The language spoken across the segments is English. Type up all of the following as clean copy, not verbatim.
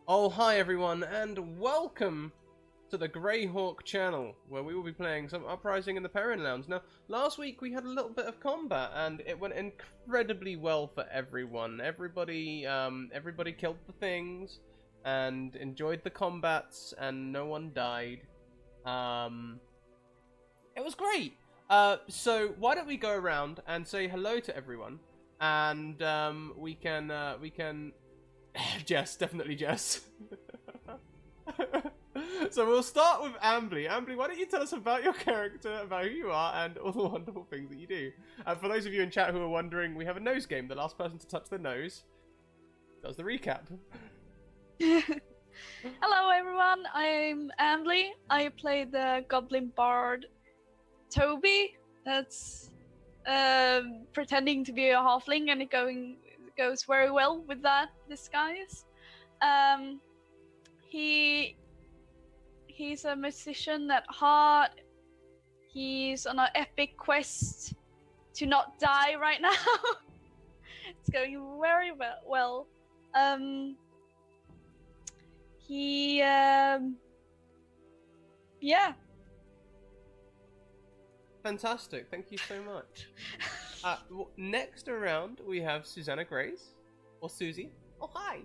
Oh, hi everyone, and welcome to the Greyhawk channel, where we will be playing some Uprising in the Perrenlands. Now, last week we had a little bit of combat, and it went incredibly well for everyone. Everybody killed the things, and enjoyed the combats, and no one died. It was great! So why don't we go around and say hello to everyone, and we can Jess, definitely Jess. So we'll start with Ambly. Ambly, why don't you tell us about your character, about who you are, and all the wonderful things that you do. For those of you in chat who are wondering, we have a nose game. The last person to touch the nose does the recap. Hello everyone, I'm Ambly. I play the Goblin Bard Toby. That's pretending to be a halfling, and it goes very well with that disguise. He's a musician at heart. He's on an epic quest to not die right now. It's going very well. Yeah. Fantastic, thank you so much. Next around, we have Susanna Grace, or Susie. Oh, hi.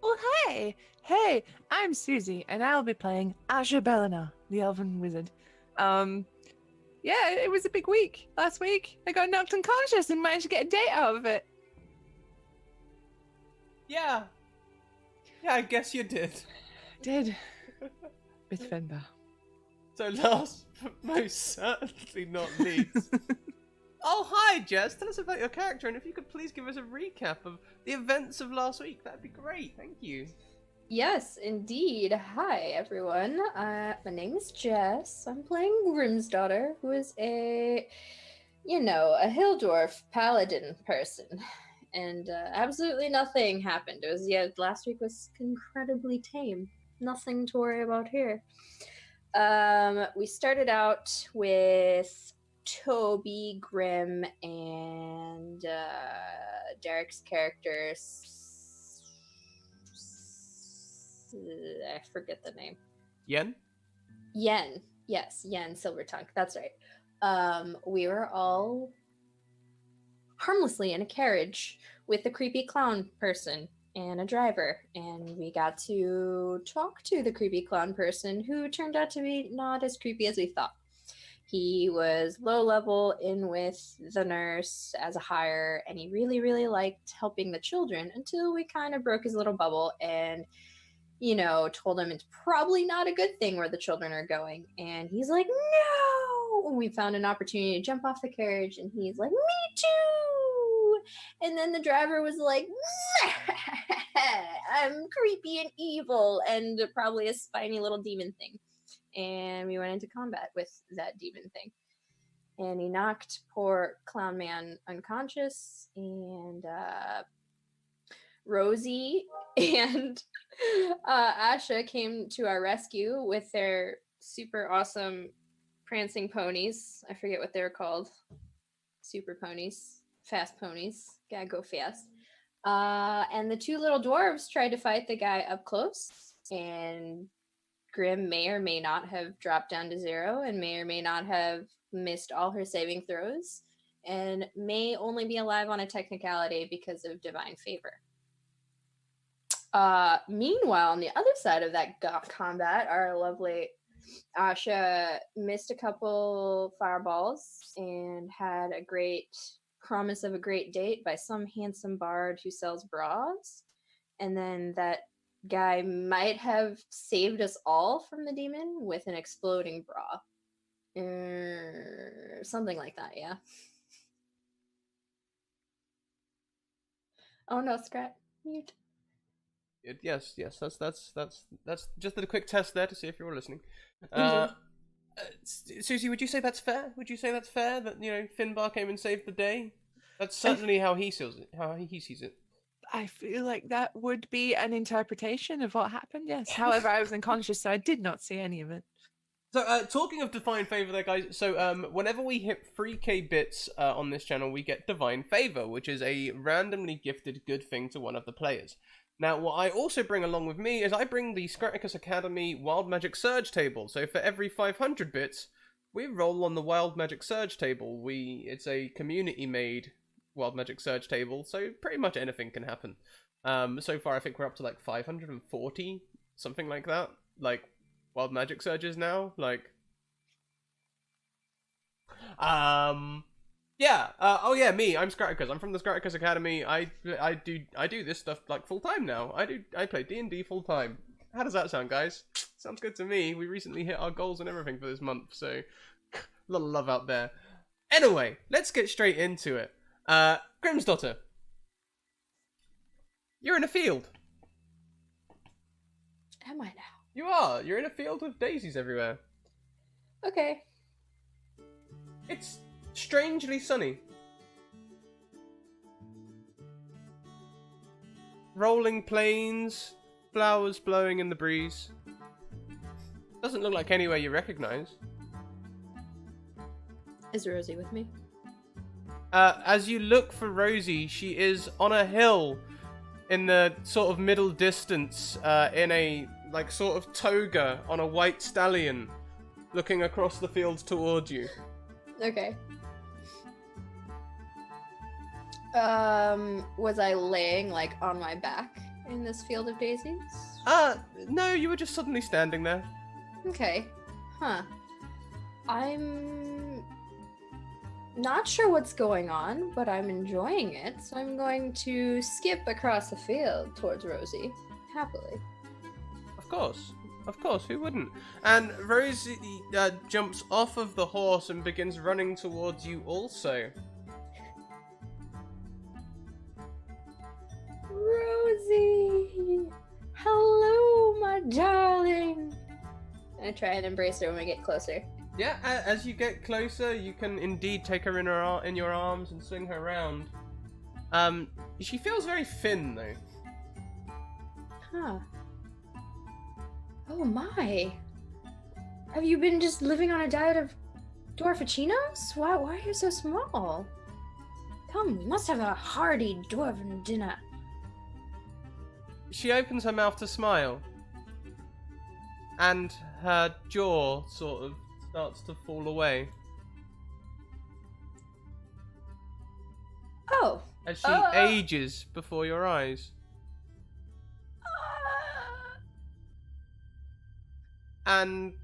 Oh, hey! Hey, I'm Susie, and I'll be playing Asha Belena, the Elven Wizard. Yeah, it was a big week last week. I got knocked unconscious and managed to get a date out of it. Yeah, I guess you did. Did. With Finbar. So last, but most certainly not least. Oh, hi, Jess. Tell us about your character, and if you could please give us a recap of the events of last week, that'd be great. Thank you. Yes, indeed. Hi, everyone. My name is Jess. I'm playing Grim's daughter, who is a Hilldorf paladin person. And absolutely nothing happened. Last week was incredibly tame. Nothing to worry about here. We started out with Toby, Grim, and Derek's characters. I forget the name. Yen? Yen. Yes, Yen Silvertongue. That's right. We were all harmlessly in a carriage with a creepy clown person and a driver, and we got to talk to the creepy clown person, who turned out to be not as creepy as we thought. He was low level in with the nurse as a hire, and he really, really liked helping the children until we kind of broke his little bubble and, told him it's probably not a good thing where the children are going. And he's like, no! And we found an opportunity to jump off the carriage, and he's like, me too! And then the driver was like, I'm creepy and evil, and probably a spiny little demon thing. And we went into combat with that demon thing. And he knocked poor clown man unconscious, and Rosie and Asha came to our rescue with their super awesome prancing ponies. I forget what they're called. Super ponies. Fast ponies. Gotta go fast. And the two little dwarves tried to fight the guy up close, and Grim may or may not have dropped down to 0 and may or may not have missed all her saving throws, and may only be alive on a technicality because of divine favor. Meanwhile, on the other side of that combat, our lovely Asha missed a couple fireballs and had a great promise of a great date by some handsome bard who sells bras. And then that guy might have saved us all from the demon with an exploding bra. Something like that, yeah. Oh no, Scrat, mute. Yes. That's just a quick test there to see if you were listening. Susie, would you say that's fair? Would you say that's fair that Finbar came and saved the day? That's certainly how he sees it. How he sees it. I feel like that would be an interpretation of what happened, yes. However, I was unconscious, so I did not see any of it. So, talking of Divine Favor there, guys, so whenever we hit 3k bits on this channel, we get Divine Favor, which is a randomly gifted good thing to one of the players. Now, what I also bring along with me is I bring the Scraticus Academy Wild Magic Surge table. So for every 500 bits, we roll on the Wild Magic Surge table. It's a community-made Wild Magic Surge table, so pretty much anything can happen. So far, I think we're up to like 540, something like that. Like, Wild Magic Surges now. Like, yeah. Oh yeah, me. I'm Scraticus. I'm from the Scraticus Academy. I do this stuff like full time now. I play D&D full time. How does that sound, guys? Sounds good to me. We recently hit our goals and everything for this month, so a lot of love out there. Anyway, let's get straight into it. Grimsdaughter, you're in a field. Am I now? You are. You're in a field with daisies everywhere. Okay. It's strangely sunny. Rolling plains, flowers blowing in the breeze. Doesn't look like anywhere you recognize. Is Rosie with me? As you look for Rosie, she is on a hill in the sort of middle distance, in a like sort of toga on a white stallion, looking across the fields towards you. Okay. Was I laying like on my back in this field of daisies? No, you were just suddenly standing there. Okay. Huh. I'm not sure what's going on, but I'm enjoying it, so I'm going to skip across the field towards Rosie, happily. Of course, who wouldn't? And Rosie jumps off of the horse and begins running towards you also. Rosie! Hello, my darling! I try and embrace her when we get closer. Yeah, as you get closer, you can indeed take her in your arms and swing her around. She feels very thin, though. Huh. Oh my. Have you been just living on a diet of dwarfachinos? Why are you so small? Come, we must have a hearty dwarven dinner. She opens her mouth to smile. And her jaw sort of starts to fall away. Oh. As she ages before your eyes. And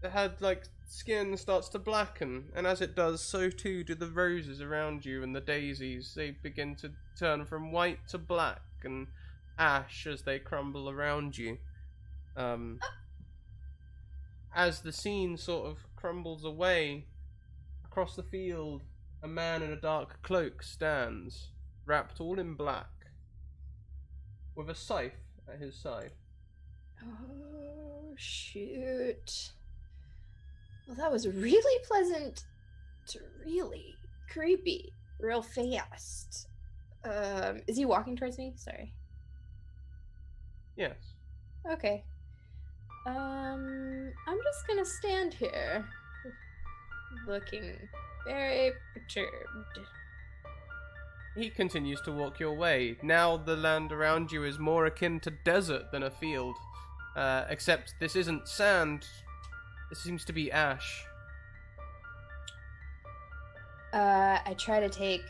her, like, skin starts to blacken, and as it does, so too do the roses around you and the daisies. They begin to turn from white to black and ash as they crumble around you. As the scene sort of crumbles away, across the field, a man in a dark cloak stands, wrapped all in black, with a scythe at his side. Oh, shoot. Well, that was really pleasant to really creepy real fast. Is he walking towards me? Sorry. Yes. Okay. I'm just gonna stand here, looking very perturbed. He continues to walk your way. Now the land around you is more akin to desert than a field. Except this isn't sand. It seems to be ash. I try to take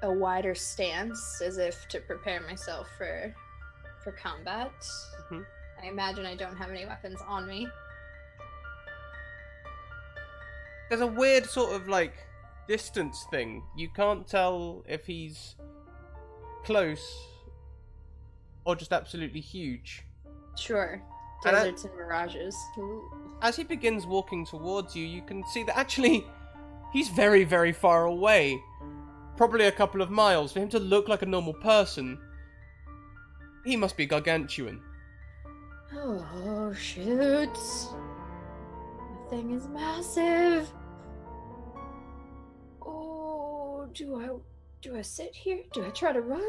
a wider stance as if to prepare myself for combat. Mm-hmm. I imagine I don't have any weapons on me. There's a weird sort of, like, distance thing. You can't tell if he's close or just absolutely huge. Sure. And Deserts and mirages. Ooh. As he begins walking towards you, you can see that actually he's very, very far away. Probably a couple of miles. For him to look like a normal person, he must be gargantuan. Oh, shoot. The thing is massive. Oh, do I sit here? Do I try to run?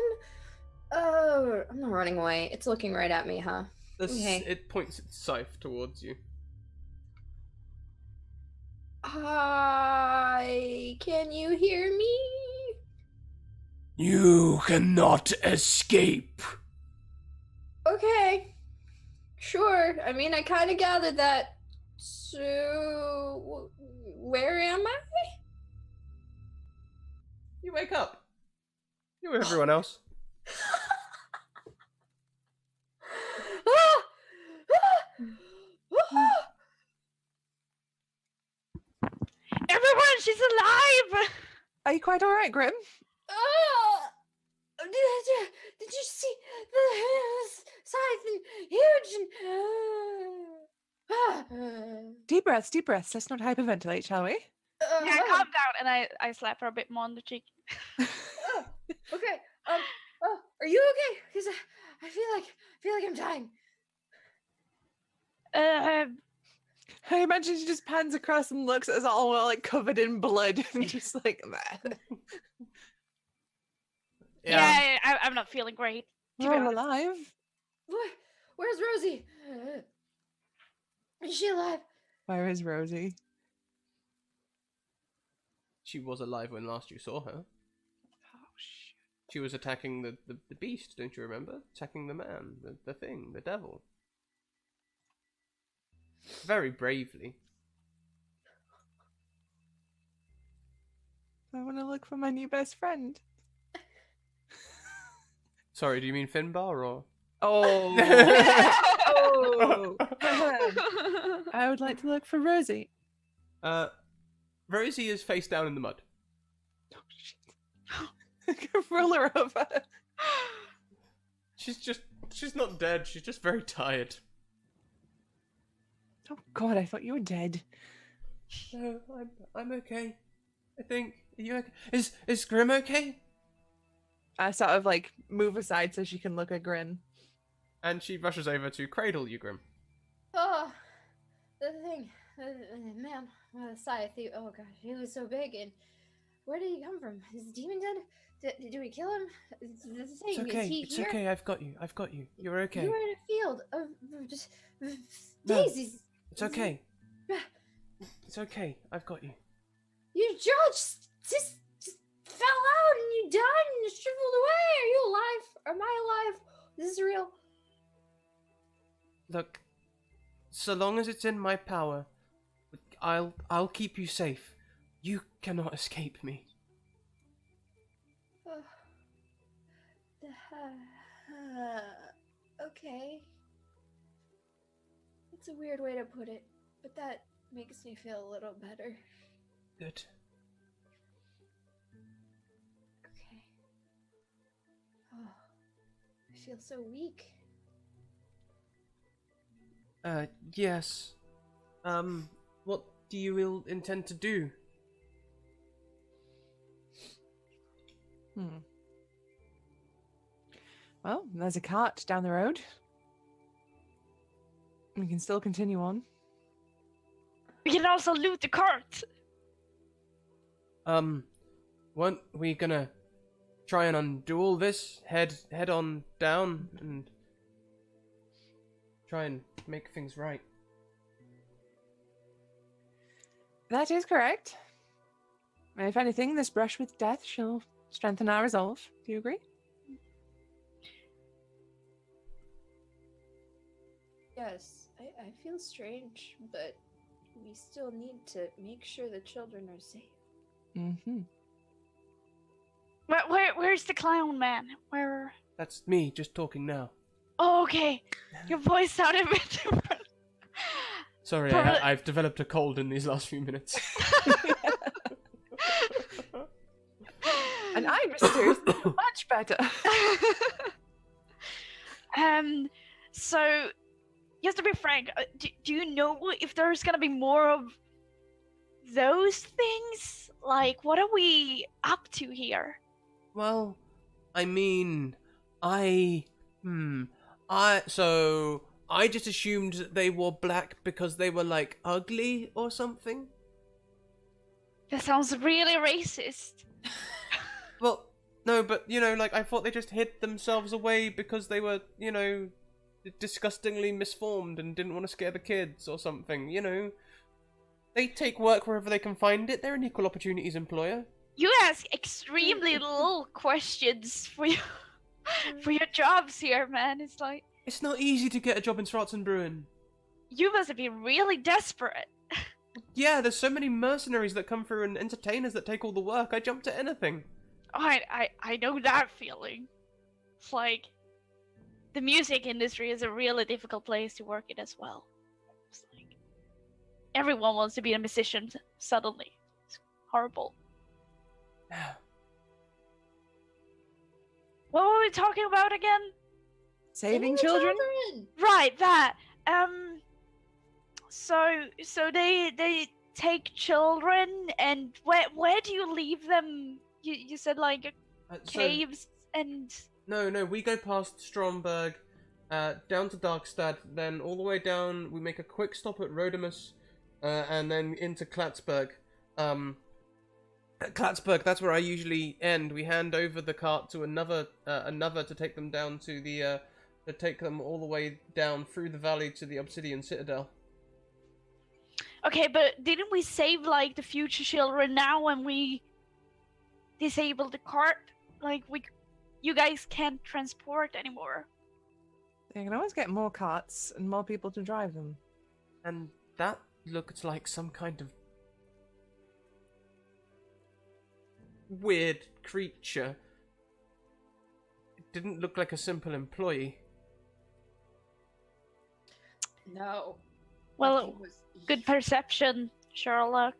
Oh, I'm not running away. It's looking right at me, huh? Okay. It points its scythe towards you. Hi, can you hear me? You cannot escape. Okay. Sure. I mean, I kind of gathered that. So, where am I? You wake up. You're with everyone else. Everyone, she's alive! Are you quite all right, Grim? Did you see the size huge and Deep breaths, deep breaths. Let's not hyperventilate, shall we? Yeah, calm down, and I slap her a bit more on the cheek. Okay. Are you okay? Because I feel like I'm dying. I imagine she just pans across and looks at us all like covered in blood and just like that. Yeah, I'm not feeling great. To We're be all honest. alive. Where's Rosie? Is she alive? Where is Rosie? She was alive when last you saw her. Oh shit. She was attacking the beast, don't you remember? Attacking the man, the thing, the devil. Very bravely. I want to look for my new best friend. Sorry, do you mean Finbar or? Oh. I would like to look for Rosie. Rosie is face down in the mud. Oh shit. Roll her over. She's not dead, she's just very tired. Oh god, I thought you were dead. No, I'm okay. I think. Are you okay? Is Grim okay? I sort of like move aside so she can look at Grin. And she rushes over to cradle you, Grim. Oh, the thing, man, the scythe. Oh gosh, he was so big. And where did he come from? Is the demon dead? Did we kill him? The thing, It's okay. Is he It's here? okay. I've got you. You're okay. You were in a field of just No. daisies. It's okay. It's okay. I've got you. Your jaw just fell out and you died and you shriveled away. Are you alive? Am I alive? This is real. Look, so long as it's in my power, I'll keep you safe. You cannot escape me. Okay. It's a weird way to put it, but that makes me feel a little better. Good. Okay. Oh, I feel so weak. Yes. What do you intend to do? Well, there's a cart down the road. We can still continue on. We can also loot the cart. Weren't we gonna try and undo all this? Head on down and try and make things right. That is correct. If anything, this brush with death shall strengthen our resolve. Do you agree? Yes, I feel strange, but we still need to make sure the children are safe. Mm-hmm. Where's the clown man? Where? That's me just talking now. Oh, okay. Your voice sounded a bit different. Sorry, Probably- I've developed a cold in these last few minutes. And I'm seriously much better. So, just to be frank, do you know if there's gonna be more of those things? Like, what are we up to here? Well, I mean, I just assumed that they wore black because they were like ugly or something. That sounds really racist. Well, no, but like I thought they just hid themselves away because they were, disgustingly misformed and didn't want to scare the kids or something. They take work wherever they can find it. They're an equal opportunities employer. You ask extremely little questions for your jobs here, man. It's like It's not easy to get a job in Svartsenbruen. You must be really desperate. Yeah, there's so many mercenaries that come through and entertainers that take all the work. I jump to anything. I know that feeling. It's like the music industry is a really difficult place to work in as well. It's like everyone wants to be a musician suddenly. It's horrible. What were we talking about again? Saving the children? Right, that. So they take children, and where do you leave them? You said like caves and. No, we go past Stromberg, down to Darkstad, then all the way down, we make a quick stop at Rodimus, and then into Klatsburg. At Klatsburg, that's where I usually end. We hand over the cart to another to take them down to the, to take them all the way down through the valley to the Obsidian Citadel. Okay, but didn't we save like the future children now when we disabled the cart? Like you guys can't transport anymore. They can always get more carts and more people to drive them. And that looks like some kind of weird creature. It didn't look like a simple employee. No. Well, good perception, Sherlock.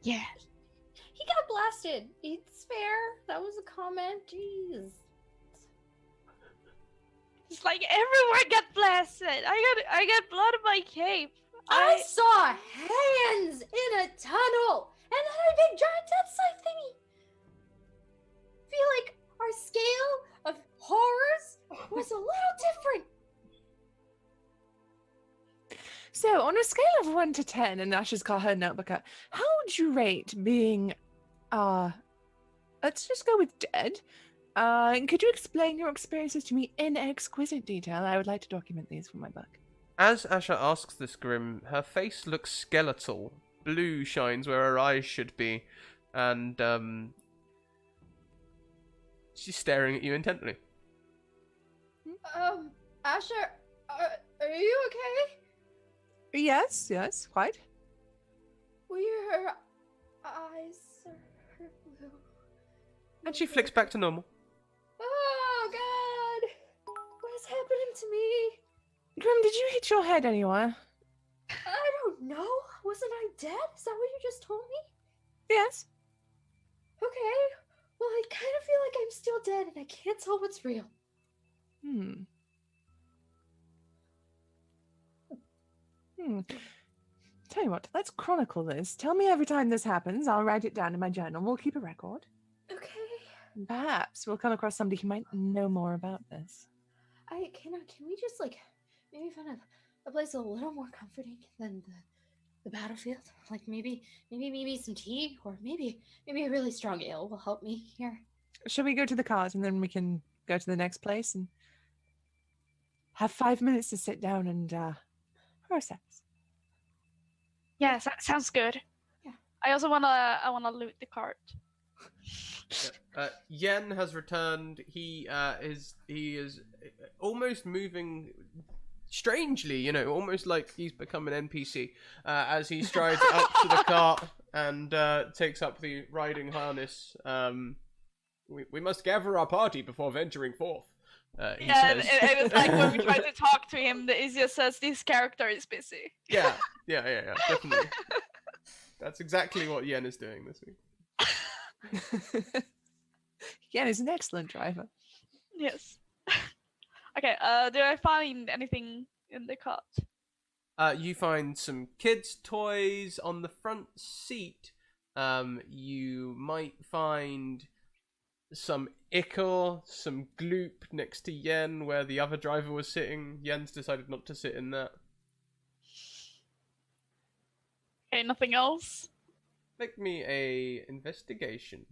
Yeah. He got blasted. It's fair. That was a comment. Jeez. It's like everyone got blasted. I got blood on my cape. I saw hands in a tunnel and then a big giant death sight thingy. Feel like our scale of horrors was a little different. So, on a scale of 1 to 10, and Asha's got her notebook out, how would you rate being, let's just go with dead? Could you explain your experiences to me in exquisite detail? I would like to document these for my book. As Asha asks this, Grim, her face looks skeletal. Blue shines where her eyes should be, and, she's staring at you intently. Asher, are you okay? Yes, quite. Her eyes are blue. And she flicks back to normal. Oh, God! What is happening to me? Grim, did you hit your head anywhere? I don't know. Wasn't I dead? Is that what you just told me? Yes. Okay. Well, I kind of feel like I'm still dead and I can't tell what's real. Tell you what, let's chronicle this. Tell me every time this happens. I'll write it down in my journal. We'll keep a record. Okay. Perhaps we'll come across somebody who might know more about this. Can we just like maybe find a place a little more comforting than the battlefield? Like maybe some tea, or maybe a really strong ale will help me here. Shall we go to the cars and then we can go to the next place and have 5 minutes to sit down and process? Yeah, sounds good. Yeah. I also wanna loot the cart. Yen has returned. He is almost moving strangely, almost like he's become an NPC as he strides up to the cart and takes up the riding harness. We must gather our party before venturing forth. He says. It was like when we tried to talk to him, it just says this character is busy. Yeah, definitely. That's exactly what Yen is doing this week. Yen is an excellent driver. Yes. Okay, did I find anything in the cart? You find some kids' toys on the front seat. You might find some ichor, some gloop next to Yen where the other driver was sitting. Yen's decided not to sit in that. Okay, nothing else? Make me a investigation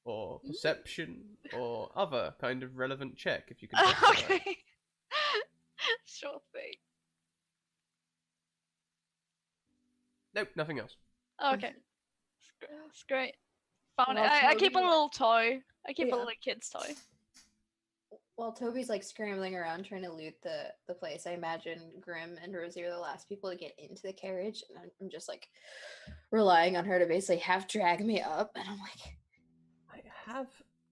or perception or other kind of relevant check if you can. Okay. Sure thing. Nope, nothing else. Okay. It's great. Found it. Well, I keep a Toby- little toy. I keep a Yeah. little kid's toy. While Toby's like scrambling around trying to loot the place, I imagine Grim and Rosie are the last people to get into the carriage, and I'm just like relying on her to basically half drag me up, and I'm like, I have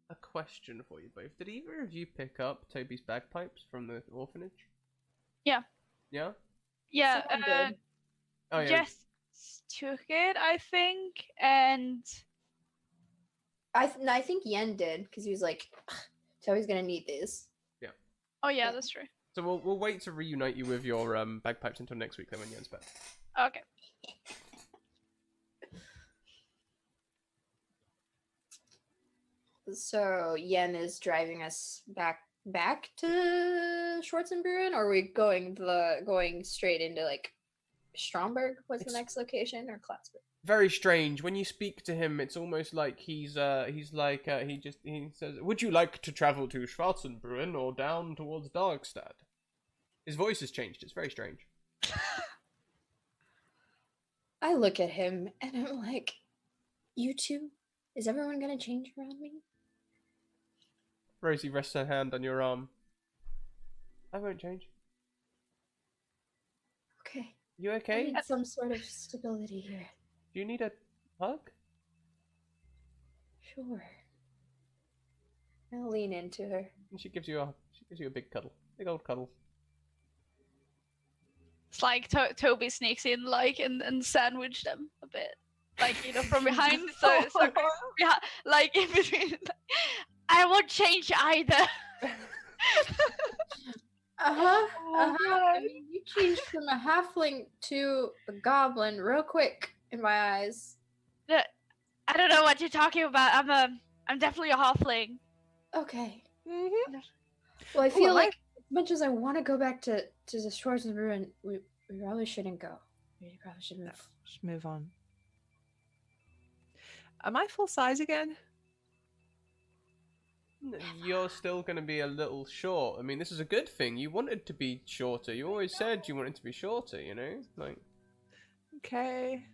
a question for you both. Did either of you pick up Toby's bagpipes from the orphanage? Yeah. Yeah? Yeah, someone did. Oh, yeah. Jess took it, I think, and I think Yen did because he was like, Toby's gonna need these. oh yeah, that's true. So we'll wait to reunite you with your bagpipes until next week then when Yen's back. Okay. So Yen is driving us back to Schwarzenbrunn, or are we going straight into like Stromberg? What's the It's- next location, or Plattsburgh? Very strange. When you speak to him, it's almost like he says, "Would you like to travel to Schwarzenbrunn or down towards Darkstad?" His voice has changed. It's very strange. I look at him and I'm like, you two? Is everyone gonna change around me? Rosie rests her hand on your arm. I won't change. Okay. You I okay? need some sort of stability here. Do you need a hug? Sure. I'll lean into her. And she gives you a big cuddle, big old cuddle. It's like Toby sneaks in, like, and sandwich them a bit, like, from behind. So it's like, like in between. I won't change either. I mean, you changed from a halfling to a goblin real quick in my eyes. I don't know what you're talking about. I'm definitely a halfling. Okay. Mm-hmm. Well, I feel am like as much as I want to go back to the Schwarzenbrunn, we probably shouldn't go. We probably should move. Just move on. Am I full size again? You're still going to be a little short. I mean, this is a good thing. You wanted to be shorter. You always said you wanted to be shorter, you know? Like. Okay.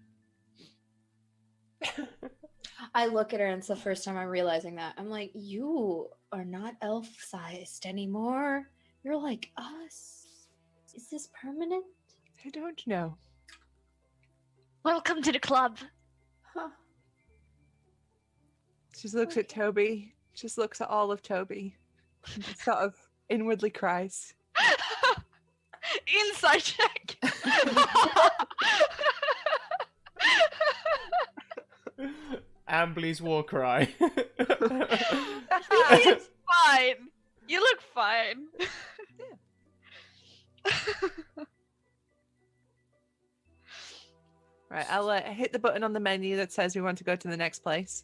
I look at her and it's the first time I'm realizing that. I'm like, you are not elf-sized anymore. You're like us. Is this permanent? I don't know. Welcome to the club. Huh. She just looks at Toby. Just looks at all of Toby. And just sort of inwardly cries. Inside check. Ambly's war cry. It's fine. You look fine. Right, I'll hit the button on the menu that says we want to go to the next place.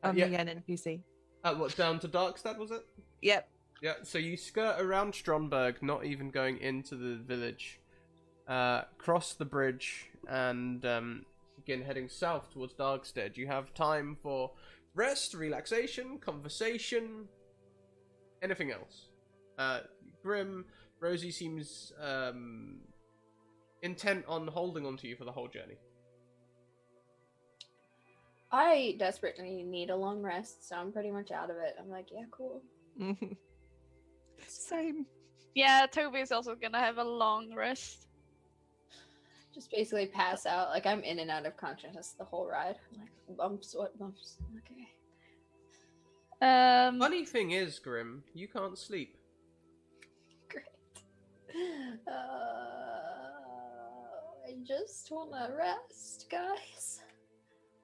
On Yeah. the NPC. What, down to Darkstad, was it? Yep. Yeah, so you skirt around Stromberg, not even going into the village. Cross the bridge and begin heading south towards Darkstead. You have time for rest, relaxation, conversation, anything else. Grim, Rosie seems intent on holding on to you for the whole journey. I desperately need a long rest, so I'm pretty much out of it. I'm like, yeah, cool. Same. Yeah, Toby's also gonna have a long rest. Just basically pass out. Like, I'm in and out of consciousness the whole ride. I'm like, bumps, what bumps? Okay. Funny thing is, Grim, you can't sleep. Great. I just want to rest, guys.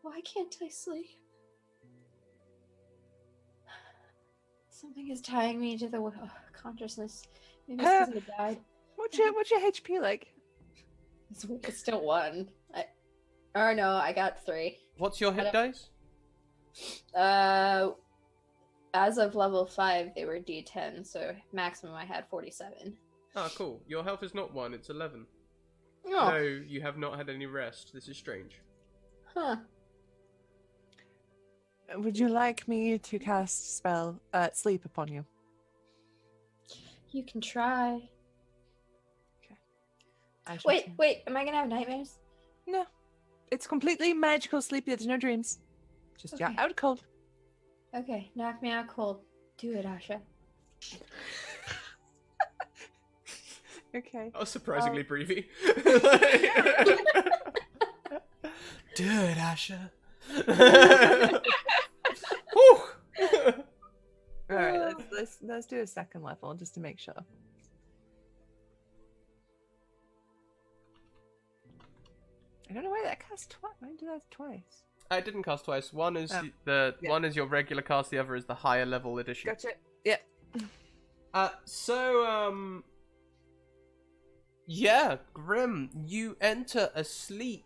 Why can't I sleep? Something is tying me to the consciousness. Maybe it's because I died. What's your HP like? It's still 1. I got 3. What's your hit dice? As of level 5, they were D10, so maximum I had 47. Ah, cool. Your health is not 1, it's 11. Oh, No, you have not had any rest. This is strange. huh. Would you like me to cast spell sleep upon you? You can try. I shall try. Wait, am I gonna have nightmares? No. It's completely magical sleep. There's no dreams. Just Okay. out cold. Okay, knock me out cold. Do it, Asha. Okay. That was surprisingly briefy. Do it, Asha. Whew. All right, let's do a second level just to make sure. I don't know why that cast twice. Why do that twice? I didn't cast twice. One is yeah. one is your regular cast. The other is the higher level edition. Gotcha. Yep. Yeah, Grim, you enter a sleep,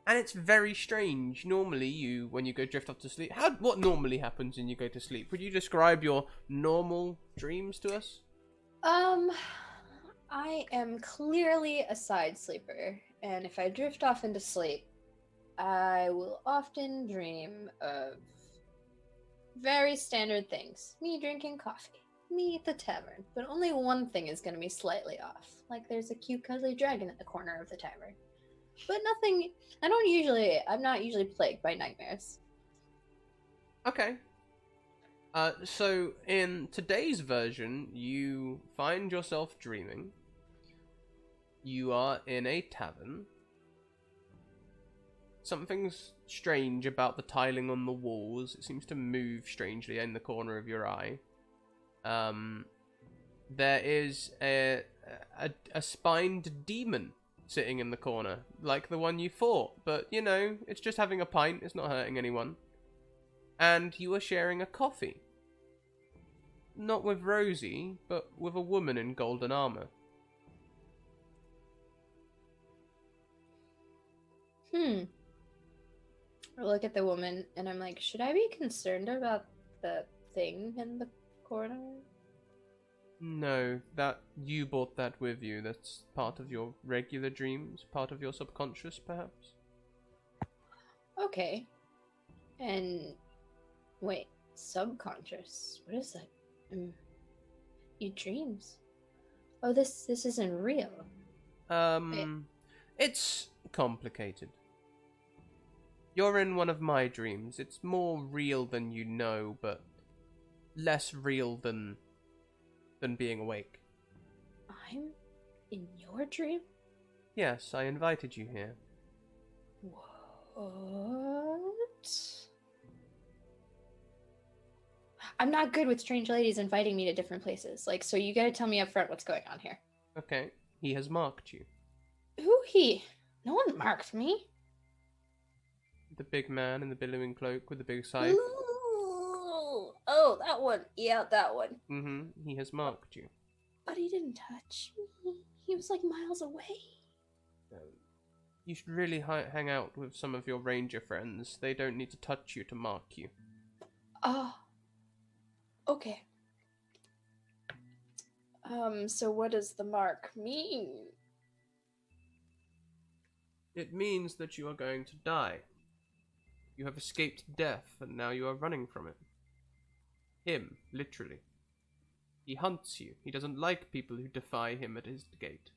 and it's very strange. Normally, when you go drift off to sleep, what normally happens when you go to sleep? Would you describe your normal dreams to us? I am clearly a side sleeper, and if I drift off into sleep, I will often dream of very standard things. Me drinking coffee, me at the tavern, but only one thing is going to be slightly off. Like there's a cute cuddly dragon at the corner of the tavern. But nothing, I'm not usually plagued by nightmares. Okay. So in today's version, you find yourself dreaming. You are in a tavern. Something's strange about the tiling on the walls. It seems to move strangely in the corner of your eye. There is a spined demon sitting in the corner, like the one you fought. But, you know, it's just having a pint. It's not hurting anyone. And you are sharing a coffee. Not with Rosie, but with a woman in golden armor. I look at the woman and I'm like, should I be concerned about the thing in the corner? No, you brought that with you. That's part of your regular dreams, part of your subconscious, perhaps. Okay. And wait, subconscious. What is that? You dreams. Oh, this isn't real. It's complicated. You're in one of my dreams. It's more real than you know, but less real than being awake. I'm in your dream? Yes, I invited you here. What? I'm not good with strange ladies inviting me to different places. Like, so you gotta tell me up front what's going on here. Okay, he has marked you. Who he? No one marked me. The big man in the billowing cloak with the big scythe. Ooh. Oh, that one. Yeah, that one. Mm-hmm, he has marked you. But he didn't touch me. He was like miles away. You should really hang out with some of your ranger friends. They don't need to touch you to mark you. Oh. Okay. So what does the mark mean? It means that you are going to die. You have escaped death, and now you are running from it. Him, literally. He hunts you. He doesn't like people who defy him at his gate.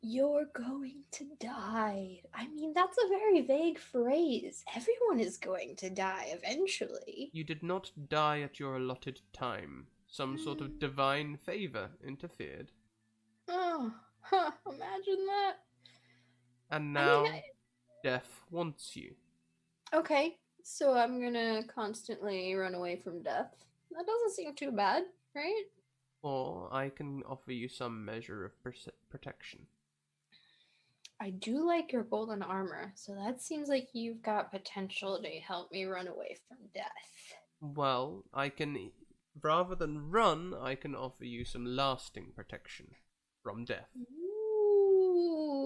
You're going to die. I mean, that's a very vague phrase. Everyone is going to die eventually. You did not die at your allotted time. Some sort of divine favor interfered. Oh, imagine that. And now, death wants you. Okay, so I'm gonna constantly run away from death. That doesn't seem too bad, right? Or I can offer you some measure of protection. I do like your golden armor, so that seems like you've got potential to help me run away from death. Well, I can, rather than run, I can offer you some lasting protection from death. Ooh.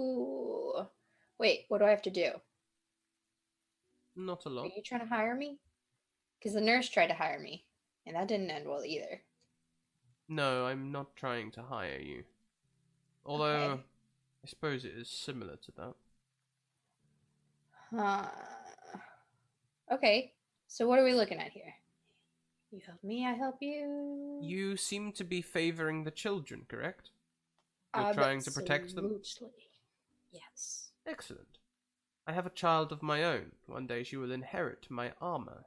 Wait, what do I have to do? Not a lot. Are you trying to hire me? Because the nurse tried to hire me, and that didn't end well either. No, I'm not trying to hire you. Although, Okay. I suppose it is similar to that. Okay, so what are we looking at here? You help me, I help you. You seem to be favoring the children, correct? You're trying to protect them? Absolutely. Yes. Excellent. I have a child of my own. One day she will inherit my armor.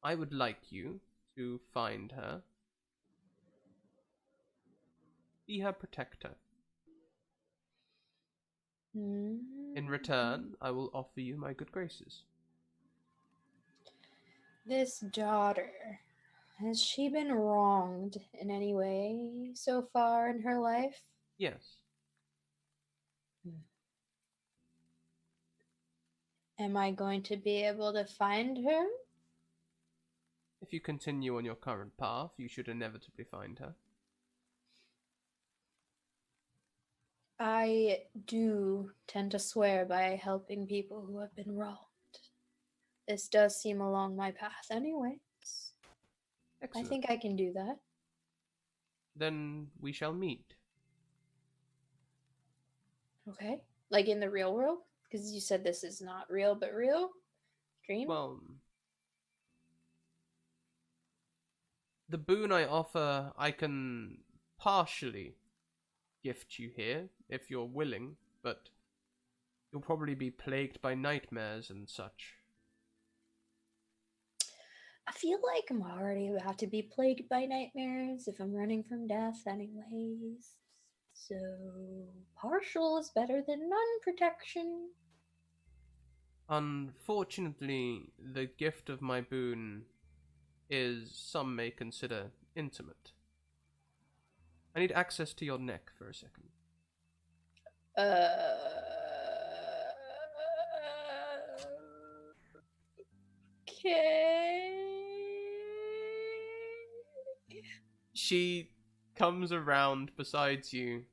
I would like you to find her. Be her protector. In return, I will offer you my good graces. This daughter, has she been wronged in any way so far in her life? Yes. Am I going to be able to find her? If you continue on your current path, you should inevitably find her. I do tend to swear by helping people who have been wronged. This does seem along my path anyways. Excellent. I think I can do that. Then we shall meet. Okay. Like in the real world? Because you said this is not real, but real? Dream? Well, the boon I offer, I can partially gift you here, if you're willing, but you'll probably be plagued by nightmares and such. I feel like I'm already about to be plagued by nightmares if I'm running from death anyways. So, partial is better than none protection. Unfortunately, the gift of my boon is, some may consider, intimate. I need access to your neck for a second. Okay. She comes around besides you.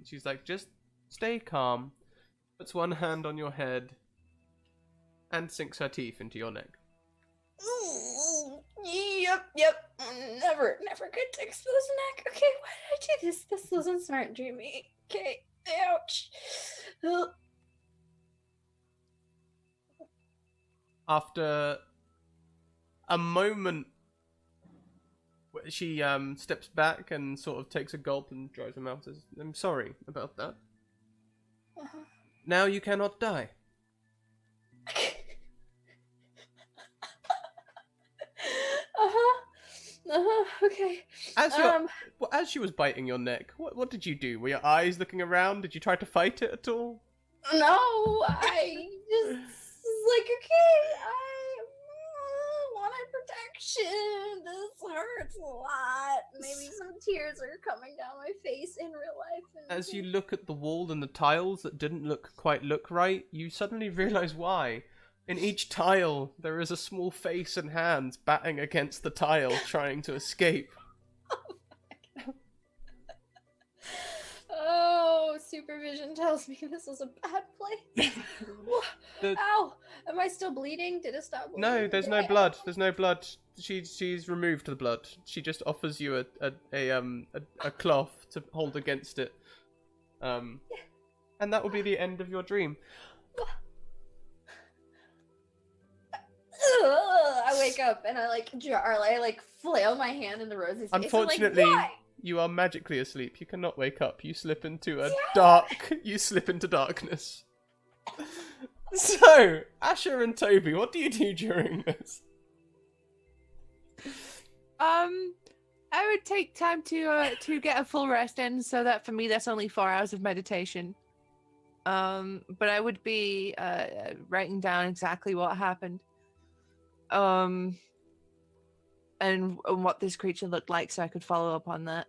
She's like, just stay calm. Puts one hand on your head and sinks her teeth into your neck. Yep. Never good to expose neck. Okay, why did I do this? This wasn't smart, Dreamy. Okay, ouch. After a moment, she steps back and sort of takes a gulp and dries her mouth. Says, I'm sorry about that. Uh-huh. Now you cannot die. Okay. As she was biting your neck, what did you do? Were your eyes looking around? Did you try to fight it at all? No, I just was like, okay, I wanted protection. This hurts a lot. Maybe some tears are coming down my face in real life. As you look at the wall and the tiles that didn't quite look right, you suddenly realize why. In each tile, there is a small face and hands batting against the tile, trying to escape. Oh, supervision tells me this was a bad place. Ow! Am I still bleeding? Did it stop bleeding? No, there's no blood. There's no blood. She's removed the blood. She just offers you a cloth to hold against it. And that will be the end of your dream. I wake up and I flail my hand in the Rosie's face. Unfortunately, I'm like, why? You are magically asleep. You cannot wake up. You slip into You slip into darkness. So, Asher and Toby, what do you do during this? I would take time to get a full rest in, so that for me that's only 4 hours of meditation. But I would be writing down exactly what happened. And what this creature looked like, so I could follow up on that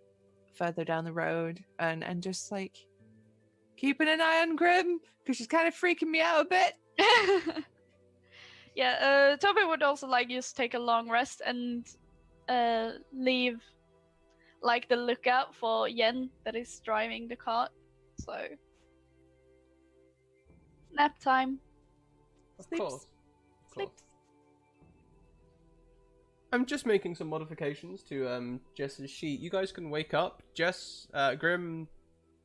further down the road, and just like keeping an eye on Grim, because she's kind of freaking me out a bit. Yeah, Toby would also like just take a long rest and leave like the lookout for Yen that is driving the cart. So nap time. Of Sleeps. course. Sleeps. I'm just making some modifications to Jess's sheet. You guys can wake up. Grim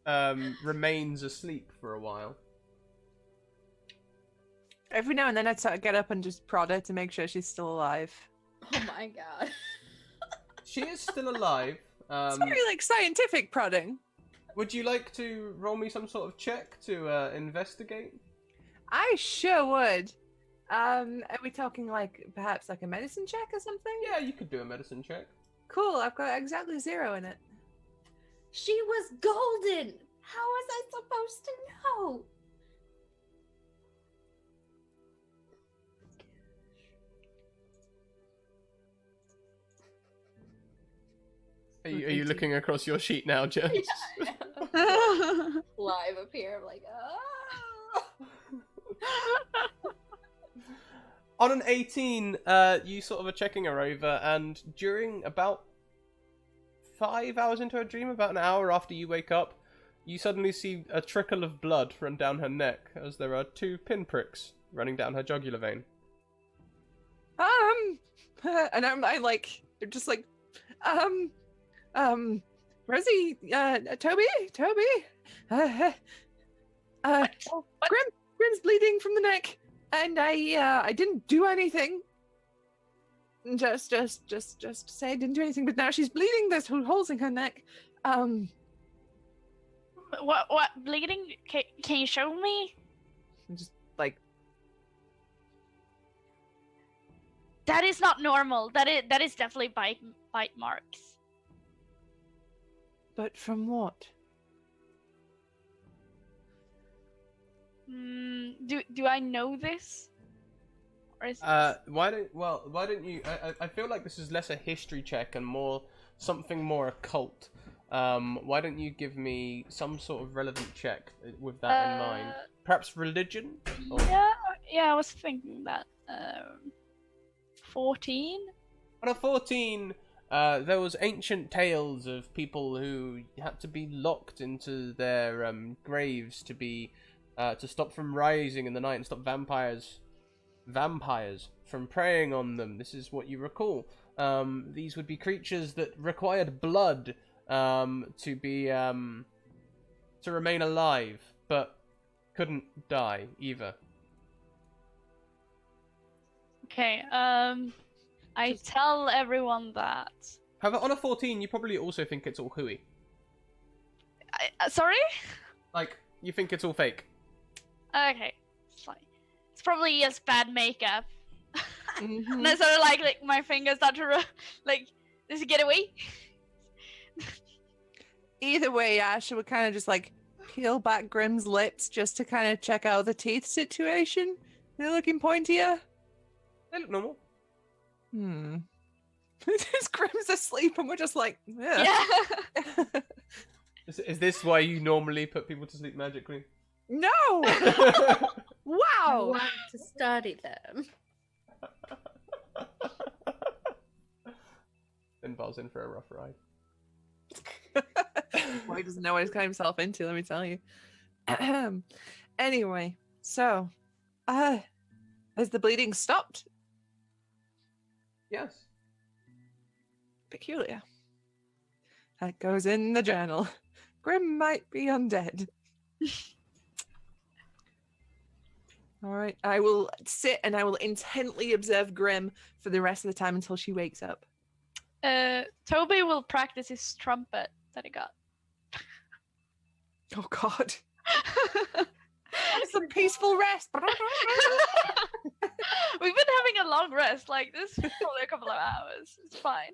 remains asleep for a while. Every now and then I'd sort of get up and just prod her to make sure she's still alive. Oh my god. She is still alive. It's very like scientific prodding. Would you like to roll me some sort of check to investigate? I sure would. Are we talking like perhaps like a medicine check or something? Yeah, you could do a medicine check. Cool. I've got exactly 0 in it. She was golden. How was I supposed to know? Are you looking across your sheet now, Jess? Live up here, I'm like, On an 18, you sort of are checking her over, and during about 5 hours into her dream, about an hour after you wake up, you suddenly see a trickle of blood run down her neck, as there are 2 pinpricks running down her jugular vein. And I like, they're just like, Rosie, Toby, Grim's bleeding from the neck, and I didn't do anything. Just say I didn't do anything, but now she's bleeding. There's holes in her neck. What bleeding? Can you show me? Just like, That is not normal. That is definitely bite marks. but from what? Do I know this? Or is Why don't you? I feel like this is less a history check and more something more occult. Why don't you give me some sort of relevant check with that in mind? Perhaps religion? Or... Yeah, I was thinking that. 14? On a 14, there was ancient tales of people who had to be locked into their graves to stop from rising in the night and stop vampires from preying on them. This is what you recall. These would be creatures that required blood to remain alive, but couldn't die either. Okay, I tell everyone that. However, on a 14, you probably also think it's all hooey. Sorry? Like, you think it's all fake. Okay, it's fine. It's probably just bad makeup. Mm-hmm. And I sort of like my fingers start to does it get away? Either way, Asha would kind of just like peel back Grim's lips just to kind of check out the teeth situation. They're looking pointier. They look normal. Just Grim's asleep and we're just like, ugh. Yeah. Is this why you normally put people to sleep magically? No! I Wow! want to study them. Finbar's in for a rough ride. Well, he doesn't know what he's got himself into, let me tell you. Anyway, so, has the bleeding stopped? Yes. Peculiar. That goes in the journal. Grim might be undead. All right, I will sit and I will intently observe Grim for the rest of the time until she wakes up. Toby will practice his trumpet that he got. Oh God. It's a peaceful rest. We've been having a long rest, like this for probably a couple of hours. It's fine.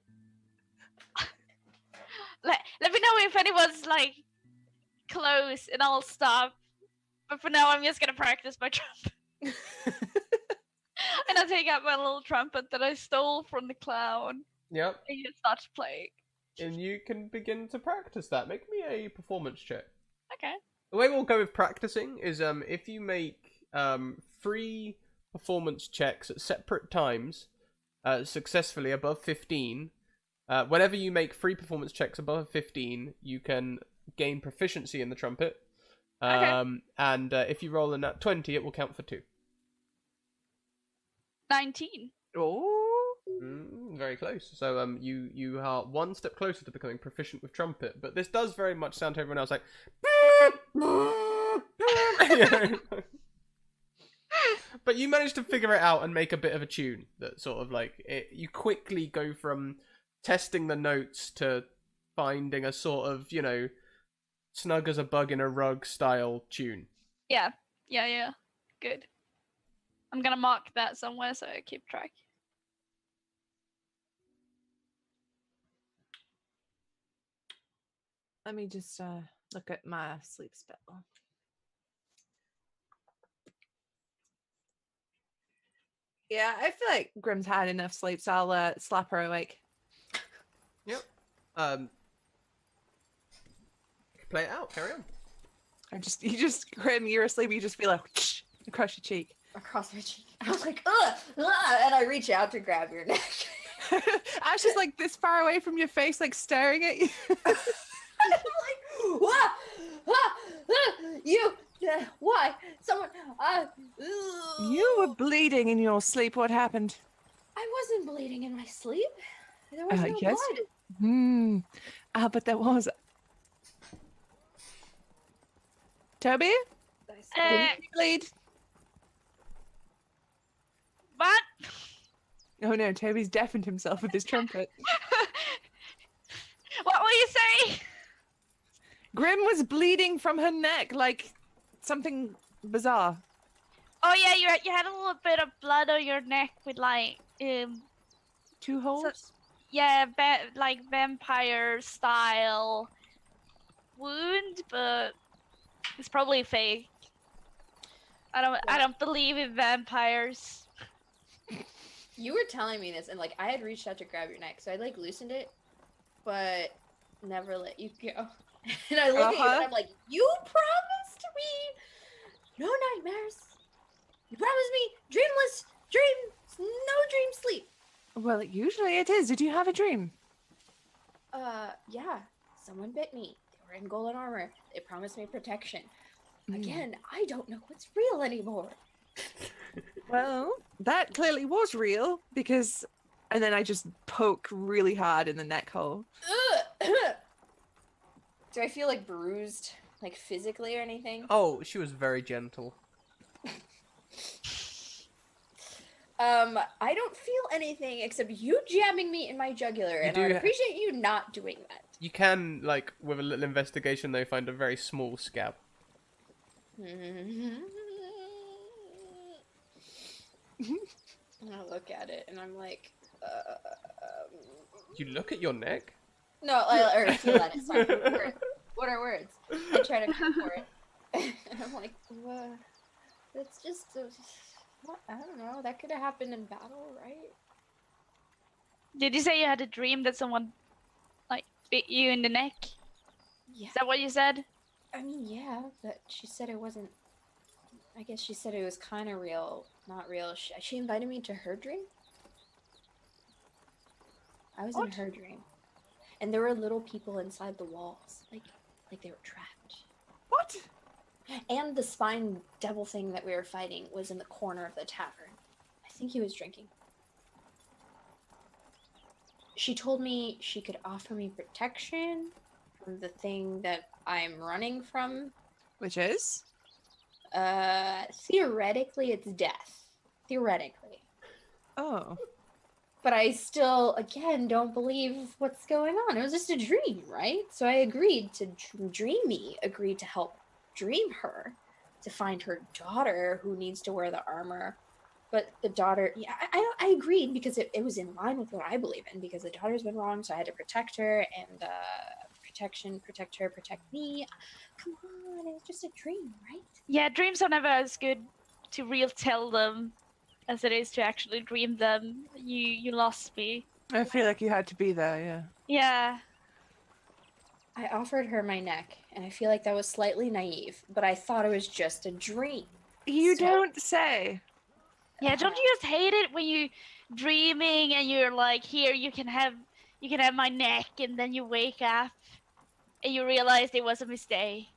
Let me know if anyone's like close and I'll stop. But for now I'm just gonna practice my trumpet. And I take out my little trumpet that I stole from the clown Yep. and you start to play. And you can begin to practice that. Make me a performance check. Okay. The way we'll go with practicing is if you make 3 performance checks at separate times successfully above 15, whenever you make 3 performance checks above 15, you can gain proficiency in the trumpet. Okay. And if you roll a nat 20, it will count for 2. 19. Oh. Very close. So you are one step closer to becoming proficient with trumpet, but this does very much sound to everyone else like. But you managed to figure it out and make a bit of a tune that sort of like you quickly go from testing the notes to finding a sort of, you know, snug as a bug in a rug style tune. Yeah. Good. I'm gonna mark that somewhere so I keep track. Let me just look at my sleep spell. Yeah, I feel like Grim's had enough sleep, so I'll slap her awake. Yep. Play it out. Carry on. Grim, you're asleep. You just feel like across your cheek. Across my cheek. I was like, ugh, and I reach out to grab your neck. Ash is like this far away from your face, like staring at you. I'm like, you, why? Someone, You were bleeding in your sleep. What happened? I wasn't bleeding in my sleep. There was no yes. blood. But there was. Toby? Did you bleed? What? Oh no, Toby's deafened himself with his trumpet. What will you say? Grim was bleeding from her neck like something bizarre. Oh yeah, you had a little bit of blood on your neck with like 2 holes? yeah, like vampire style wound, but it's probably fake. I don't believe in vampires. You were telling me this, and like I had reached out to grab your neck, so I like loosened it, but never let you go. And I look at you, and I'm like, you promised me no nightmares. You promised me dreamless dreams, no dream sleep. Well, usually it is. Did you have a dream? Yeah. Someone bit me. They were in golden armor. They promised me protection. Again, I don't know what's real anymore. Well, that clearly was real because... And then I just poke really hard in the neck hole. Do I feel like bruised, like physically or anything? Oh, she was very gentle. I don't feel anything except you jamming me in my jugular, and I would appreciate you not doing that. You can, like, with a little investigation, though, find a very small scab. I look at it, and I'm like, You look at your neck? No, or feel at it. Sorry, what are words? I try to come for it. And I'm like, that's just, I don't know, that could have happened in battle, right? Did you say you had a dream that someone like bit you in the neck? Yeah. Is that what you said? I mean, yeah, but she said it wasn't, I guess she said it was kind of real, not real. She invited me to her dream? I was in her dream. And there were little people inside the walls, like they were trapped. What? And the spine devil thing that we were fighting was in the corner of the tavern. I think he was drinking. She told me she could offer me protection from the thing that I'm running from. Which is? Theoretically, it's death. Theoretically. Oh. But I still, again, don't believe what's going on. It was just a dream, right? So I agreed to agreed to help dream her, to find her daughter who needs to wear the armor. But the daughter, yeah, I agreed because it was in line with what I believe in, because the daughter's been wrong, so I had to protect her, and protection, protect her, protect me. Come on, it was just a dream, right? Yeah, dreams are never as good to real tell them as it is to actually dream them. You lost me. I feel like you had to be there, yeah. Yeah. I offered her my neck, and I feel like that was slightly naive, but I thought it was just a dream. You don't say. Yeah, don't you just hate it when you dreaming and you're like, here, you can have my neck, and then you wake up and you realize it was a mistake.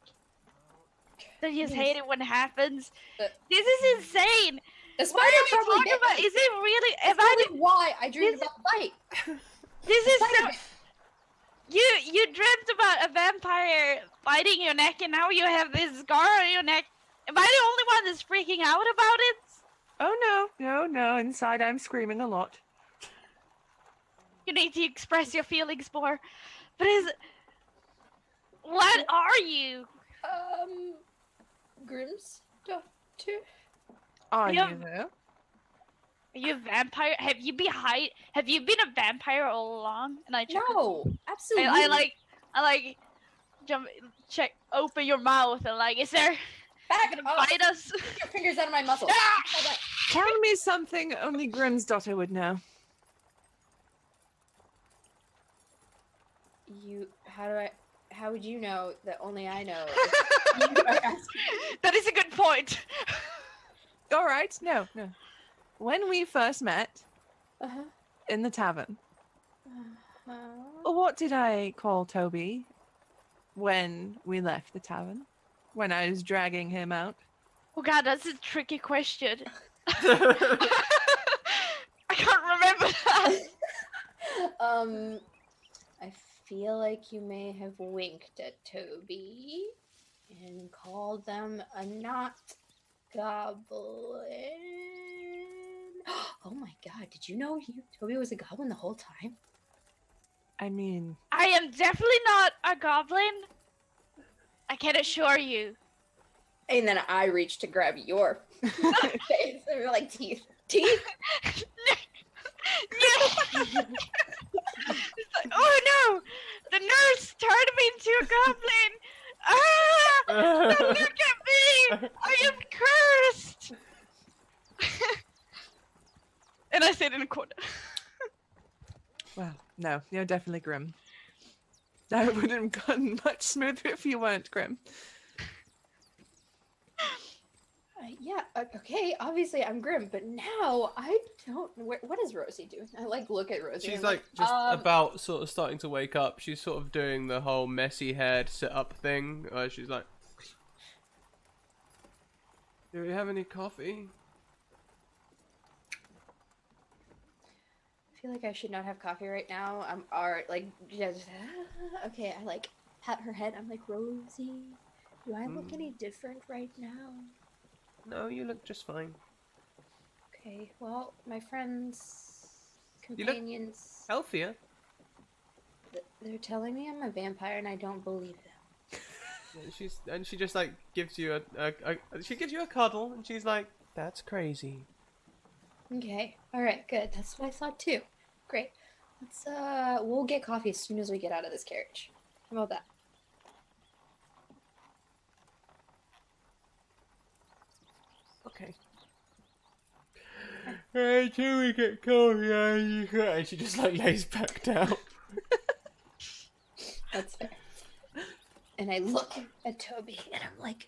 Don't you just hate it when it happens? This is insane. That's what are we talking about? Is it really? That's why I dreamed about the fight. This is so. You dreamt about a vampire biting your neck, and now you have this scar on your neck. Am I the only one that's freaking out about it? Oh no. Inside I'm screaming a lot. You need to express your feelings more. But what are you? Grimm's daughter. Are you though? Are you a vampire? Have you been a vampire all along? And I check. No, absolutely. I like jump, check, open your mouth, and like, is there? Back Gonna up. bite us? Get your fingers out of my muscle. Ah! Tell me something only Grimm's daughter would know. How would you know that only I know? That is a good point. All right, no. When we first met Uh-huh. in the tavern, Uh-huh. what did I call Toby when we left the tavern? When I was dragging him out? Oh god, that's a tricky question. I can't remember that. I feel like you may have winked at Toby and called them a not goblin. Oh my god, did you know Toby was a goblin the whole time? I mean, I am definitely not a goblin. I can assure you. And then I reached to grab your face. They were like teeth. Teeth? No! It's like, oh no! The nurse turned me into a goblin! Ah! Don't look at me! I am cursed! And I stayed in a corner. well, no, you're definitely Grim. That wouldn't have gotten much smoother if you weren't Grim. Yeah, okay, obviously I'm Grim, but now I don't... What is Rosie doing? I, look at Rosie. She's and like just about sort of starting to wake up. She's sort of doing the whole messy haired sit up thing. She's like, do we have any coffee? I feel like I should not have coffee right now. I'm alright, just... Okay, I, pat her head. I'm like, Rosie, do I look any different right now? No, you look just fine. Okay, well, my friends, You look companions, healthier. they're telling me I'm a vampire and I don't believe them. And she just like gives you she gives you a cuddle and she's like, that's crazy. Okay, alright, good. That's what I thought too. Great. We'll get coffee as soon as we get out of this carriage. How about that? Okay. Hey, till we get coffee, and she just like lays back down. That's fair. And I look at Toby and I'm like,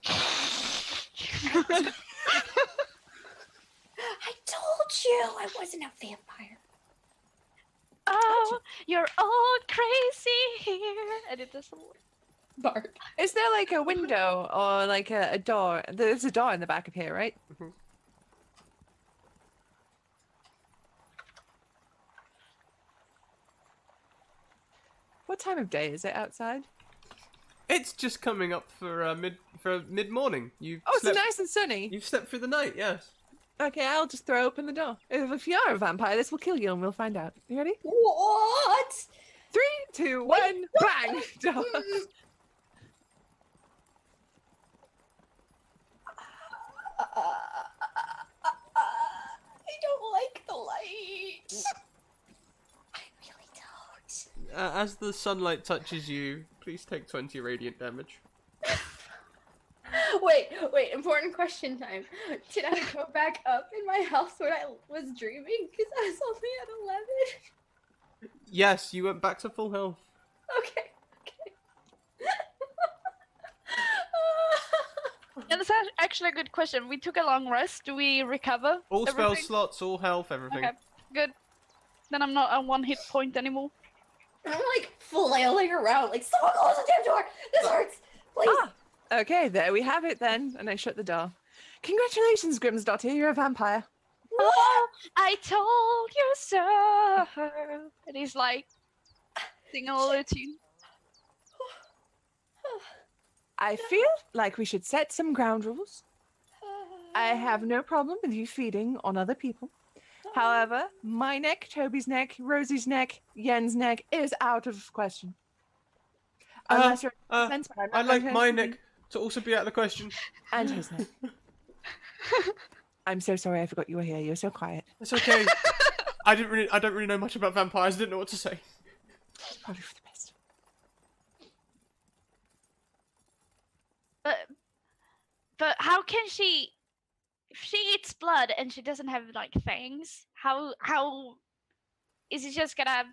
I told you I wasn't a vampire. Oh, you're all crazy here. And it doesn't work. Bark. Is there like a window or like a door? There's a door in the back of here, right? Mhm. What time of day is it outside? It's just coming up for mid morning. Oh, it's nice and sunny. You've slept through the night, yes. Okay, I'll just throw open the door. If you are a vampire, this will kill you and we'll find out. You ready? What? 3, 2, 1, bang! Door. I don't like the light. I really don't. As the sunlight touches you, please take 20 radiant damage. Wait, important question time. Did I go back up in my house when I was dreaming? Because I was only at 11. Yes, you went back to full health. Okay. And that's actually a good question. We took a long rest. Do we recover? All spell everything? slots, all health, everything. Okay, good. Then I'm not on 1 hit point anymore. I'm flailing around, someone close the damn door! This hurts! Please! Okay, there we have it then. And I shut the door. Congratulations, Grimm's daughter, you're a vampire. Oh, I told you so. And he's like singing a little tune. I feel like we should set some ground rules. I have no problem with you feeding on other people. However, my neck, Toby's neck, Rosie's neck, Yen's neck is out of question. Unless you're defense, but I'm not I'd like going my to- neck to also be out of the question. And his neck. I'm so sorry I forgot you were here. You're so quiet. It's okay. I don't really know much about vampires. I didn't know what to say. It's probably for the best. But how can she? If she eats blood and she doesn't have like fangs, how is it just gonna?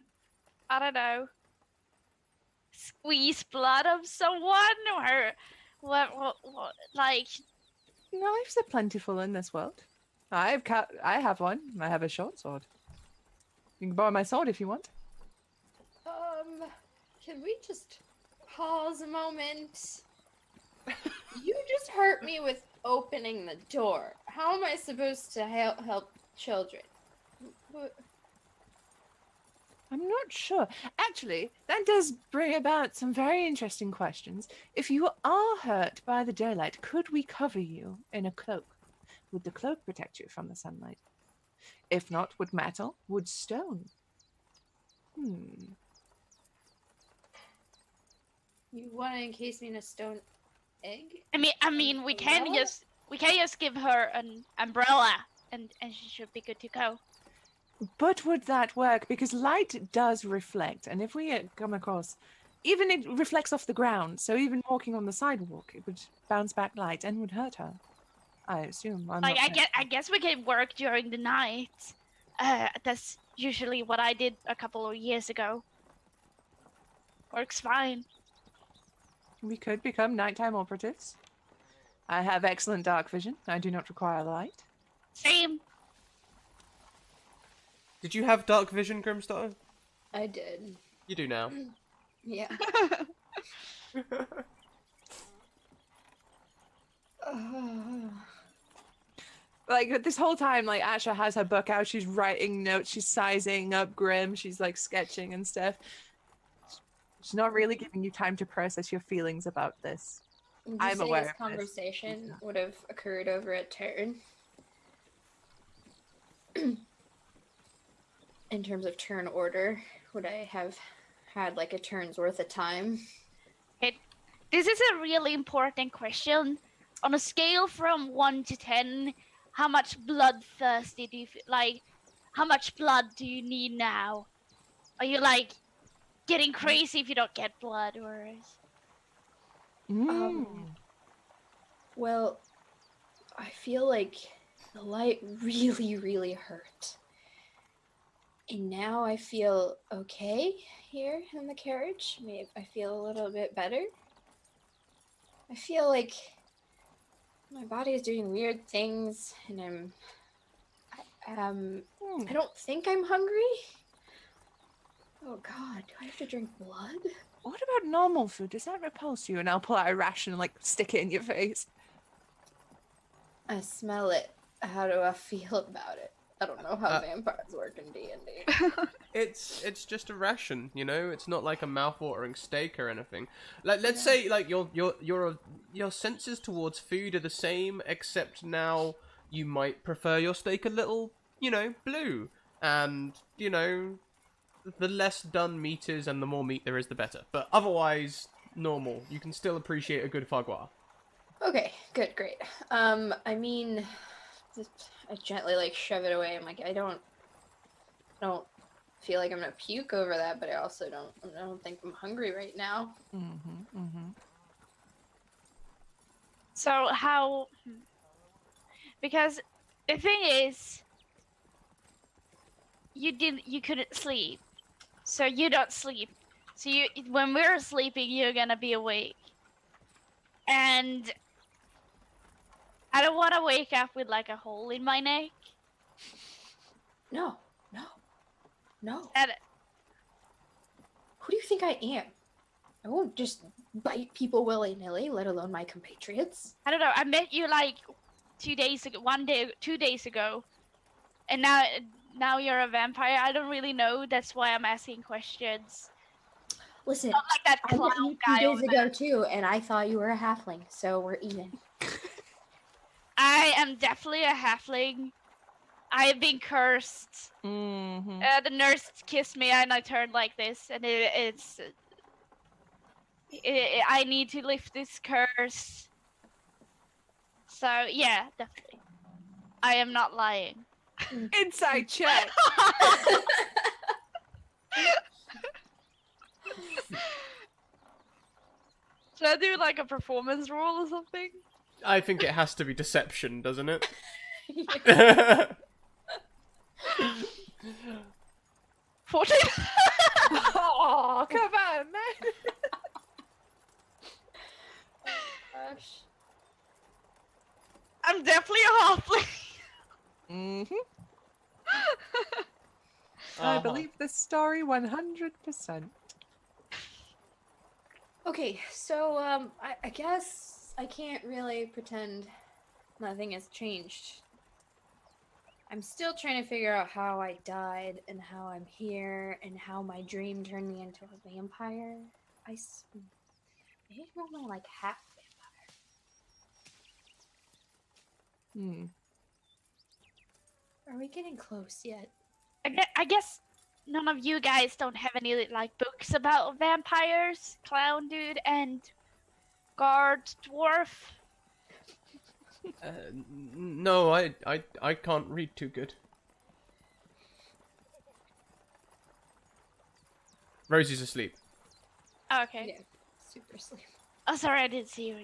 I don't know. Squeeze blood of someone or what like? Knives are plentiful in this world. I have one. I have a short sword. You can borrow my sword if you want. Can we just pause a moment? You just hurt me with opening the door. How am I supposed to help children? I'm not sure. Actually, that does bring about some very interesting questions. If you are hurt by the daylight, could we cover you in a cloak? Would the cloak protect you from the sunlight? If not, would metal? Would stone? You want to encase me in a stone egg? I mean, we can just give her an umbrella, and she should be good to go. But would that work? Because light does reflect, and if we come across, even it reflects off the ground, so even walking on the sidewalk, it would bounce back light and would hurt her. I assume. I guess we can work during the night. That's usually what I did a couple of years ago. Works fine. We could become nighttime operatives. I have excellent dark vision. I do not require light. Same. Did you have dark vision, Grimstar? I did. You do now. Yeah. Like this whole time, like Asha has her book out, she's writing notes, she's sizing up Grim, she's like sketching and stuff. She's not really giving you time to process your feelings about this. I'm aware this of conversation would have occurred over a turn. In terms of turn order, would I have had like a turn's worth of time? This is a really important question. On a scale from 1 to 10, how much bloodthirsty do you feel? Like, how much blood do you need now? Are you like getting crazy if you don't get blood, or? Well, I feel like the light really, really hurt. And now I feel okay here in the carriage. Maybe I feel a little bit better. I feel like my body is doing weird things, and I don't think I'm hungry. Oh God, do I have to drink blood? What about normal food? Does that repulse you? And I'll pull out a ration and like stick it in your face. I smell it. How do I feel about it? I don't know how vampires work in D&D. It's just a ration, you know. It's not like a mouth-watering steak or anything. Like, let's say like your senses towards food are the same, except now you might prefer your steak a little, you know, blue, and you know, the less done meat is, and the more meat there is, the better. But otherwise, normal. You can still appreciate a good foie gras. Okay, good, great. I mean, I gently like shove it away. I'm like, I don't feel like I'm gonna puke over that, but I also don't think I'm hungry right now. So how? Because the thing is, you couldn't sleep, so you don't sleep. So when we're sleeping, you're gonna be awake, and I don't want to wake up with like a hole in my neck. No. And who do you think I am? I won't just bite people willy-nilly, let alone my compatriots. I don't know. I met you like 2 days ago, 2 days ago, and now you're a vampire. I don't really know. That's why I'm asking questions. Listen, not like that I clown met you guy 2 over days there. ago too, and I thought you were a halfling, so we're even. I am definitely a halfling. I have been cursed. The nurse kissed me and I turned like this, and I need to lift this curse. So yeah, definitely. I am not lying. Inside check. Should I do like a performance roll or something? I think it has to be deception, doesn't it? 14. Oh, come on, man. Gosh. I'm definitely a halfling. I believe this story 100%. Okay, so I guess I can't really pretend nothing has changed. I'm still trying to figure out how I died and how I'm here and how my dream turned me into a vampire. Maybe I'm more like half vampire. Are we getting close yet? I guess none of you guys don't have any like books about vampires, clown dude, and guard dwarf. No, I can't read too good. Rosie's asleep. Oh, okay. Yeah, super sleep. Oh, sorry, I didn't see you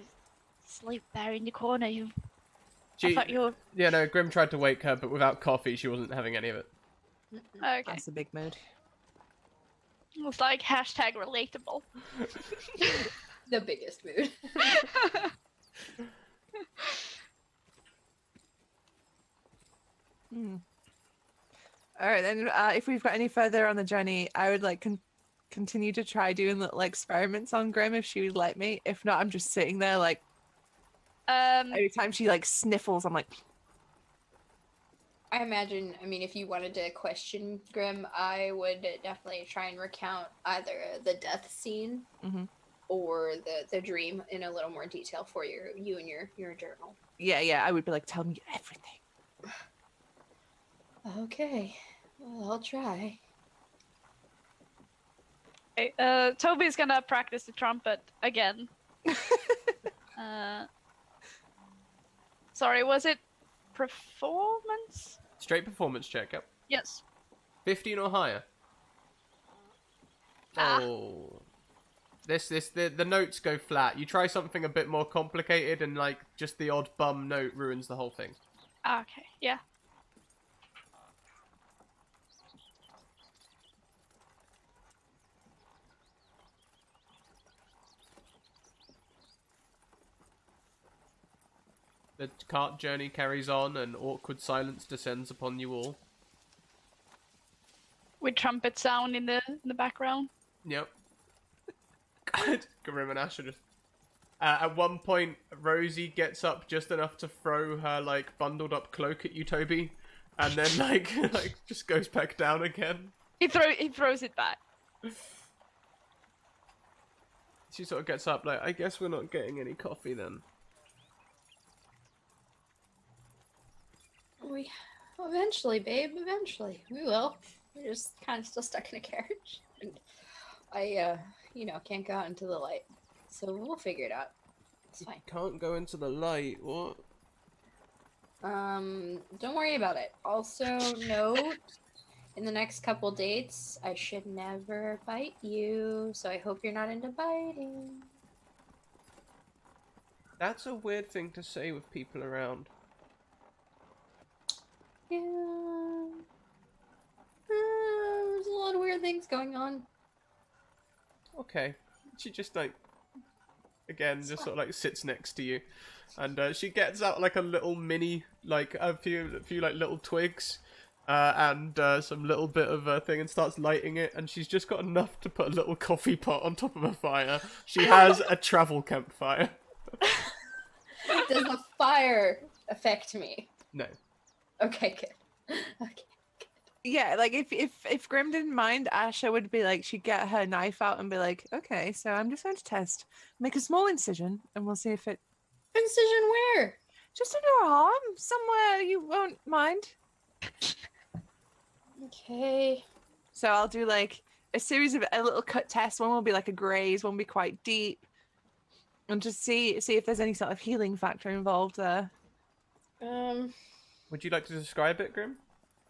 sleep there in the corner. I She, thought you were... yeah, no, Grim tried to wake her, but without coffee, she wasn't having any of it. Okay. That's a big mood. It's like hashtag relatable. The biggest mood. All right, then if we've got any further on the journey, I would like continue to try doing little experiments on Grim if she would let me. If not, I'm just sitting there like every time she like sniffles, I'm like. I imagine, I mean, if you wanted to question Grim, I would definitely try and recount either the death scene or the dream in a little more detail for you and your journal. Yeah, I would be like, tell me everything. Okay, well, I'll try. Okay, Toby's gonna practice the trumpet again. Sorry, was it performance? Straight performance check, yep. Yes. 15 or higher. Ah. Oh. The notes go flat. You try something a bit more complicated and like just the odd bum note ruins the whole thing. Okay, yeah. The cart journey carries on and awkward silence descends upon you all. With trumpet sound in the background. Yep. God, Grim and Ash are just... at one point, Rosie gets up just enough to throw her, like, bundled up cloak at you, Toby. And then, like just goes back down again. He throws it back. She sort of gets up, like, I guess we're not getting any coffee then. Eventually, babe, eventually. We will. We're just kind of still stuck in a carriage. And I, can't go out into the light. So we'll figure it out. It's fine. Can't go into the light, what? Don't worry about it. Also, note, in the next couple dates, I should never bite you, so I hope you're not into biting. That's a weird thing to say with people around. Yeah. There's a lot of weird things going on. Okay. She just, like, again, just sort of, like, sits next to you. And she gets out, like, a little mini, like, a few like, little twigs. And some little bit of thing and starts lighting it. And she's just got enough to put a little coffee pot on top of a fire. She has a travel campfire. Does the fire affect me? No. Okay, good. Okay. Yeah, like if Grim didn't mind, Asha would be like, she'd get her knife out and be like, okay, so I'm just going to test. Make a small incision and we'll see if it... Incision where? Just under her arm, somewhere you won't mind. Okay. So I'll do like a series of a little cut tests. One will be like a graze, one will be quite deep. And just see if there's any sort of healing factor involved there. Would you like to describe it, Grim?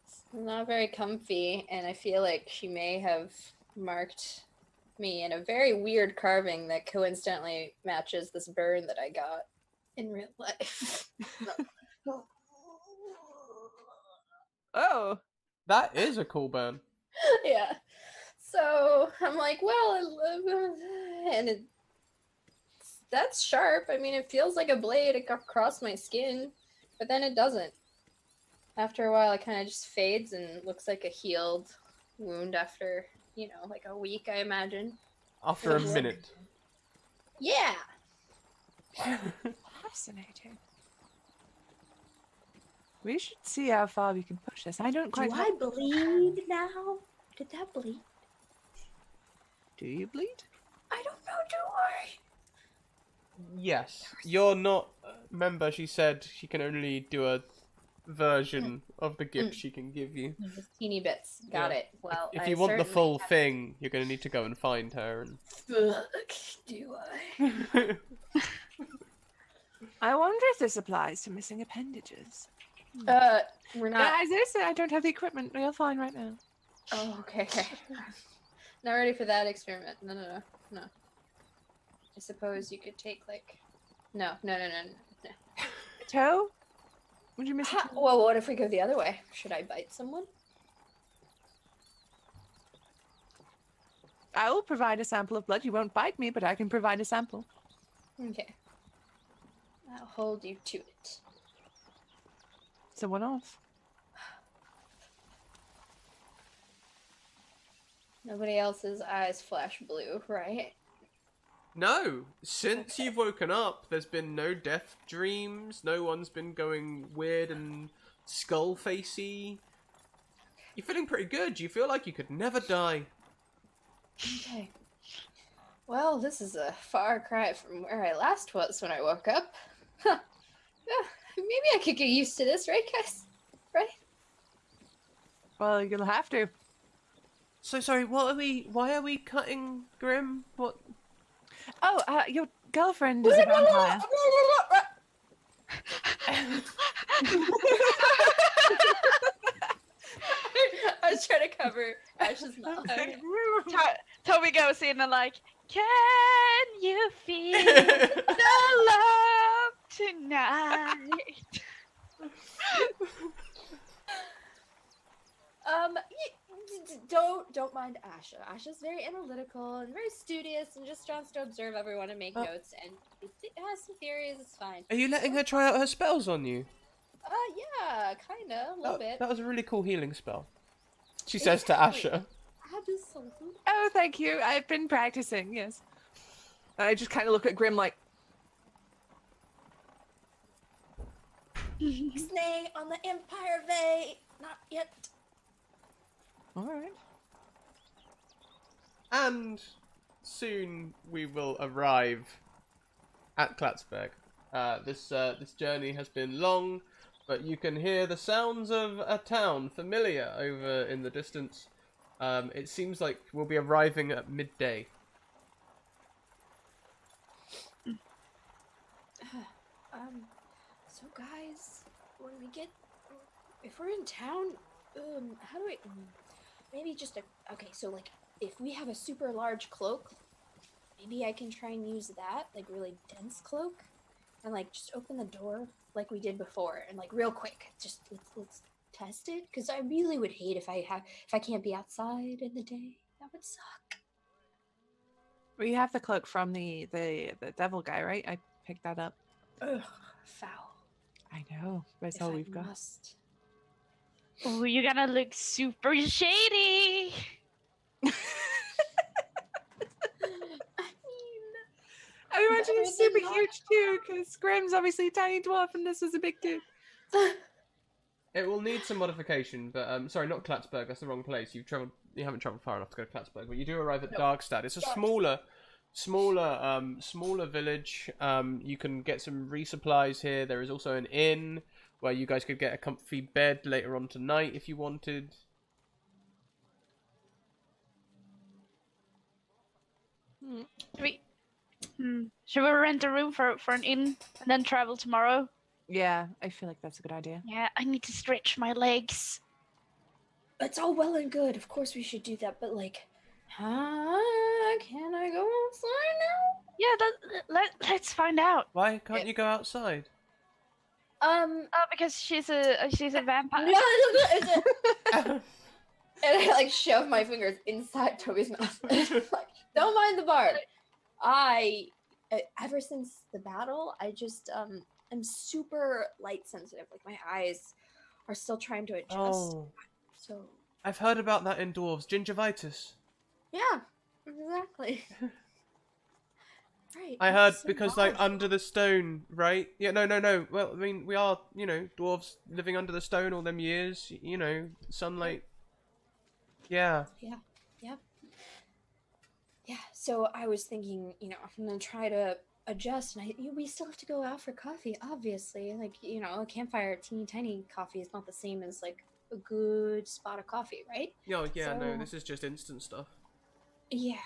It's not very comfy, and I feel like she may have marked me in a very weird carving that coincidentally matches this burn that I got in real life. Oh. That is a cool burn. Yeah. So I'm like, well, that's sharp. I mean, it feels like a blade across my skin, but then it doesn't. After a while, it kind of just fades and looks like a healed wound after, like a week, I imagine. After a minute. Yeah. Fascinating. We should see how far we can push this. I don't quite Do I bleed now? Did that bleed? Do you bleed? I don't know, do I? Yes. You're not... Remember, she said she can only do a version of the gift she can give you. Just teeny bits. Got Yeah. it. Well, If I you want the certainly full have- thing, you're going to need to go and find her. And... Fuck, do I? I wonder if this applies to missing appendages. We're not. As I said, I don't have the equipment. We're fine right now. Oh, okay. Not ready for that experiment. No. I suppose you could take like. No. A toe? Would you miss a toe? Well, what if we go the other way? Should I bite someone? I will provide a sample of blood. You won't bite me, but I can provide a sample. Okay. I'll hold you to it. So one off. Nobody else's eyes flash blue, right? No, since you've woken up, there's been no death dreams. No one's been going weird and skull-facey. You're feeling pretty good. You feel like you could never die. Okay. Well, this is a far cry from where I last was when I woke up. Huh. Yeah, maybe I could get used to this, right, guys? Right? Well, you'll have to. So sorry, why are we cutting Grim? What? Oh, your girlfriend is a vampire. I was trying to cover Ash's mouth. Toby goes in and like, can you feel the love tonight? Don't mind Asha. Asha's very analytical and very studious and just wants to observe everyone and make notes. And if it has some theories, it's fine. Are you letting her try out her spells on you? Yeah, kinda, a little bit. That was a really cool healing spell. She says to Asha. Absolutely. Oh, thank you. I've been practicing, yes. I just kind of look at Grim like, Snay on the Empire Bay. Not yet. all right. And soon we will arrive at Klatsberg. This journey has been long, but you can hear the sounds of a town familiar over in the distance. It seems like we'll be arriving at midday. So guys, when we get, if we're in town, how do I, maybe just okay, so like, if we have a super large cloak, maybe I can try and use that, like really dense cloak, and like just open the door like we did before, and like real quick, just let's test it, because I really would hate if I can't be outside in the day. That would suck. We have the cloak from the devil guy, right? I picked that up. Ugh, foul. I know. That's If all I we've got. must. Oh, you're gonna look super shady. I imagine better he's super than huge too, because Grim's obviously a tiny dwarf and this was a big dude. It will need some modification, but sorry, not Klatsberg. That's the wrong place. You haven't travelled far enough to go to Klatsberg, but you do arrive at Darkstad. It's a smaller village. You can get some resupplies here. There is also an inn where you guys could get a comfy bed later on tonight if you wanted. Should we rent a room for an inn and then travel tomorrow? Yeah, I feel like that's a good idea. Yeah, I need to stretch my legs. It's all well and good. Of course we should do that, but like, can I go outside now? Yeah, let's find out. Why can't you go outside? Because she's a vampire. And I like shove my fingers inside Toby's mouth. Like, don't mind the bard. Ever since the battle, I just am super light sensitive. Like my eyes are still trying to adjust. Oh, So I've heard about that in dwarves. Gingivitis. yeah, exactly. Right. I heard so because like under the stone, right? Yeah, no. Well, I mean, we are, dwarves living under the stone all them years. Sunlight. Yeah. Yeah. So I was thinking, I'm gonna try to adjust, and we still have to go out for coffee, obviously. Like, a campfire, teeny tiny coffee is not the same as like a good spot of coffee, right? Oh, yeah. No, So- this is just instant stuff. Yeah.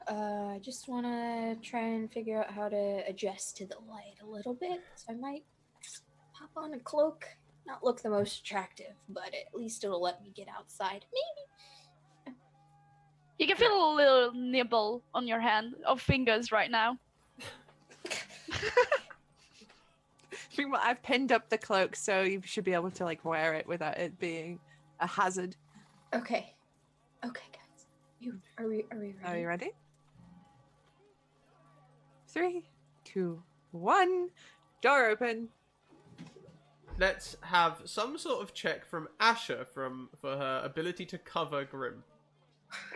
I just want to try and figure out how to adjust to the light a little bit. So I might pop on a cloak. Not look the most attractive, but at least it'll let me get outside. Maybe. You can feel a little nibble on your hand of fingers right now. Meanwhile, I've pinned up the cloak, so you should be able to like wear it without it being a hazard. Okay, guys. Are we ready? Are you ready? 3, 2, 1. Door open. Let's have some sort of check from Asher for her ability to cover Grim.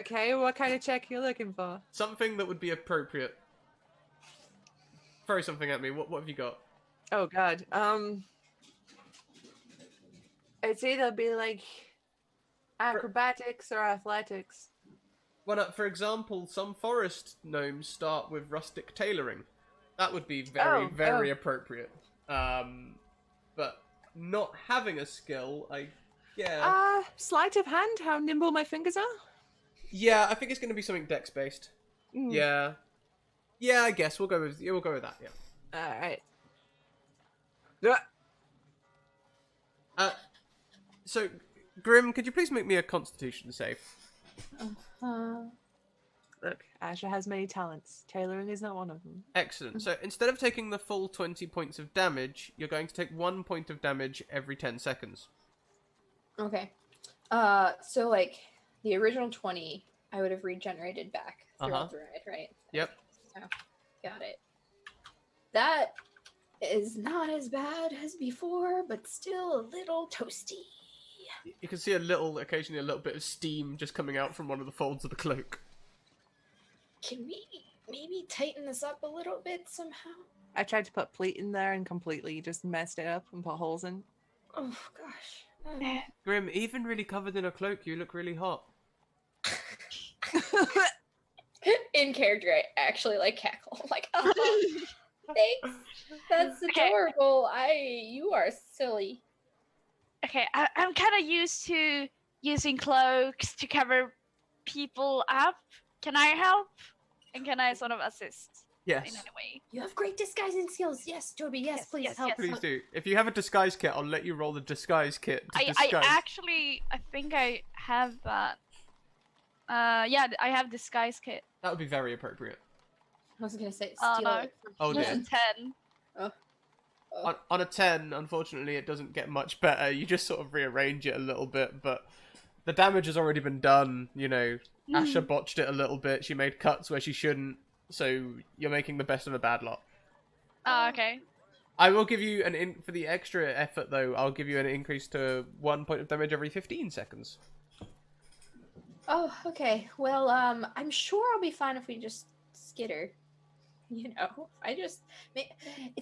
Okay, what kind of check are you looking for? Something that would be appropriate. Throw something at me. What have you got? Oh god. It's either be like acrobatics or athletics. Well, for example, some forest gnomes start with rustic tailoring. That would be very appropriate. But not having a skill, Sleight of hand, how nimble my fingers are. Yeah, I think it's going to be something dex based. Mm. Yeah, I guess we'll go with that. Yeah. All right. So, Grim, could you please make me a Constitution save? Look, Asher has many talents. Tailoring is not one of them. Excellent. So instead of taking the full 20 points of damage, you're going to take 1 point of damage every 10 seconds. Okay. So like the original 20, I would have regenerated back throughout the ride, right? Yep. So, got it. That is not as bad as before, but still a little toasty. You can see occasionally a little bit of steam just coming out from one of the folds of the cloak. Can we maybe tighten this up a little bit somehow? I tried to put pleat in there and completely just messed it up and put holes in. Oh gosh. Grim, even really covered in a cloak, you look really hot. In character, I actually like cackle. I'm like, oh, thanks. That's adorable. You are silly. Okay, I'm kind of used to using cloaks to cover people up. Can I help? And can I sort of assist in Yes. any way? You have great disguising skills. Yes, Toby. Yes, please yes, help. yes. Please do. If you have a disguise kit, I'll let you roll the disguise kit to disguise. I think I have that. Yeah, I have disguise kit. That would be very appropriate. I was gonna say Oh, steal no. it. Oh That's dear. a 10. On a 10, unfortunately, it doesn't get much better. You just sort of rearrange it a little bit, but the damage has already been done, Asher botched it a little bit. She made cuts where she shouldn't, so you're making the best of a bad lot. Oh, okay. I will give you for the extra effort, though, I'll give you an increase to 1 point of damage every 15 seconds. Oh, okay. Well, I'm sure I'll be fine if we just skitter. It's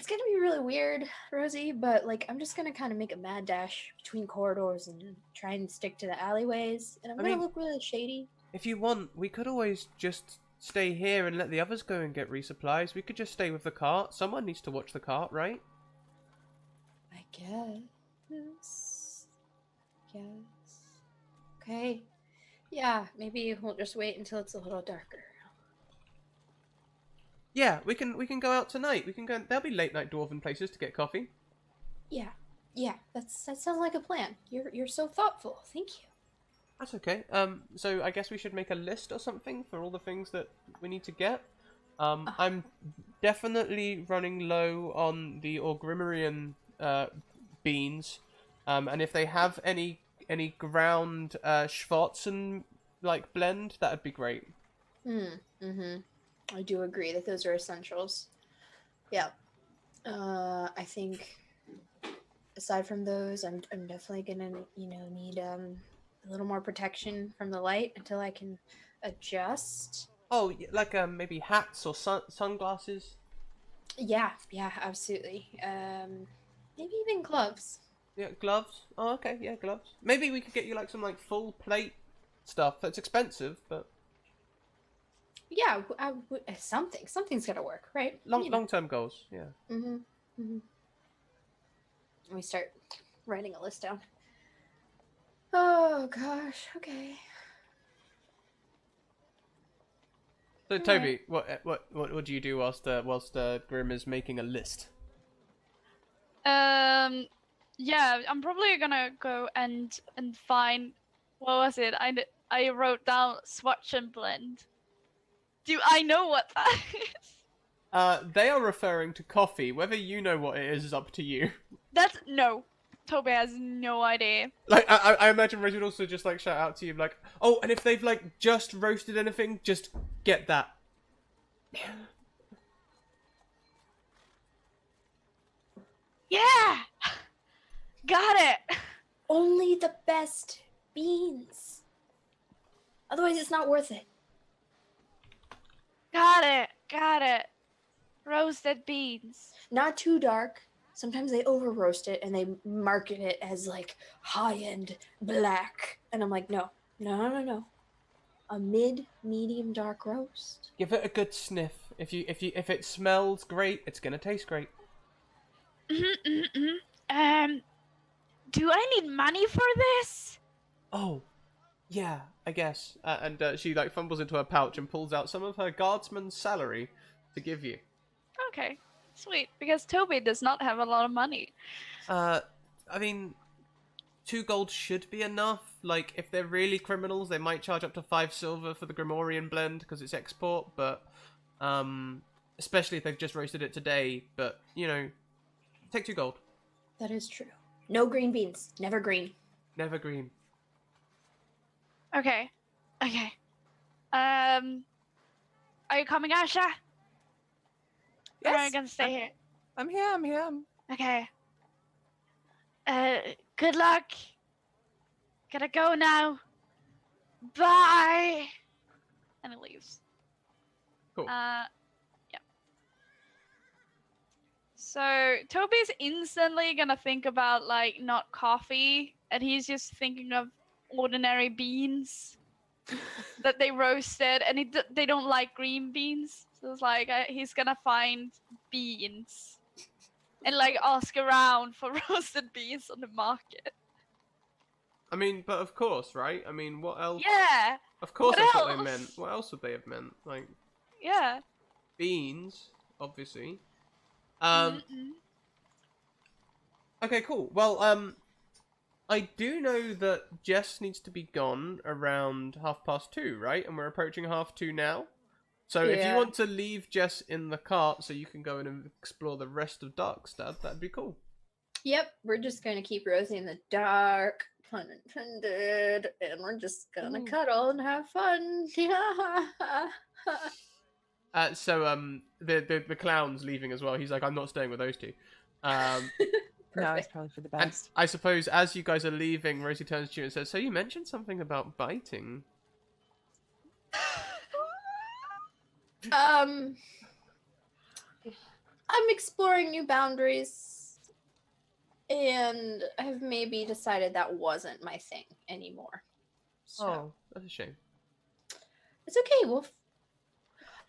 gonna be really weird, Rosie, but like I'm just gonna kind of make a mad dash between corridors and try and stick to the alleyways, and I'm gonna look really shady. If you want, we could always just stay here and let the others go and get resupplies. We could just stay with the cart. Someone needs to watch the cart, right? I guess. Okay. Yeah, maybe we'll just wait until it's a little darker. Yeah, we can go out tonight. We can go. There'll be late night dwarven places to get coffee. Yeah, yeah, that sounds like a plan. You're so thoughtful. Thank you. That's okay. So I guess we should make a list or something for all the things that we need to get. I'm definitely running low on the Orgrimmarian beans. And if they have any ground Schwarzen like blend, that'd be great. I do agree that those are essentials. Yeah. I think aside from those, I'm definitely gonna need a little more protection from the light until I can adjust. Oh, like maybe hats or sunglasses. Yeah, absolutely. Maybe even gloves. Yeah, gloves. Oh, okay, yeah, gloves. Maybe we could get you like some like full plate stuff. That's expensive, but Yeah, something's gonna work, right? long term goals. Yeah. Let me start writing a list down. Oh gosh. Okay. So Toby, what do you do whilst Grim is making a list? Yeah, I'm probably gonna go and find, what was it? I wrote down swatch and blend. Do I know what that is? They are referring to coffee. Whether you know what it is up to you. No. Toby has no idea. Like, I imagine Rose would also just like shout out to you like, oh, and if they've like just roasted anything, just get that. Yeah! Got it! Only the best beans. Otherwise, it's not worth it. Got it. Roasted beans. Not too dark. Sometimes they over roast it and they market it as like high-end black. And I'm like, no. A medium dark roast. Give it a good sniff. If it smells great, it's gonna taste great. Do I need money for this? Oh, yeah, I guess. And she like fumbles into her pouch and pulls out some of her guardsman's salary to give you. Okay, sweet. Because Toby does not have a lot of money. I mean, 2 gold should be enough. Like, if they're really criminals, they might charge up to 5 silver for the Grimorian blend because it's export. But, especially if they've just roasted it today. But take 2 gold. That is true. No green beans. Never green. Never green. Okay. Are you coming, Asha? Yes. Or are you gonna stay here? I'm here. Okay. Good luck. Gotta go now. Bye. And it leaves. Cool. Yeah. So Toby's instantly gonna think about like not coffee, and he's just thinking of ordinary beans that they roasted, and they don't like green beans. So it's like he's gonna find beans and like ask around for roasted beans on the market. I mean, but of course, right? I mean, what else? Yeah. Of course, What that's what they else? meant. What else would they have meant? Like Yeah. beans, obviously. Mm-mm. Okay, cool. Well, I do know that Jess needs to be gone around 2:30, right? And we're approaching 2:30 now. So if you Yeah. want to leave Jess in the cart so you can go in and explore the rest of Darkstad, that'd be cool. Yep, we're just gonna keep Rosie in the dark, pun intended, and we're just gonna Ooh. cuddle and have fun. So the clown's leaving as well. He's like, I'm not staying with those two. No, it's Perfect. probably for the And best. I suppose as you guys are leaving, Rosie turns to you and says, "So you mentioned something about biting." I'm exploring new boundaries, and I've maybe decided that wasn't my thing anymore. So Oh, that's a shame. it's okay. Well,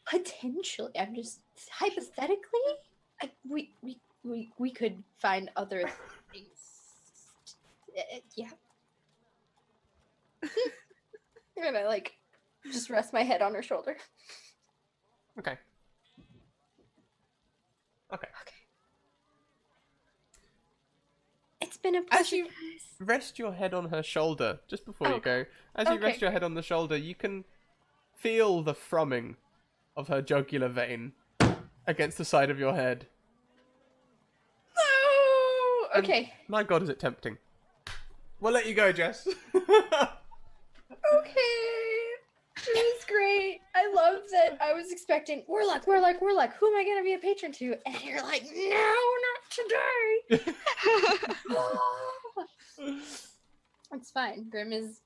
potentially, I'm just hypothetically, we could find other things. Yeah. I'm gonna like just rest my head on her shoulder. Okay. been a As pleasure, you guys. rest your head on her shoulder, just before you Okay. go, as you rest Okay. your head on the shoulder, you can feel the thrumming of her jugular vein against the side of your head. No! And Okay. my god, is it tempting. We'll let you go, Jess. Okay. It was great. I love that. I was expecting Warlock. Who am I gonna be a patron to? And you're like, no, not today. It's fine. Grim is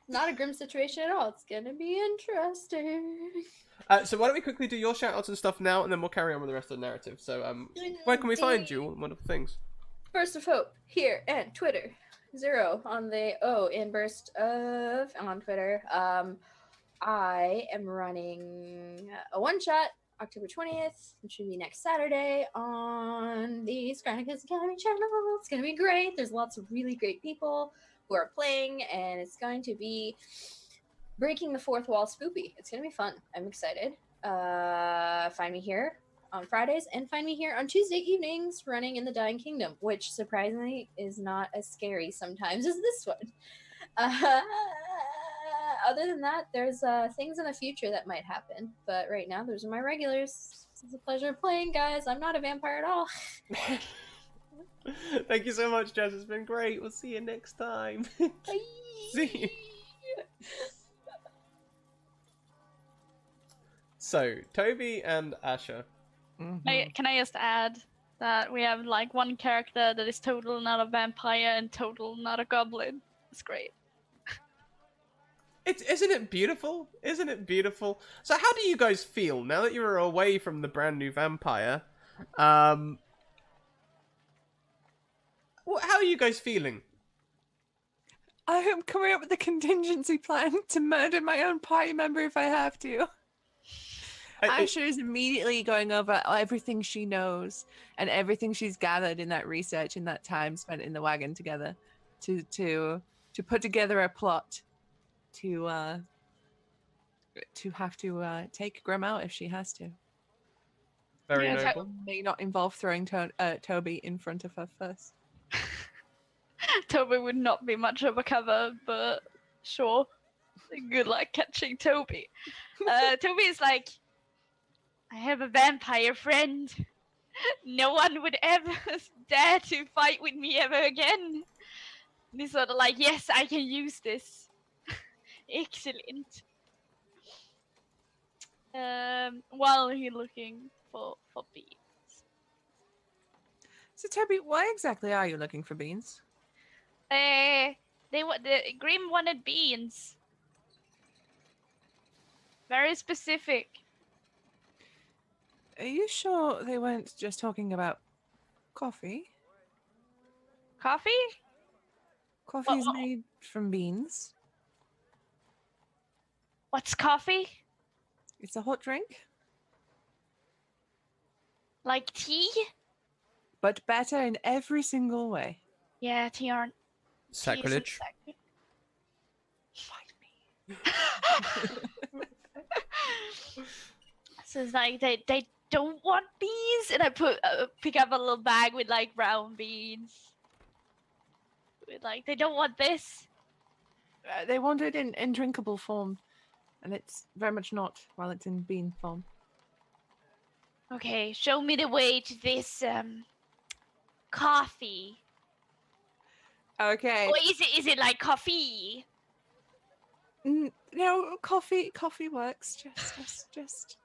not a grim situation at all. It's gonna be interesting. So why don't we quickly do your shoutouts and stuff now, and then we'll carry on with the rest of the narrative. So, where can we find you? Wonderful things. Burst of Hope here and Twitter. 0 on the O in Burst of on Twitter. I am running a one shot October 20th, which should be next Saturday on the Scrynicus Academy channel. It's gonna be great. There's lots of really great people who are playing, and it's going to be breaking the fourth wall spoopy. It's gonna be fun. I'm excited. Find me here on Fridays and find me here on Tuesday evenings running in the Dying Kingdom, which surprisingly is not as scary sometimes as this one. Other than that, there's things in the future that might happen, but right now those are my regulars. It's a pleasure playing, guys. I'm not a vampire at all. Thank you so much, Jess. It's been great. We'll see you next time. See you. So, Toby and Asher. Can I just add that we have like one character that is total not a vampire and total not a goblin? It's great. Isn't it beautiful? Isn't it beautiful? So how do you guys feel now that you're away from the brand new vampire? How are you guys feeling? I am coming up with a contingency plan to murder my own party member if I have to. Asher is immediately going over everything she knows and everything she's gathered in that research in that time spent in the wagon together to put together a plot to have to take Grim out if she has to. Very Yeah, noble. May not involve throwing Toby in front of her first. Toby would not be much of a cover, but sure. Good luck catching Toby. Toby is like, I have a vampire friend. No one would ever dare to fight with me ever again. And he's sort of like, yes, I can use this. Excellent. While you're looking for beans. So Toby, why exactly are you looking for beans? Grim wanted beans. Very specific. Are you sure they weren't just talking about coffee? Coffee? Coffee is made from beans. What's coffee? It's a hot drink, Like tea? but better in every single way. Yeah, tea aren't. Sacrilege. Find me. So it's like they don't want beans, and I pick up a little bag with like brown beans. With like they don't want this. They want it in drinkable form, and it's very much not while it's in bean form. Okay, show me the way to this coffee. Okay. Or is it like coffee? No, coffee works. Just.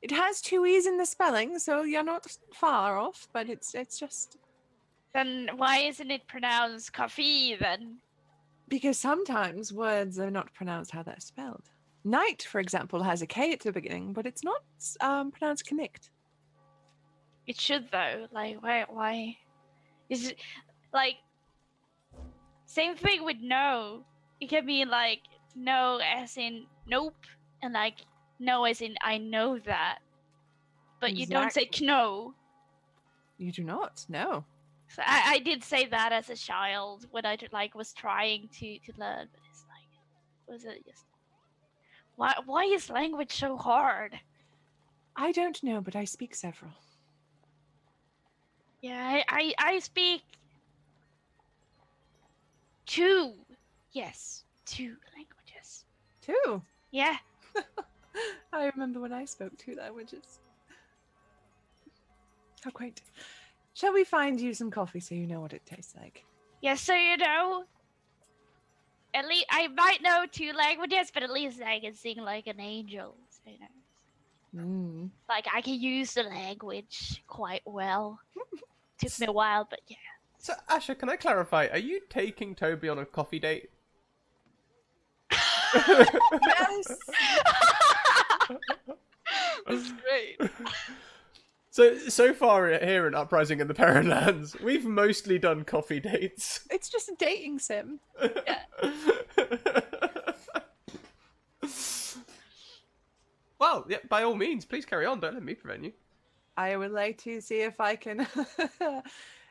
It has 2 E's in the spelling, so you're not far off, but it's just Then why isn't it pronounced coffee then? because sometimes words are not pronounced how they're spelled. Night, for example, has a K at the beginning, but it's not pronounced connect. It should though. Like why? Is it like same thing with no? It can be like no as in nope, and like no as in I know that. But you don't say kno. You do not, no. So I did say that as a child when I was trying to learn, but it's like, was it just why is language so hard? I don't know, but I speak several. Yeah, I speak 2. Yes, 2 languages. 2. Yeah. I remember when I spoke 2 languages. How quaint. Shall we find you some coffee so you know what it tastes like? Yes, so you know, at least I might know 2 languages, but at least I can sing like an angel. So, you know, like I can use the language quite well. Took me a while, but yeah. So, Asher, can I clarify? Are you taking Toby on a coffee date? Yes! That's great. So far here in Uprising in the Perrenlands, we've mostly done coffee dates. It's just a dating sim. Well, yeah, by all means, please carry on. Don't let me prevent you. I would like to see if I can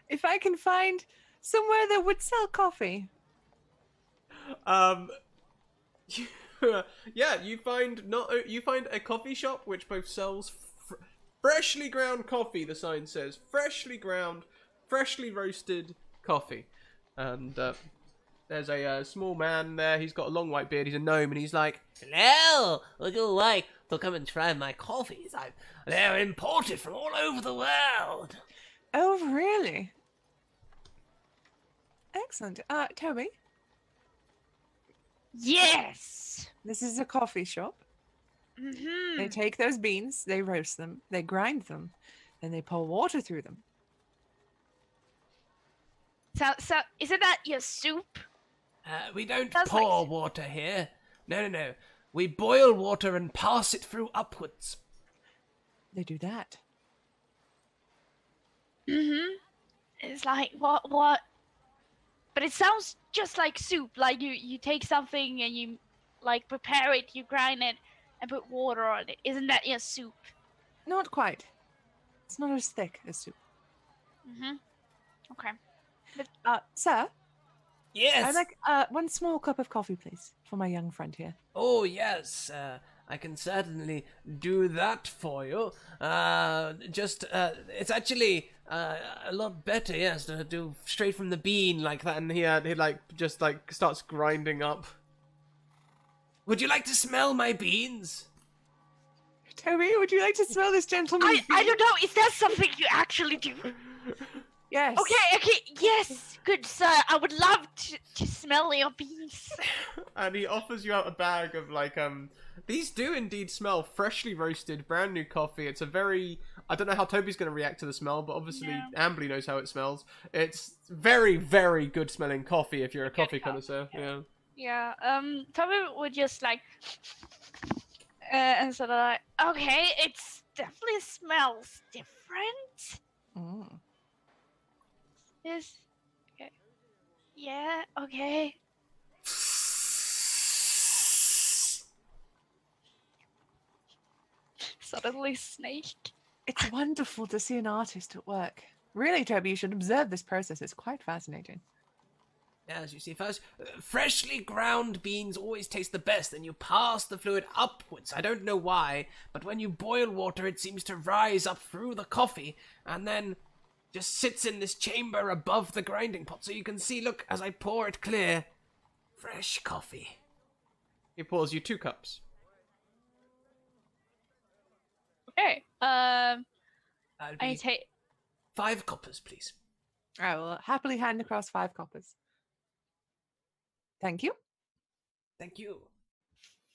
if I can find somewhere that would sell coffee. Yeah, you find a coffee shop which both sells freshly ground coffee. The sign says freshly ground, freshly roasted coffee, and there's a small man there. He's got a long white beard. He's a gnome, and he's like, Hello, would you like to come and try my coffees? They're imported from all over the world. Oh, really? Excellent. Toby, Yes. this is a coffee shop. Mm-hmm. They take those beans, they roast them, they grind them, then they pour water through them. So isn't that your soup? We don't That's pour like- water here. No. We boil water and pass it through upwards. They do that. Mm-hmm. It's like what? But it sounds just like soup. Like you take something and you like prepare it, you grind it, and put water on it. Isn't that your soup? Not quite. It's not as thick as soup. Mm-hmm. Okay. Sir, Yes. I'd like 1 small cup of coffee, please, for my young friend here. Oh, yes. I can certainly do that for you. It's actually a lot better, yes, to do straight from the bean like that. and he just starts grinding up. Would you like to smell my beans? Toby, would you like to smell this gentleman's I don't know. Is that something you actually do? Yes. Okay. Yes. Good, sir. I would love to smell your beans. And he offers you out a bag of these do indeed smell freshly roasted, brand new coffee. It's a very, I don't know how Toby's going to react to the smell, but obviously No. Ambly knows how it smells. It's very, very good smelling coffee if you're a coffee coffee, connoisseur. Yeah. Yeah. Toby would just like, and sort of like, okay, it's definitely smells different. Mm. Yes. Okay. Yeah. Okay. Suddenly snake. It's wonderful to see an artist at work. Really, Toby, you should observe this process. It's quite fascinating. As you see, first, freshly ground beans always taste the best, and you pass the fluid upwards. I don't know why, but when you boil water, it seems to rise up through the coffee, and then just sits in this chamber above the grinding pot. So you can see, look, as I pour it clear, fresh coffee. He pours you 2 cups. Okay. That'll I be take. 5 coppers, please. I will happily hand across 5 coppers. Thank you. Thank you.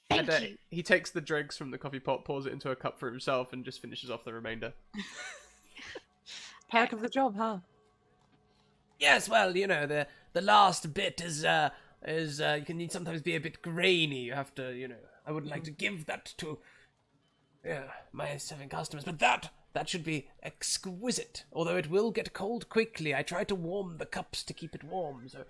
Thank And you. he takes the dregs from the coffee pot, pours it into a cup for himself, and just finishes off the remainder. Perk of the job, huh? Yes, well, you know, the last bit is you can sometimes be a bit grainy. You have to, you know, I would like to give that to my 7 customers, but that should be exquisite. Although it will get cold quickly. I try to warm the cups to keep it warm, so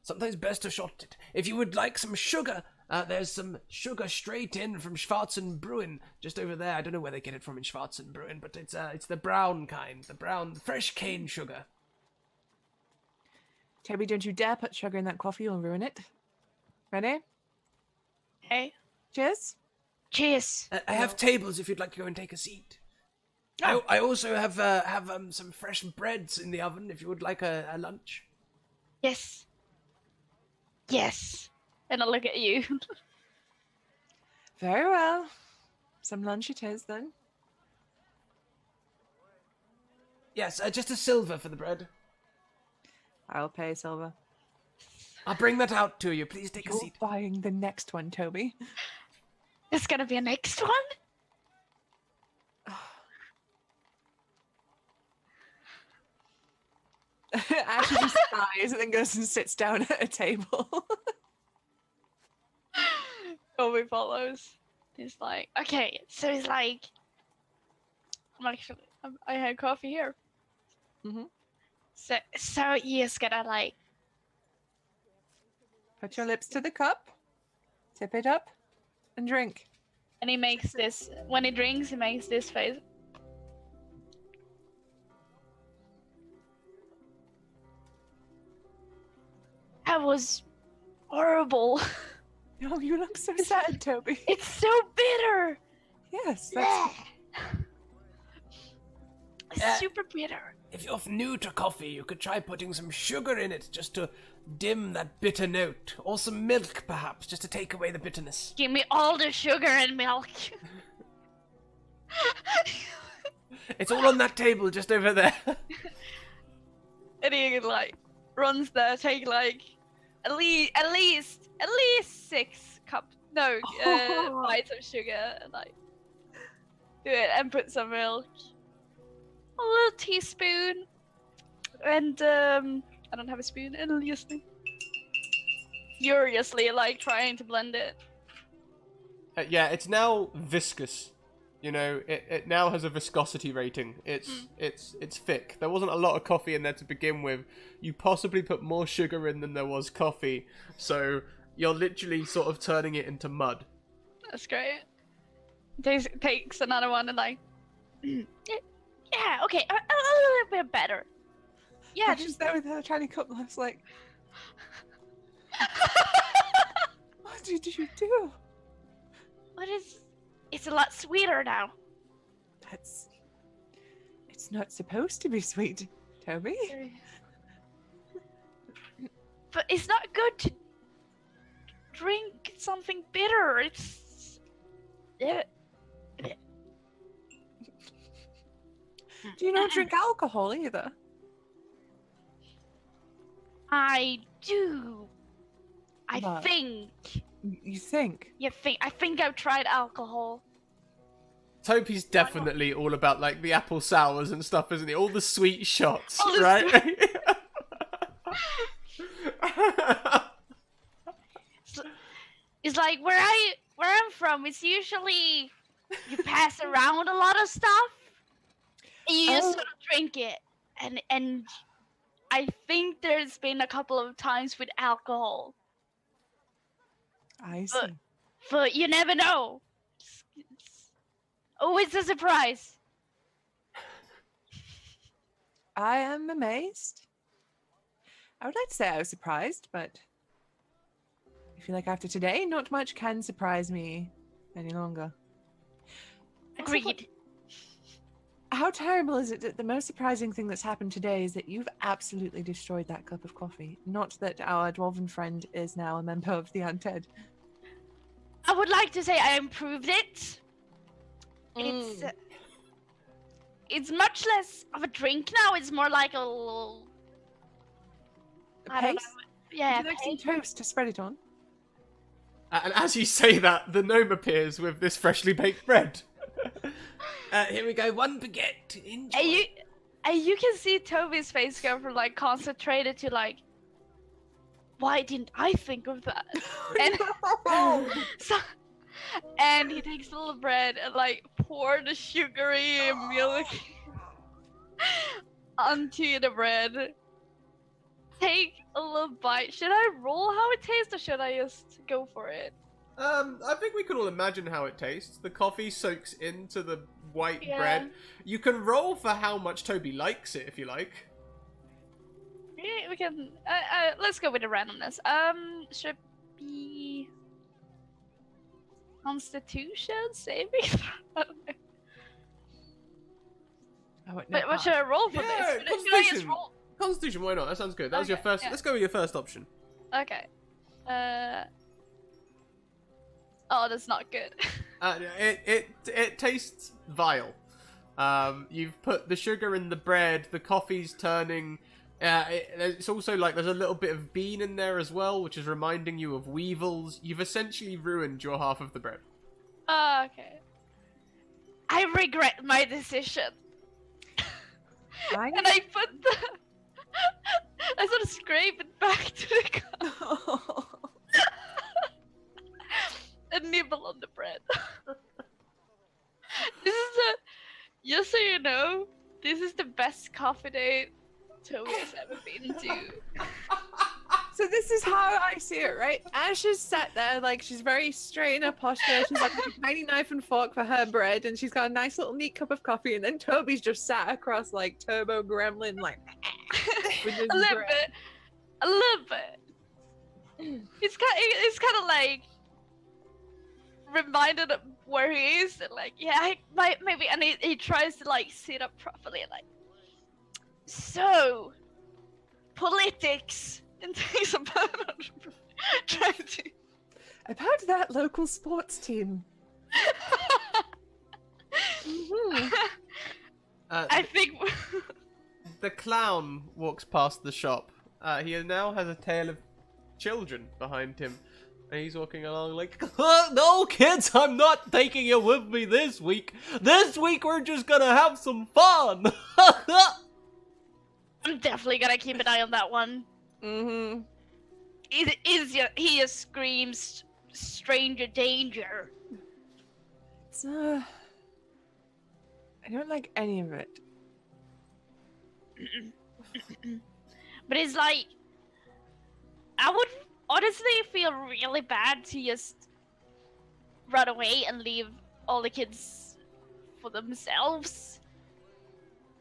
sometimes best to shot it. If you would like some sugar, there's some sugar straight in from Schwarzenbrühen, just over there. I don't know where they get it from in Schwarzenbrühen, but it's the brown kind, the brown fresh cane sugar. Toby, don't you dare put sugar in that coffee, you'll ruin it. Ready? Okay. Cheers. Cheers. I have tables if you'd like to go and take a seat. I also have some fresh breads in the oven if you would like a lunch. Yes. Yes. And I look at you. Very well. Some lunch it is then. Yes, just a silver for the bread. I'll pay silver. I'll bring that out to you. Please take a You're seat. buying the next one, Toby. There's gonna be a next one? Ashley just sighs and then goes and sits down at a table. Toby follows. He's like, okay, so he's like, I had coffee here. Mhm. So you just gotta like, Put your lips to the cup, tip it up, and drink. and he makes this, when he drinks, he makes this face. That was horrible. Oh, you look so sad, Toby. It's so bitter. Yes, that's... It's super bitter. If you're new to coffee, you could try putting some sugar in it just to dim that bitter note. Or some milk, perhaps, just to take away the bitterness. Give me all the sugar and milk. It's all on that table just over there. And he like runs there, take like at least 6 cups, no, bites of sugar, and like do it and put some milk, a little teaspoon, and I don't have a spoon, and furiously like trying to blend it. Yeah, it's now viscous. You know, it now has a viscosity rating. It's thick. There wasn't a lot of coffee in there to begin with. You possibly put more sugar in than there was coffee, so you're literally sort of turning it into mud. That's great. Takes another one and like, yeah, okay, a little bit better. Yeah, Ashley's just there with her tiny cup. I was like, what did you do? what is? It's a lot sweeter now. It's not supposed to be sweet, Toby. But it's not good to drink something bitter. It's... Do you not drink alcohol either? I do. I But- think. You think? I think I've tried alcohol. Toby's definitely all about like the apple sours and stuff, isn't he? All the sweet shots, All the right? It's like where I'm from. It's usually you pass around a lot of stuff, and you just sort of drink it. And I think there's been a couple of times with alcohol, I see. but you never know. It's always a surprise. I am amazed. I would like to say I was surprised, but I feel like after today, not much can surprise me any longer. Also, Agreed. how terrible is it that the most surprising thing that's happened today is that you've absolutely destroyed that cup of coffee? Not that our dwarven friend is now a member of the undead. I would like to say I improved it. It's much less of a drink now. It's more like a little. I don't know. Paste? Yeah. Would you like some paste. toast to spread it on? And as you say that, the gnome appears with this freshly baked bread. Here we go, one baguette. Enjoy. And you can see Toby's face go from like concentrated to like, why didn't I think of that? And so, and he takes a little bread and like pour the sugary milk onto the bread. Take a little bite. Should I roll how it tastes, or should I just go for it? I think we can all imagine how it tastes. The coffee soaks into the white Yeah. bread. You can roll for how much Toby likes it, if you like. Yeah, we can. Let's go with the randomness. Should it be Constitution saving? I don't know. Oh, wait, no, But what should I roll for Yeah, this? Should I just Constitution. roll? Constitution, why not? That sounds good. That was your Okay, first. yeah. Let's go with your first option. Okay. Oh, that's not good. It tastes vile. You've put the sugar in the bread, the coffee's turning. It's also like there's a little bit of bean in there as well, which is reminding you of weevils. You've essentially ruined your half of the bread. Okay. I regret my decision. And I put the... I sort of scrape it back to the cup. And nibble on the bread. This is just so you know, this is the best coffee date Toby has ever been to. So this is how I see it, right? Ash is sat there, like, she's very straight in her posture. She's got a tiny knife and fork for her bread, and she's got a nice little neat cup of coffee. And then Toby's just sat across, like, Turbo Gremlin, like, with his A little bread. bit. A little bit. It's kind of like reminded of where he is, and like, yeah, I might maybe, and he tries to like sit up properly, and like, so politics, and things about trying to. About that local sports team. I think The clown walks past the shop. He now has a tail of children behind him. And he's walking along like, no kids, I'm not taking you with me this week. This week we're just gonna have some fun. I'm definitely gonna keep an eye on that one. Mm-hmm. He just screams stranger danger. It's, I don't like any of it. But it's like, I would honestly feel really bad to just run away and leave all the kids for themselves.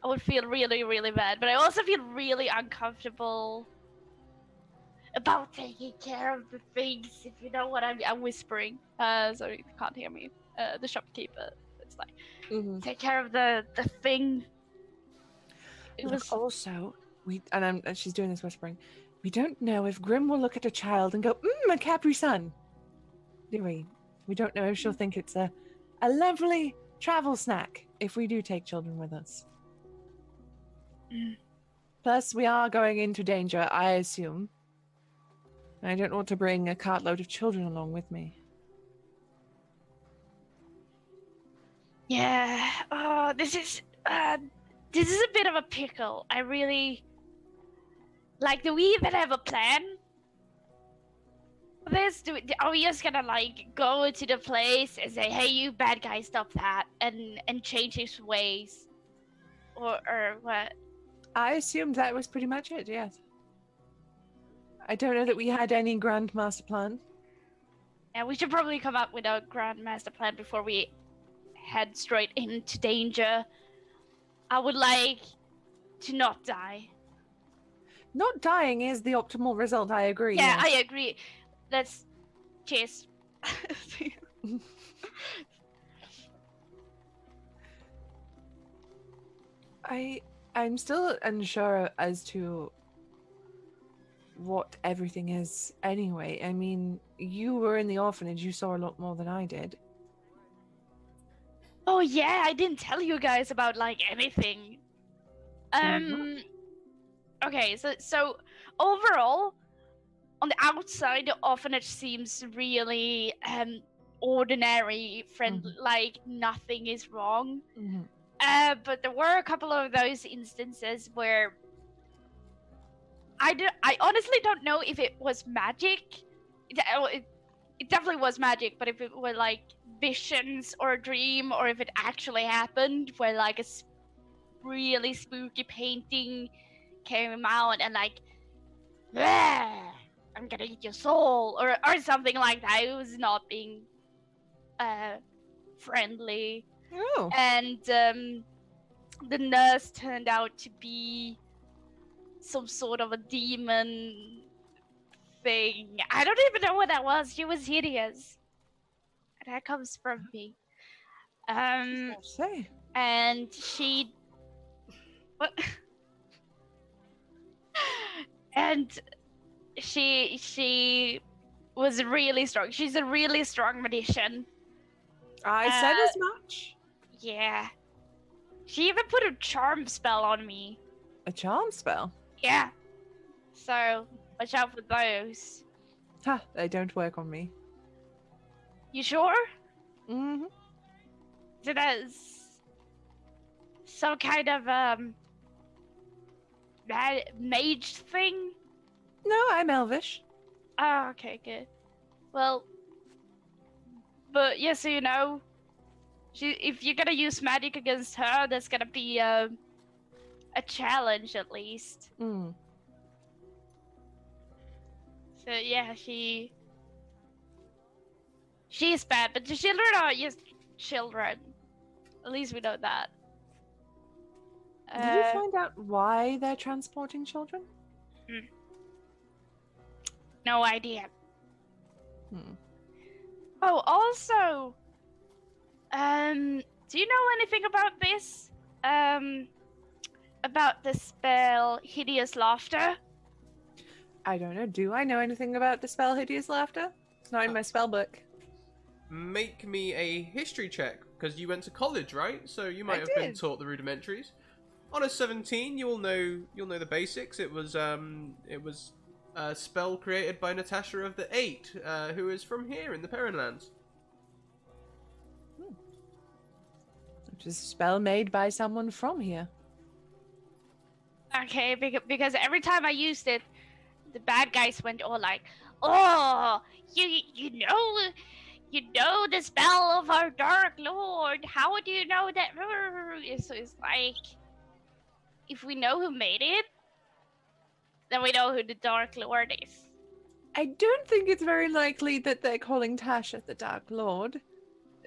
I would feel really, really bad. But I also feel really uncomfortable about taking care of the things, if you know what I'm whispering. So you can't hear me. The shopkeeper. It's like, take care of the thing. It Look, was... also, and she's doing this whispering. We don't know if Grim will look at a child and go, a Capri Sun. Do we? We don't know if she'll think it's a lovely travel snack if we do take children with us. Plus, we are going into danger, I assume. I don't want to bring a cartload of children along with me. Yeah. Oh, this is a bit of a pickle. I really... Like, do we even have a plan for this? Are we just gonna, like, go to the place and say, hey, you bad guy, stop that, and change his ways? Or what? I assumed that was pretty much it, yes. I don't know that we had any grand master plan. Yeah, we should probably come up with a grand master plan before we head straight into danger. I would like to not die. Not dying is the optimal result, I agree. Yeah, yes. I agree. Let's... Cheers. I'm still unsure as to what everything is anyway. I mean, you were in the orphanage, you saw a lot more than I did. Oh yeah, I didn't tell you guys about like anything. Okay, so overall, on the outside, the orphanage seems really ordinary, friendly, like nothing is wrong. But there were a couple of those instances where I honestly don't know if it was magic. It definitely was magic, but if it were like visions or a dream, or if it actually happened, where like a really spooky painting came out and like, I'm gonna eat your soul, or something like that. It was not being friendly. Oh. And the nurse turned out to be some sort of a demon thing. I don't even know what that was. She was hideous. That comes from me. Say. And she... What? And she was really strong. She's a really strong magician. I said as much. Yeah. She even put a charm spell on me. A charm spell? Yeah. So, watch out for those. Ha, they don't work on me. You sure? Mm-hmm. So that's some kind of, mage thing? No, I'm elvish. Oh, okay, good. Well, but yeah, so you know, if you're gonna use magic against her, there's gonna be a challenge at least. Mm. So yeah, she's bad, but the children are just children. At least we know that. Did you find out why they're transporting children? No idea. Hmm. Oh, also, do you know anything about this? About the spell Hideous Laughter? I don't know. Do I know anything about the spell Hideous Laughter? It's not in my spell book. Make me a history check, because you went to college, right? So you might I have been did. taught the rudimentaries. On a 17, you'll know the basics. It was a spell created by Natasha of the Eight, who is from here in the Perrenlands. Which is a spell made by someone from here. Okay, because every time I used it, the bad guys went all like, "Oh, you know the spell of our Dark Lord. How do you know that?" So it's like, if we know who made it, then we know who the Dark Lord is. I don't think it's very likely that they're calling Tasha the Dark Lord.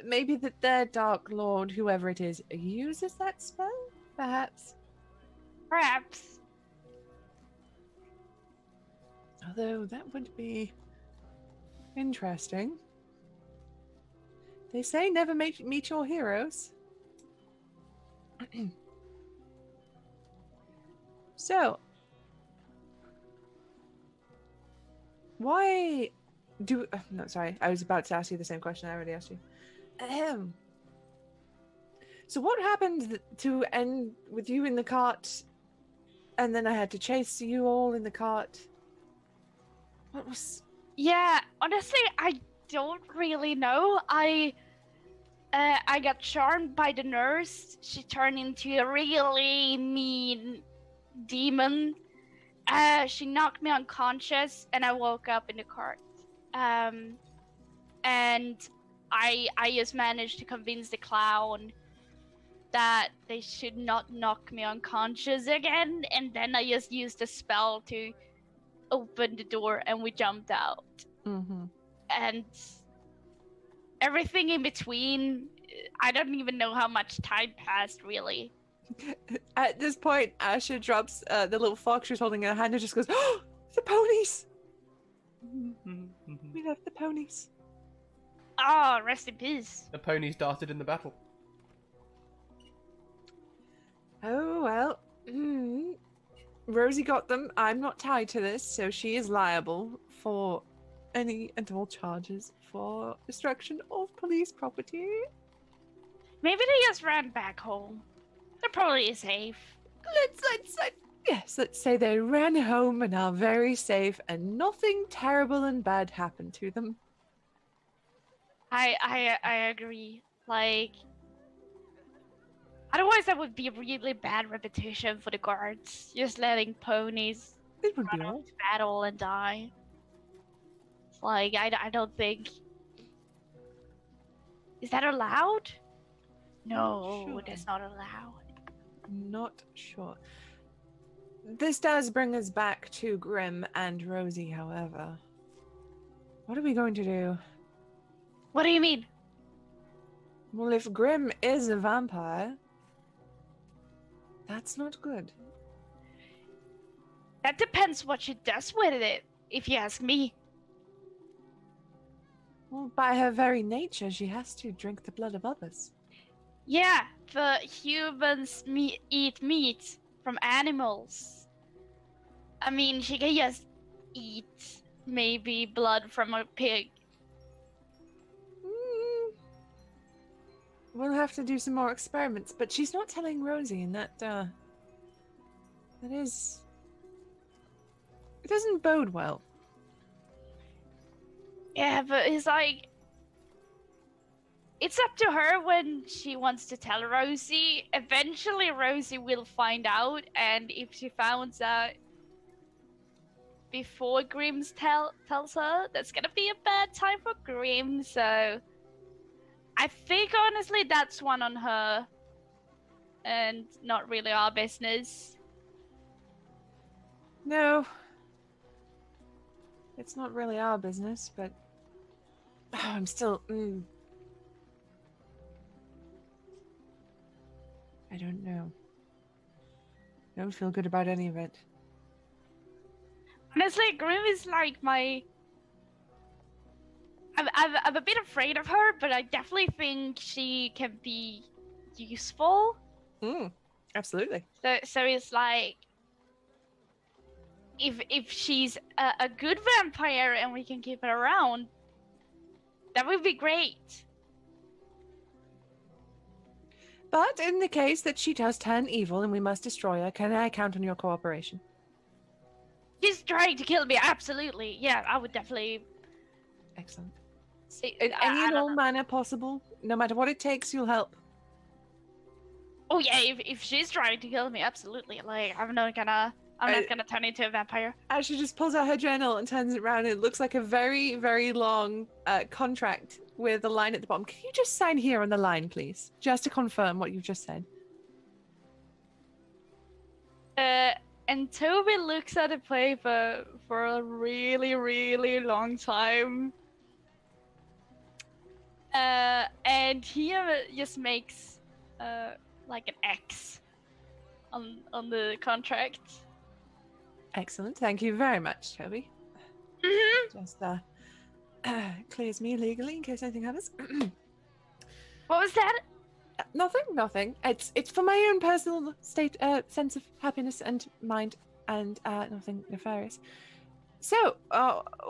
Maybe that their Dark Lord, whoever it is, uses that spell? Perhaps. Perhaps. Although that would be interesting. They say never meet your heroes. So, why do... no, sorry. I was about to ask you the same question I already asked you. So what happened to end with you in the cart, and then I had to chase you all in the cart? What was... Yeah, honestly, I don't really know. I got charmed by the nurse. She turned into a really mean demon. She knocked me unconscious, and I woke up in the cart. And I just managed to convince the clown that they should not knock me unconscious again, and then I just used a spell to open the door, and we jumped out. Mm-hmm. And everything in between, I don't even know how much time passed, really. At this point, Asha drops the little fox she's holding in her hand and just goes, "Oh, the ponies! We love the ponies." Oh, rest in peace. The ponies darted in the battle. Oh, well. Rosie got them. I'm not tied to this, so she is liable for any and all charges for destruction of police property. Maybe they just ran back home. They're probably safe. Let's say they ran home and are very safe and nothing terrible and bad happened to them. I agree. Like, otherwise that would be a really bad reputation for the guards. Just letting ponies It would be run all. off to battle and die. Like, I don't think... Is that allowed? No, Sure. that's not allowed. Not sure. This does bring us back to Grim and Rosie, however. What are we going to do? What do you mean? Well, if Grim is a vampire, that's not good. That depends what she does with it, if you ask me. Well, by her very nature, she has to drink the blood of others. Yeah, the humans eat meat from animals. I mean, she can just eat maybe blood from a pig. We'll have to do some more experiments, but she's not telling Rosie, and that is... It doesn't bode well. Yeah, but it's like... It's up to her when she wants to tell Rosie. Eventually Rosie will find out, and if she finds out before Grimm's tells her, that's gonna be a bad time for Grimm, so... I think honestly that's one on her, and not really our business. No. It's not really our business, but... Oh, I'm still... I don't know. I don't feel good about any of it. Honestly, Grimm is like my... I'm a bit afraid of her, but I definitely think she can be useful. Absolutely. So it's like... If she's a good vampire and we can keep her around, that would be great. But in the case that she does turn evil and we must destroy her, can I count on your cooperation? She's trying to kill me, absolutely. Yeah, I would definitely... Excellent. See, In any and all manner possible, no matter what it takes, you'll help. Oh yeah, if she's trying to kill me, absolutely. Like, I'm not gonna turn into a vampire. As she just pulls out her journal and turns it around, it looks like a very, very long contract with a line at the bottom. Can you just sign here on the line, please? Just to confirm what you've just said. And Toby looks at the paper for a really, really long time. And he just makes like an X on the contract. Excellent. Thank you very much, Toby. Mm-hmm. Just clears me legally in case anything happens. What was that? Nothing. It's for my own personal sense of happiness and mind, and nothing nefarious. So,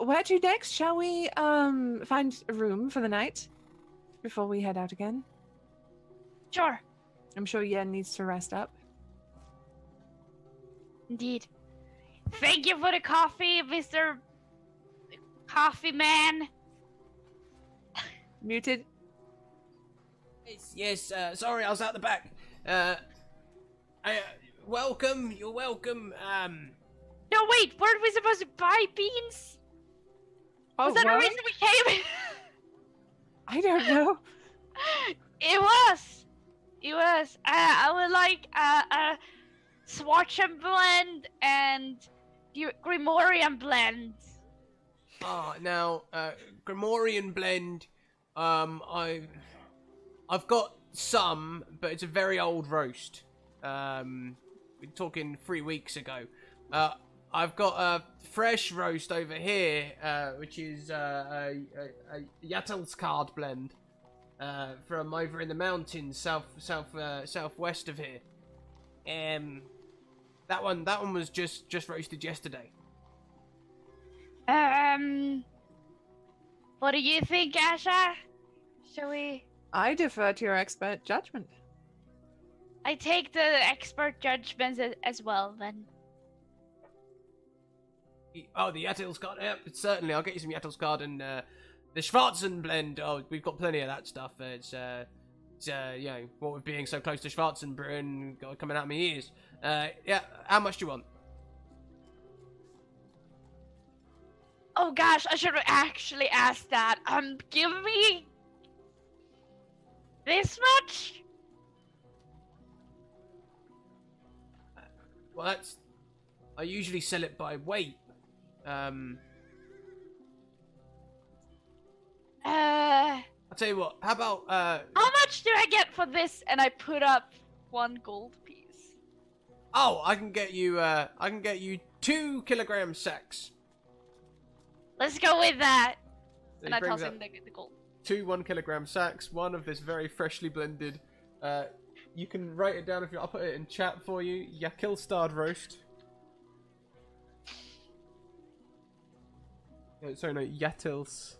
where to next? Shall we find a room for the night before we head out again? Sure. I'm sure Yen needs to rest up. Indeed. Thank you for the coffee, Mr. Coffee Man. Muted. Yes, sorry, I was out the back. Welcome, you're welcome. No, wait, weren't we supposed to buy beans? Oh, Was that the reason we came? I don't know. It was. I would like Swatch and Blend and Grimorian Blend. Now, Grimorian Blend, I've got some, but it's a very old roast. We're talking 3 weeks ago. I've got a fresh roast over here, which is a Yattelskard blend from over in the mountains, southwest of here. That one was just roasted yesterday. What do you think, Asha? Shall we? I defer to your expert judgment. I take the expert judgments as well, then. Oh, the Yattelskard? Yeah, certainly. I'll get you some Yattelskard and the Schwarzen blend. Oh, we've got plenty of that stuff. It's you know, what with being so close to Schwarzenbrunn coming out of my ears. Yeah, how much do you want? Oh gosh, I should have actually asked that. Give me this much? Well, that's... I usually sell it by weight. I'll tell you what, how about, How much do I get for this? And I put up 1 gold piece. Oh, I can get you 2 kilogram sacks. Let's go with that. So And I toss in the gold. 2 1 kilogram sacks, one of this very freshly blended, you can write it down if you... I'll put it in chat for you. Yakilstard roast. Sorry, no, Yetils.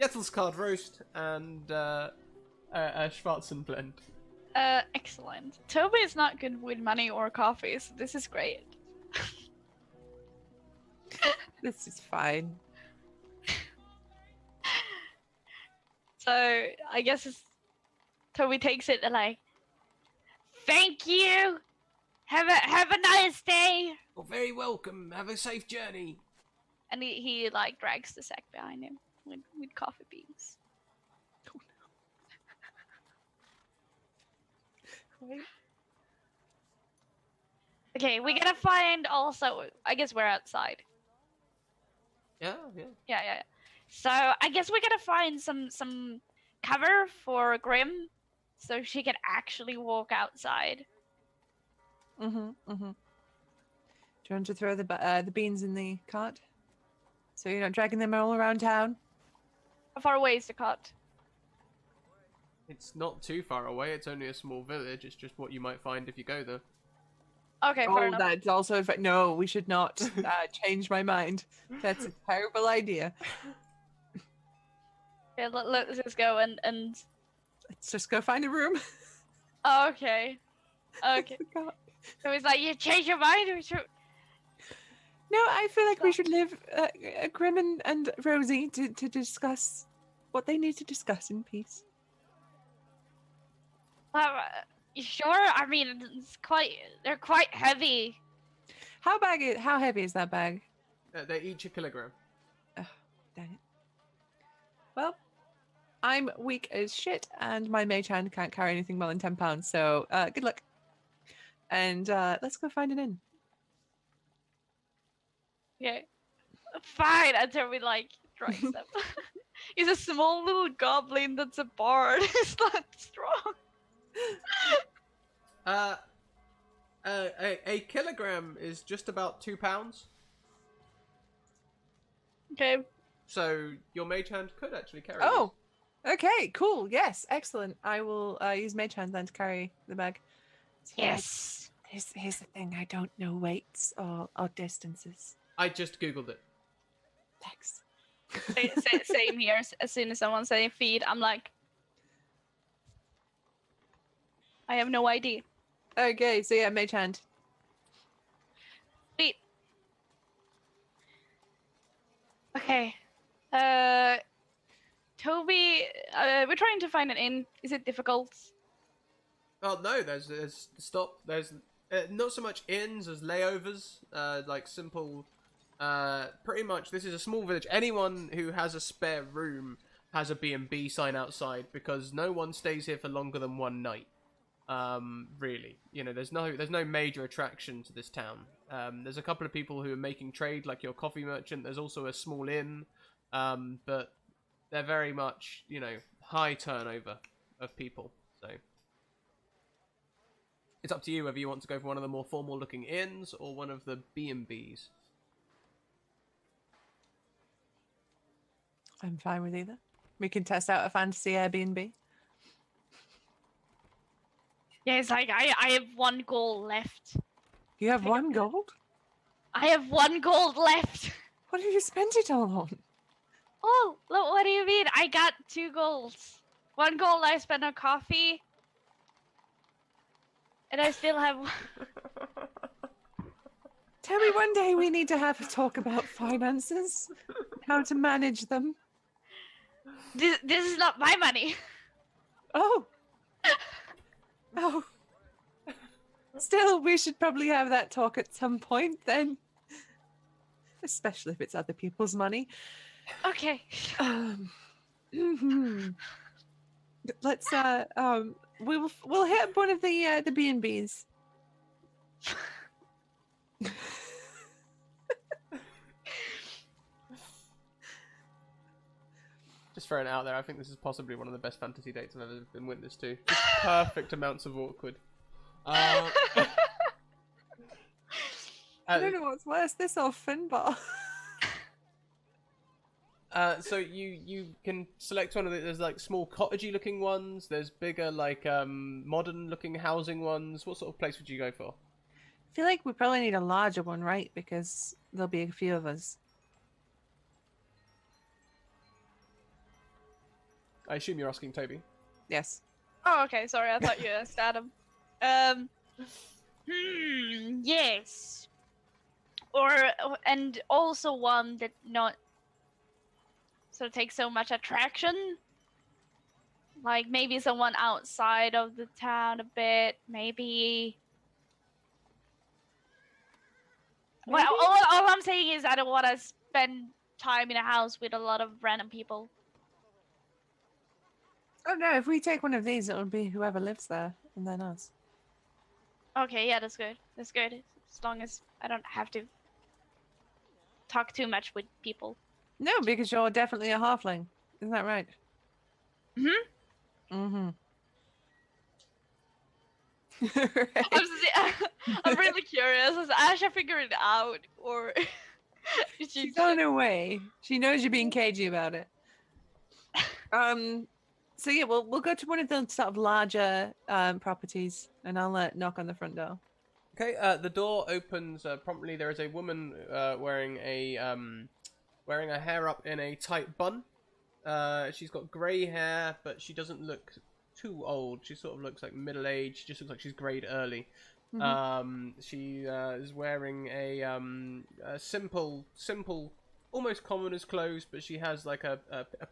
Yetils card roast and a Schwarzen blend. Excellent. Toby is not good with money or coffee, so this is great. This is fine. So I guess Toby takes it and like, thank you. Have a nice day. Well, very welcome. Have a safe journey. And he like drags the sack behind him with coffee beans. Right. Okay, we gotta find also. I guess we're outside. Yeah. Yeah. So I guess we gotta find some cover for Grim, so she can actually walk outside. Do you want to throw the beans in the cart? So you're not dragging them all around town? How far away is the cot? It's not too far away. It's only a small village. It's just what you might find if you go there. Okay, fair Oh, enough. that's also... No, we should not change my mind. That's a terrible idea. Okay, let's just go and. Let's just go find a room. Oh, okay. Okay. So he's like, you change your mind? Or No, I feel like we should leave Grim and Rosie to discuss what they need to discuss in peace. you sure? I mean, they're quite heavy. How heavy is that bag? They're each a kilogram. Dang it. Well, I'm weak as shit, and my mage hand can't carry anything more than 10 pounds, so good luck. And let's go find an inn. Okay. Fine, until we like drags them. He's a small little goblin that's a bard. He's not strong. A kilogram is just about 2 pounds. Okay. So your mage hand could actually carry. Oh, okay, cool. Yes, excellent. I will use mage hand then to carry the bag. So Yes. Here's the thing. I don't know weights or distances. I just googled it. Thanks. Same here. As soon as someone says feed, I'm like, I have no idea. Okay, so yeah, mage hand. Feed. Okay. Toby, we're trying to find an inn. Is it difficult? Oh no, there's not so much inns as layovers, like simple. Pretty much, this is a small village. Anyone who has a spare room has a B&B sign outside because no one stays here for longer than one night. Really, you know, there's no major attraction to this town. There's a couple of people who are making trade, like your coffee merchant. There's also a small inn, but they're very much, you know, high turnover of people. So it's up to you whether you want to go for one of the more formal-looking inns or one of the B&Bs. I'm fine with either. We can test out a fantasy Airbnb. Yeah, it's like I have 1 gold left. You have 1 gold? I have 1 gold left. What did you spend it all on? Oh, look, what do you mean? I got 2 golds. 1 gold I spent on coffee. And I still have... Tell me one day we need to have a talk about finances. How to manage them. This is not my money. Oh. Oh. Still, we should probably have that talk at some point then. Especially if it's other people's money. Okay. Let's we'll hit up one of the B&Bs. Just throwing it out there, I think this is possibly one of the best fantasy dates I've ever been witness to. Just perfect amounts of awkward. I don't know what's worse, this or Finbar. So you can select one of the, there's like small cottagey looking ones, there's bigger like modern looking housing ones. What sort of place would you go for? I feel like we probably need a larger one, right? Because there'll be a few of us. I assume you're asking Toby. Yes. Oh, okay. Sorry, I thought you asked Adam. Yes. Or and also one that not sort of takes so much attraction. Like maybe someone outside of the town a bit. Maybe. Well, all I'm saying is I don't want to spend time in a house with a lot of random people. Oh no, if we take one of these, it'll be whoever lives there, and then us. Okay, yeah, that's good. That's good. As long as I don't have to talk too much with people. No, because you're definitely a halfling. Isn't that right? Mm-hmm. Mm-hmm. I'm really curious. Is Asha figuring it out, or is she She's on her way. She knows you're being cagey about it. So yeah, we'll go to one of the sort of larger properties, and I'll knock on the front door. Okay, the door opens promptly. There is a woman wearing a hair up in a tight bun. She's got grey hair, but she doesn't look too old. She sort of looks like middle-aged. She just looks like she's grayed early. She is wearing a simple, almost commoner's clothes, but she has like a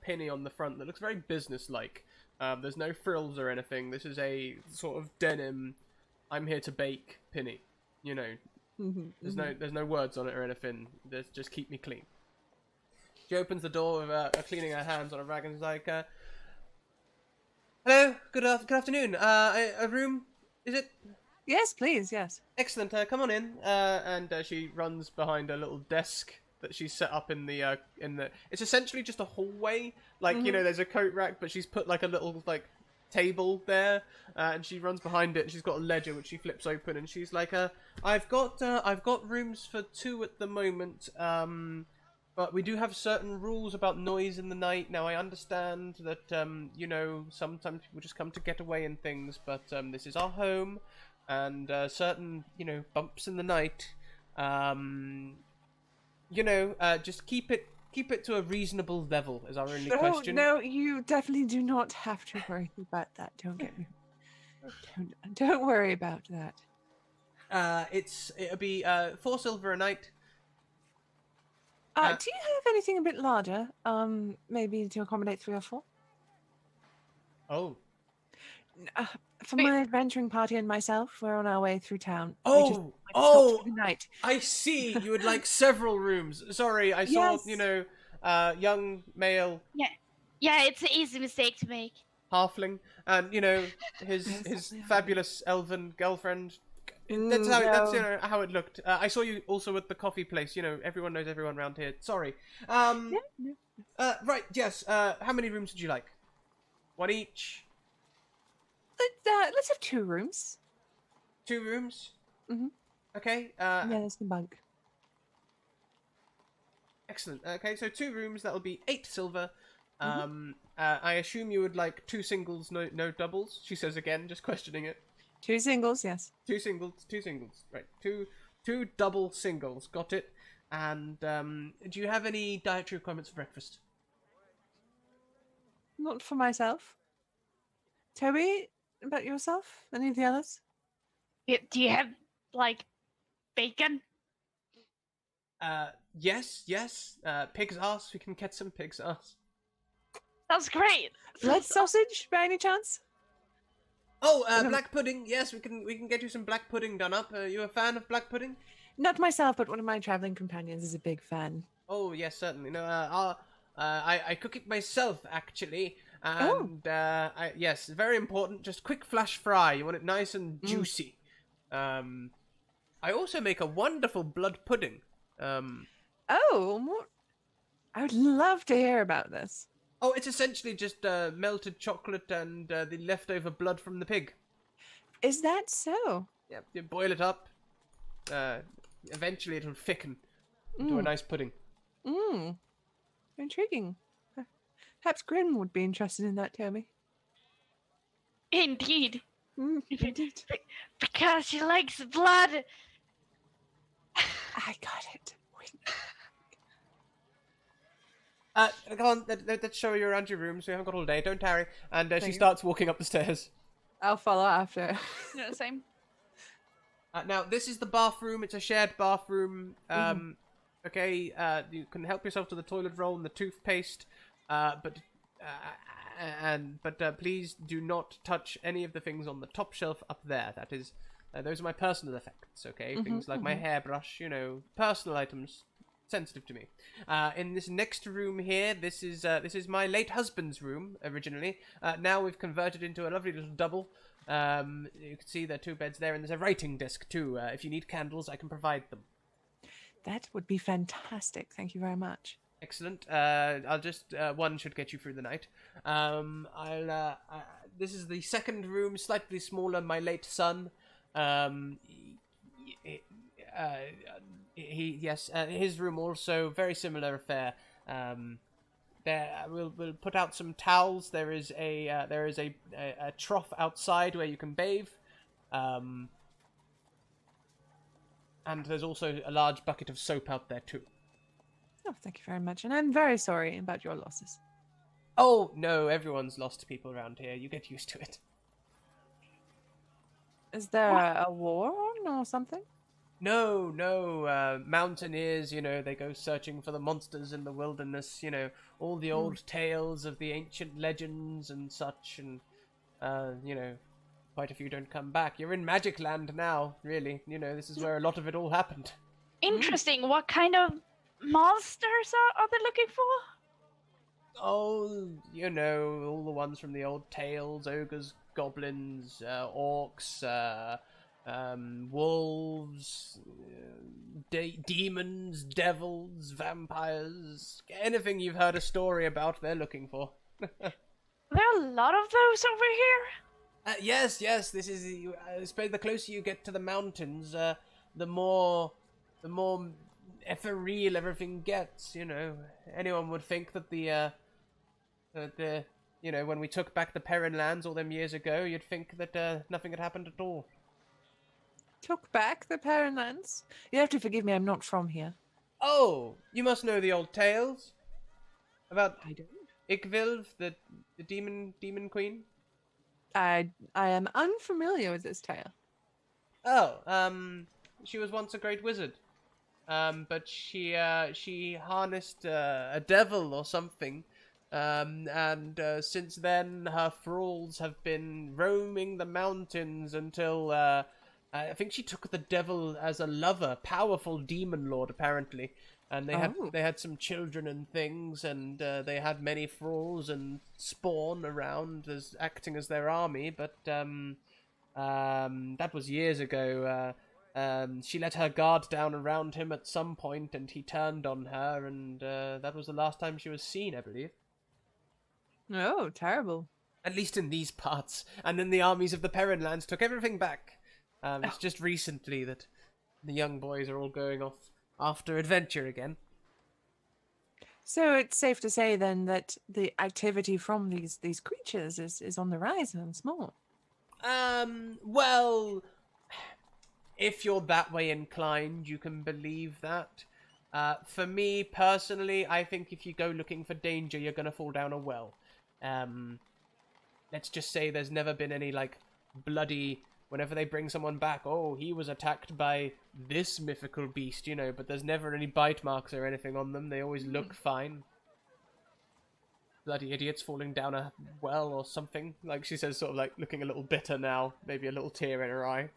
pinny on the front that looks very business-like. There's no frills or anything. This is a sort of denim, I'm here to bake pinny. You know, there's no words on it or anything. Just keep me clean. She opens the door with cleaning her hands on a rag and is like, hello, good afternoon. A room, is it? Yes, please. Yes. Excellent. Come on in. And she runs behind a little desk that she's set up in the. It's essentially just a hallway. Like you know, there's a coat rack, but she's put like a little like table there, and she runs behind it. And she's got a ledger which she flips open, and she's like, I've got rooms for 2 at the moment. But we do have certain rules about noise in the night. Now, I understand that, you know, sometimes people just come to get away and things, but this is our home, and certain, you know, bumps in the night, you know, just keep it to a reasonable level is our only question. No, you definitely do not have to worry about that. Don't get me. Don't worry about that. It'll be 4 silver a night. Do you have anything a bit larger? Maybe to accommodate 3 or 4? Oh. For my adventuring party and myself, we're on our way through town. Oh, for the night. I see. You would like several rooms. Sorry, I saw, Yes. you know, young male. Yeah, it's an easy mistake to make. Halfling, and you know his fabulous elven girlfriend. That's you know how it looked. I saw you also at the coffee place. You know, everyone knows everyone around here. Sorry. Right. Yes. How many rooms would you like? 1 each. Let's have 2 rooms. 2 rooms. Mhm. Okay. Yeah, there's the bunk. Excellent. Okay, so 2 rooms. That'll be 8 silver. I assume you would like 2 singles, no doubles. She says again, just questioning it. 2 singles, yes. 2 singles. Right. Two double singles. Got it. And do you have any dietary requirements for breakfast? Not for myself. Toby, about yourself? Any of the others? Do you have like bacon? Yes. Pig's ass. We can get some pig's ass. That's great. Blood sausage, by any chance? Oh, black pudding. Yes, we can get you some black pudding done up. Are you a fan of black pudding? Not myself, but one of my traveling companions is a big fan. Oh yes, certainly. No, I cook it myself actually, and yes, very important. Just quick flash fry. You want it nice and juicy. I also make a wonderful blood pudding. Oh, I would love to hear about this. Oh, it's essentially just melted chocolate and the leftover blood from the pig. Is that so? Yeah, you boil it up. Eventually it'll thicken into a nice pudding. Intriguing. Perhaps Grim would be interested in that, Toby. Indeed. Indeed. Because she likes blood I got it. Wait. Come on, let's show you around your rooms. We haven't got all day. Don't tarry. And she you. starts walking up the stairs. I'll follow after. Yeah, same. Now, this is the bathroom. It's a shared bathroom. Okay, you can help yourself to the toilet roll and the toothpaste, but please do not touch any of the things on the top shelf up there. That is, those are my personal effects. Okay, things like my hairbrush. You know, personal items, sensitive to me. In this next room here, this is my late husband's room originally. Now we've converted into a lovely little double. You can see there are 2 beds there, and there's a writing desk too. If you need candles, I can provide them. That would be fantastic. Thank you very much. Excellent. I'll just one should get you through the night. This is the second room, slightly smaller. My late son. His room also very similar affair. There, we'll put out some towels. There is a trough outside where you can bathe, and there's also a large bucket of soap out there too. Oh, thank you very much. And I'm very sorry about your losses. Oh no, everyone's lost people around here. You get used to it. Is there a war on or something? No, mountaineers, you know, they go searching for the monsters in the wilderness, you know, all the old tales of the ancient legends and such, and, you know, quite a few don't come back. You're in Magic Land now, really. You know, this is where a lot of it all happened. Interesting. What kind of monsters are they looking for? Oh, you know, all the ones from the old tales, ogres, goblins, orcs, wolves, demons, devils, vampires, anything you've heard a story about, they're looking for. There are a lot of those over here. Yes, this is. I suppose the closer you get to the mountains, the more ethereal everything gets. You know, anyone would think that you know, when we took back the Perrenlands all them years ago, you'd think that nothing had happened at all. Took back the Perrenlands? You have to forgive me, I'm not from here. Oh, you must know the old tales about I don't. Ikvilv, the demon queen. I am unfamiliar with this tale. Oh, she was once a great wizard. But she harnessed a devil or something. And since then, her thralls have been roaming the mountains until, I think she took the devil as a lover, powerful demon lord, apparently. And they had some children and things, and they had many thralls and spawn around acting as their army, but that was years ago. She let her guard down around him at some point, and he turned on her, and that was the last time she was seen, I believe. Oh, terrible. At least in these parts. And then the armies of the Perrenlands took everything back. It's just recently that the young boys are all going off after adventure again. So it's safe to say then that the activity from these creatures is on the rise once more. Well, if you're that way inclined, you can believe that. For me, personally, I think if you go looking for danger, you're going to fall down a well. Let's just say there's never been any, like, bloody... Whenever they bring someone back, oh, he was attacked by this mythical beast, you know, but there's never any bite marks or anything on them. They always look fine. Bloody idiots falling down a well or something. Like she says, sort of like looking a little bitter now. Maybe a little tear in her eye.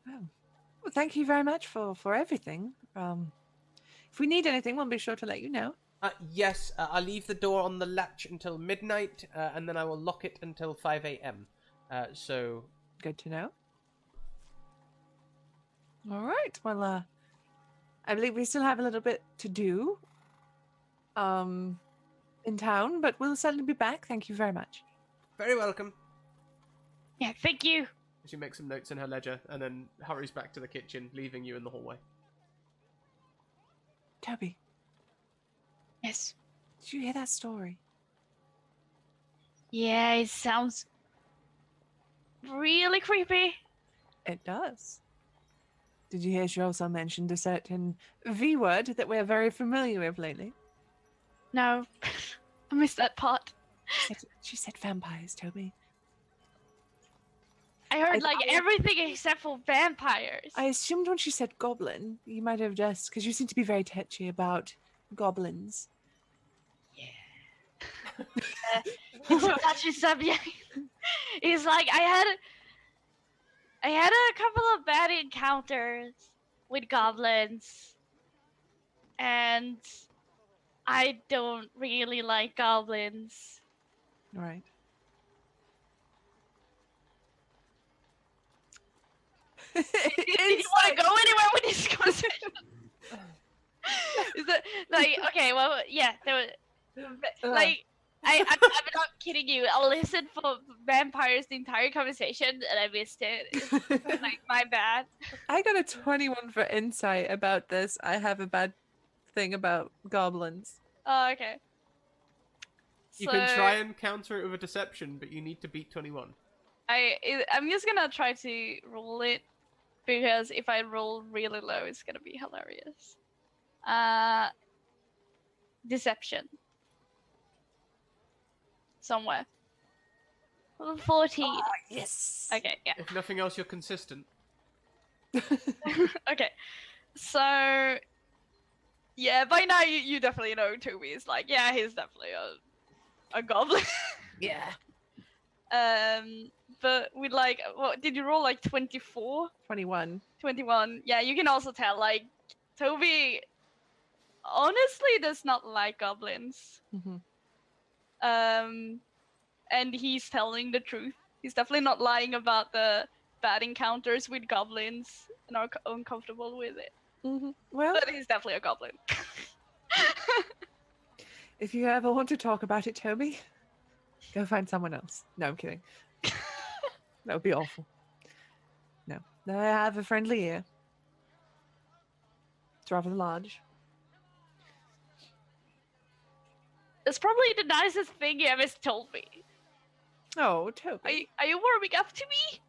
Well, thank you very much for everything. If we need anything, we'll be sure to let you know. Yes, I'll leave the door on the latch until midnight, and then I will lock it until 5 a.m. So... Good to know. All right, well, I believe we still have a little bit to do in town, but we'll certainly be back. Thank you very much. Very welcome. Yeah, thank you. She makes some notes in her ledger, and then hurries back to the kitchen, leaving you in the hallway. Toby. Yes. Did you hear that story? Yeah, it sounds really creepy. It does. Did you hear she also mentioned a certain V word that we're very familiar with lately? No, I missed that part. She said vampires, Toby. I heard everything except for vampires. I assumed when she said goblin, you might have just, because you seem to be very touchy about goblins. It's a touchy subject. It's like I had a couple of bad encounters with goblins, and I don't really like goblins. Right. Do you want to go anywhere with this conversation? Is that like okay? Well, yeah. There was, like I'm not kidding you. I listened for vampires the entire conversation and I missed it. It's like my bad. I got a 21 for insight about this. I have a bad thing about goblins. Oh, okay. You can try and counter it with a deception, but you need to beat 21. I'm just gonna try to roll it because if I roll really low, it's gonna be hilarious. Deception. Somewhere. 14. Oh, yes. Okay, yeah. If nothing else, you're consistent. Okay. So yeah, by now you definitely know Toby is like, yeah, he's definitely a goblin. Yeah. But with like, what did you roll, like 24? 21. 21. Yeah, you can also tell like Toby honestly does not like goblins. Mm-hmm. And he's telling the truth. He's definitely not lying about the bad encounters with goblins and are uncomfortable with it. Mm-hmm. Well, But he's definitely a goblin. if you ever want to talk about it, Toby, go find someone else. No, I'm kidding. That would be awful. No. I have a friendly ear. It's rather large. That's probably the nicest thing you ever told me. Oh, Toby. Are you warming up to me?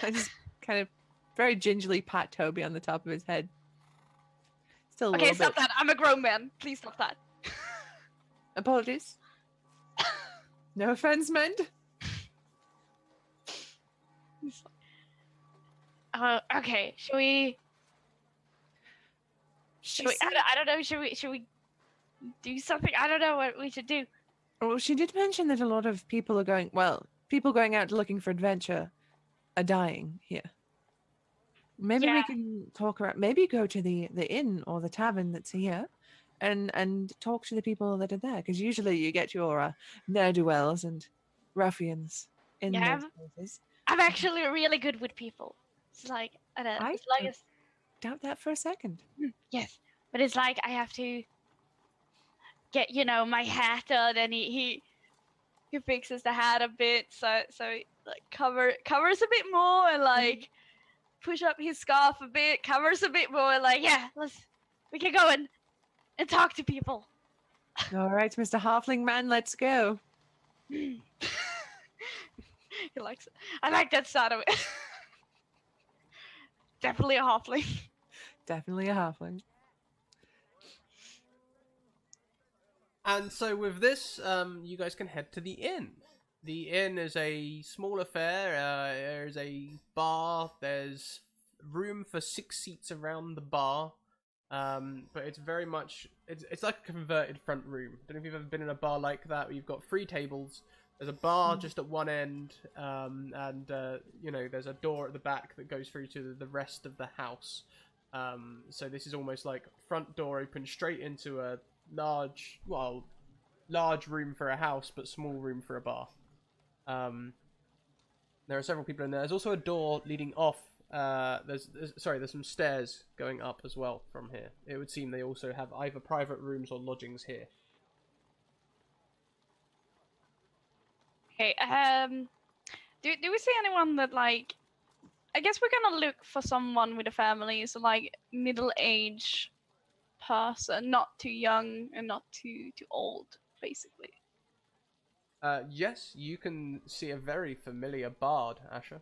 I just kind of very gingerly pat Toby on the top of his head. Still a Okay, little stop bit. that. I'm a grown man. Please stop that. Apologies. No offense meant. Okay. Should we? I don't know. Should we do something? I don't know what we should do. Well, she did mention that a lot of people are going. Well, people going out looking for adventure are dying here. Maybe we Yeah. can talk around. Maybe go to the inn or the tavern that's here, and talk to the people that are there. Because usually you get your ne'er-do-wells and ruffians in Yeah. those places. I'm actually really good with people. It's like as long don't as doubt that for a second. yes, but it's like I have to get my hat on, and he fixes the hat a bit, so like covers a bit more, and like push up his scarf a bit, covers a bit more, and like we can go and talk to people. All right, Mr. Halfling man, let's go. He likes it. I like that side of it. Definitely a halfling. Definitely a halfling. And so with this, you guys can head to the inn. The inn is a small affair. There's a bar. There's room for 6 seats around the bar. But it's very much it's like a converted front room. Don't know if you've ever been in a bar like that where you've got 3 tables. There's a bar just at one end, and there's a door at the back that goes through to the rest of the house. So this is almost like front door open straight into a large room for a house, but small room for a bar. There are several people in there. There's also a door leading off. There's some stairs going up as well from here. It would seem they also have either private rooms or lodgings here. Okay. Do we see anyone that like? I guess we're gonna look for someone with a family, so like middle-aged person, not too young and not too old, basically. Yes, you can see a very familiar bard, Asher.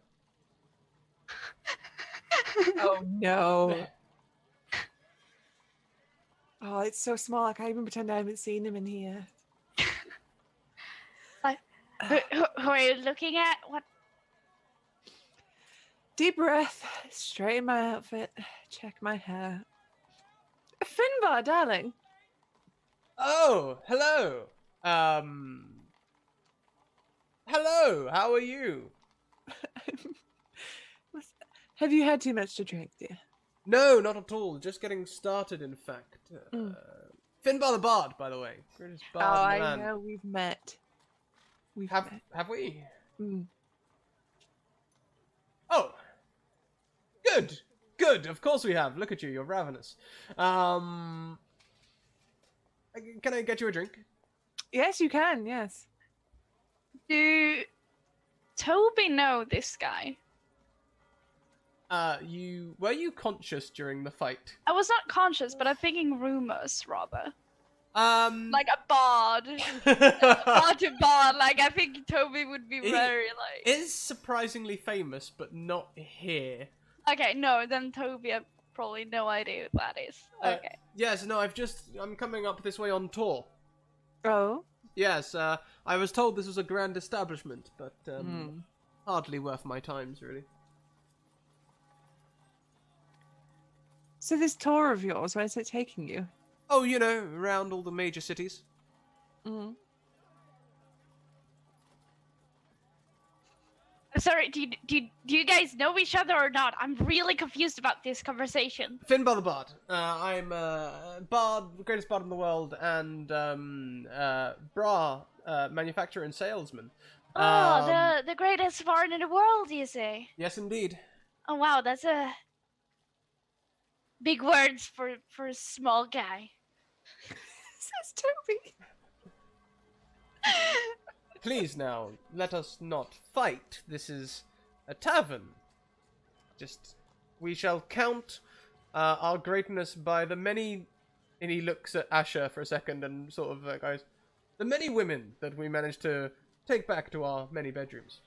Oh no. Oh, it's so small. I can't even pretend I haven't seen him in here. Who are you looking at? What? Deep breath. Straighten my outfit. Check my hair. Finbar, darling. Oh, hello. Hello. How are you? Have you had too much to drink, dear? No, not at all. Just getting started, in fact. Finbar the Bard, by the way. Greatest Oh, bard in the I land. know. We've met. Have we? Mm. Oh. Good. Good. Of course we have. Look at you. You're ravenous. Can I get you a drink? Yes, you can. Yes. Do Toby know this guy? Were you conscious during the fight? I was not conscious, but I'm thinking rumors rather. Like Like a bard. Bard to bard. Like, I think Toby would be He very, like... is surprisingly famous, but not here. Okay, no, then Toby, I have probably no idea what that is. Okay. Yes, no, I'm coming up this way on tour. Oh. Yes, I was told this was a grand establishment, but hardly worth my times, really. So this tour of yours, where's it taking you? Oh, you know, around all the major cities. Mm. Sorry, do you guys know each other or not? I'm really confused about this conversation. Finbar the Bard. I'm bard, greatest bard in the world, and bra manufacturer and salesman. Oh, the greatest bard in the world, you say? Yes, indeed. Oh wow, that's a big words for a small guy. Says Toby. Please now, let us not fight. This is a tavern. We shall count our greatness by the many... And he looks at Asher for a second and sort of goes, the many women that we managed to take back to our many bedrooms.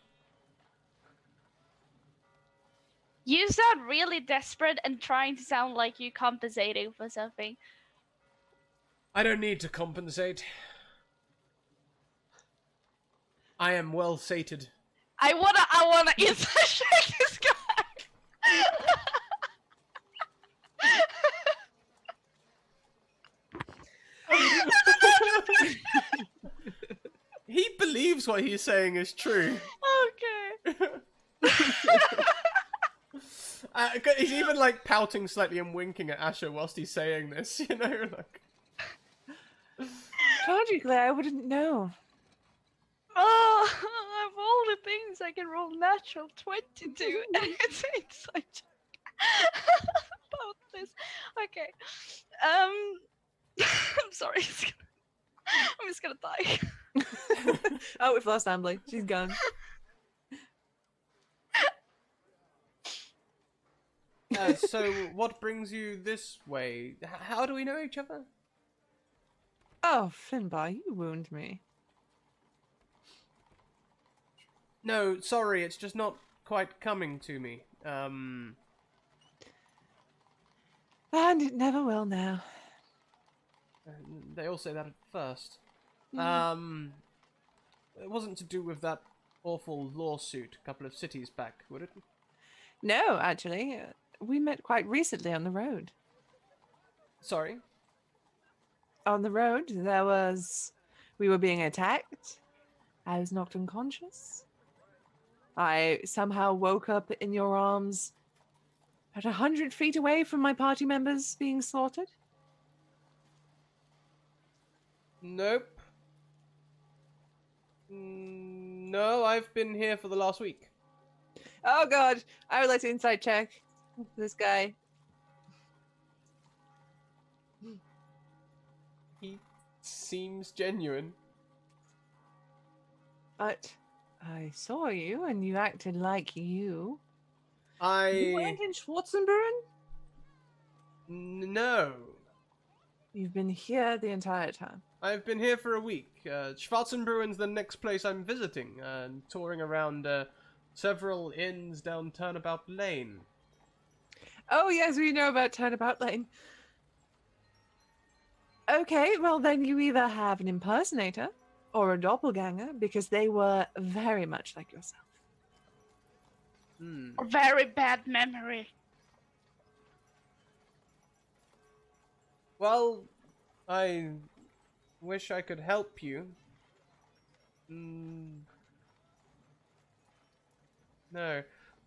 You sound really desperate and trying to sound like you're compensating for something. I don't need to compensate. I am well sated. I wanna inside shake this guy. He believes what he's saying is true. Okay. He's even like pouting slightly and winking at Asher whilst he's saying this, you know, like. Logically, I wouldn't know. Oh, of all the things I can roll natural 22, and it's inside check about this. Okay. I'm sorry. I'm just gonna die. Oh, we've lost Ambly. She's gone. So, what brings you this way? How do we know each other? Oh, Finbar, you wound me. No, sorry, it's just not quite coming to me. And it never will now. They all say that at first. Mm. It wasn't to do with that awful lawsuit a couple of cities back, would it? No, actually. We met quite recently on the road. Sorry? On the road, we were being attacked. I was knocked unconscious. I somehow woke up in your arms about 100 feet away from my party members being slaughtered. Nope. No, I've been here for the last week. Oh god, I would like to insight check this guy. He seems genuine. But I saw you and you acted like you. You I... weren't in Schwarzenbrunn? No. You've been here the entire time. I've been here for a week. Schwarzenbrunn's the next place I'm visiting, touring around several inns down Turnabout Lane. Oh, yes, we know about Turnabout Lane. Okay, well, then you either have an impersonator or a doppelganger, because they were very much like yourself. Hmm. A very bad memory. Well, I wish I could help you. No.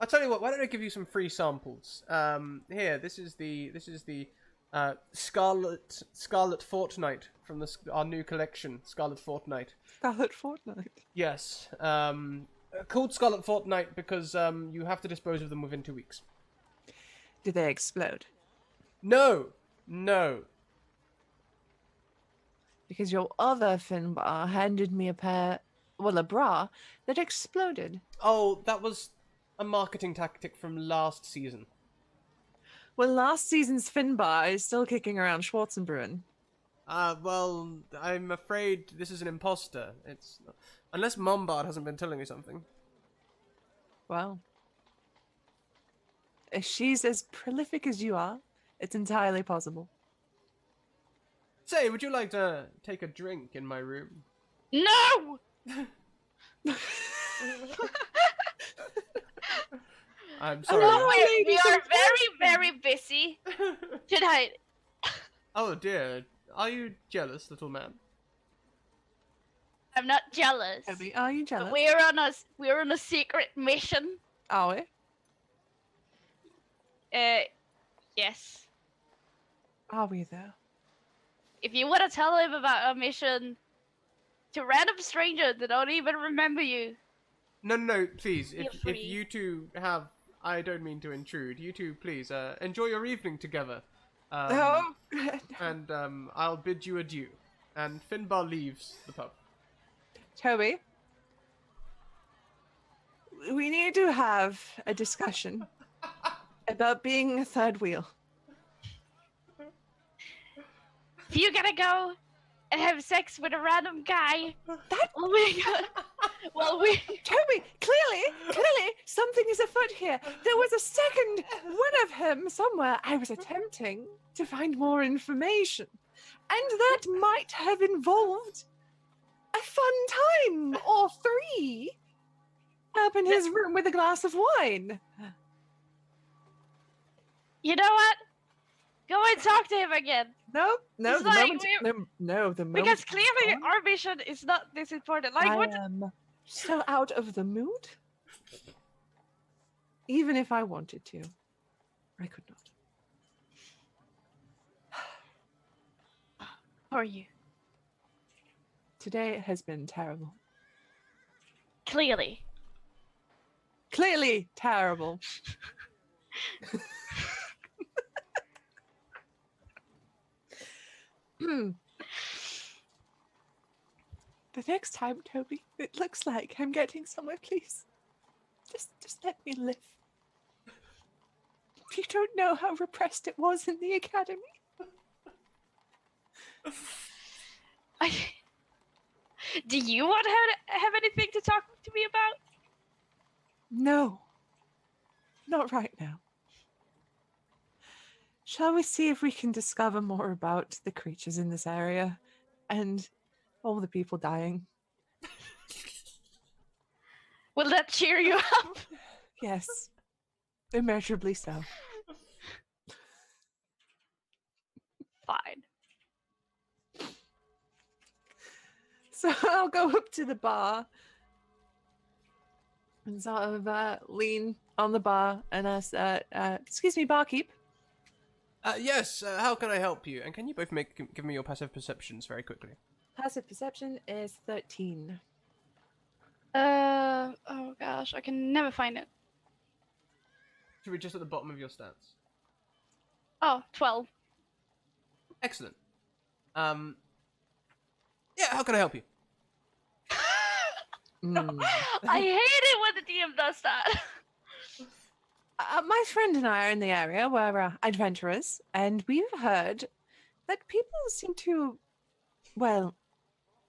I'll tell you what, why don't I give you some free samples? Here, this is the Scarlet Fortnite from our new collection, Scarlet Fortnite. Scarlet Fortnite. Yes. Called Scarlet Fortnite because you have to dispose of them within 2 weeks. Do they explode? No. No. Because your other Finbar handed me a bra that exploded. Oh, that was a marketing tactic from last season. Well, last season's Finbar is still kicking around Schwarzenbrunn. Well, I'm afraid this is an imposter. It's unless Mombard hasn't been telling me something. Well, if she's as prolific as you are, it's entirely possible. Say, would you like to take a drink in my room? No! I'm sorry. No, we are very, very busy tonight. Oh dear, are you jealous, little man? I'm not jealous. Toby, are you jealous? But we're on a secret mission. Are we? Yes. Are we, though? If you want to tell him about our mission to random strangers that don't even remember you. No, please. Feel If free. you two have, I don't mean to intrude. You two, please, enjoy your evening together. Oh, And I'll bid you adieu. And Finbar leaves the pub. Toby, we need to have a discussion about being a third wheel. If you're gonna go and have sex with a random guy, oh my god. Well, Toby, clearly, something is afoot here. There was a second one of him somewhere. I was attempting to find more information, and that might have involved a fun time or three up in his room with a glass of wine. you know what? Go and talk to him again. No, It's the like moment. No, the moment. Because clearly our mission is not this important. Like, I what? am so out of the mood. Even if I wanted to, I could not. How are you? Today has been terrible. Clearly. Clearly terrible. The next time, Toby, it looks like I'm getting somewhere, please. Just let me live. You don't know how repressed it was in the academy. Do you want to have anything to talk to me about? No. Not right now. Shall we see if we can discover more about the creatures in this area and all the people dying? Will that cheer you up? Yes. Immeasurably so. Fine. So I'll go up to the bar and sort of lean on the bar and ask, excuse me, barkeep. Yes, how can I help you? And can you both give me your passive perceptions very quickly? Passive perception is 13. Oh gosh, I can never find it. Should we just at the bottom of your stats? Oh, 12. Excellent. Yeah, how can I help you? I hate it when the DM does that. My friend and I are in the area. We're adventurers, and we've heard that people seem to, well,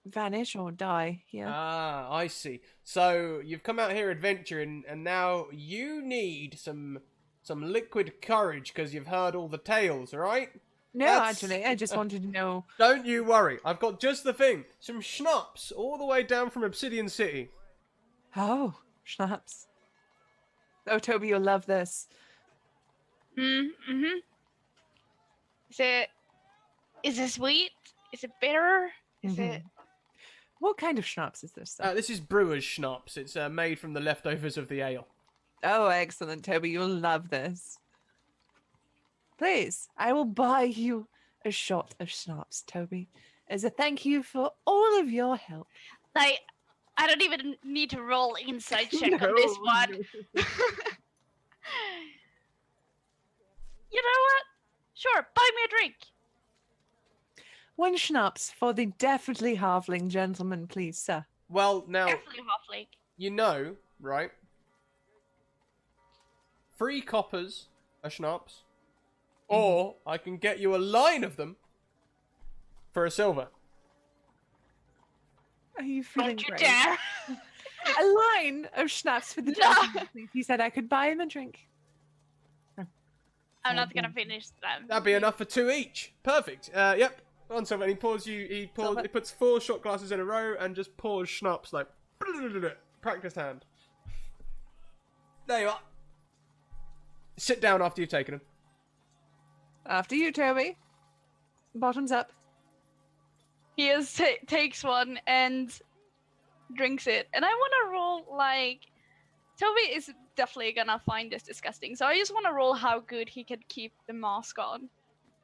vanish or die here. Ah, I see. So you've come out here adventuring, and now you need some some liquid courage because you've heard all the tales, right? No, That's- actually, I just wanted to know. Don't you worry. I've got just the thing. Some schnapps all the way down from Obsidian City. Oh, schnapps. Oh, Toby, you'll love this. Mm-hmm. Is it sweet? Is it bitter? Is it? What kind of schnapps is this? Though? This is brewer's schnapps. It's made from the leftovers of the ale. Oh, excellent, Toby. You'll love this. Please, I will buy you a shot of schnapps, Toby, as a thank you for all of your help. Like, I don't even need to roll inside check on this one. You know what? Sure, buy me a drink. One schnapps for the definitely halfling gentleman, please, sir. Well, now, Definitely halfling. you know, right? 3 coppers a schnapps. Or I can get you a line of them for a silver. Are you feeling Don't you great? dare. A line of schnapps for the No. gentleman, please. He said I could buy him a drink. I'm not gonna finish them. That'd be enough for 2 each. Perfect. Yep. On silver. And he pours you. He pours. Silver. He puts 4 shot glasses in a row and just pours schnapps like practice hand. There you are. Sit down after you've taken them. After you, Toby. Bottoms up. He takes one and drinks it. And I want to roll, like... Toby is definitely gonna find this disgusting. So I just want to roll how good he can keep the mask on,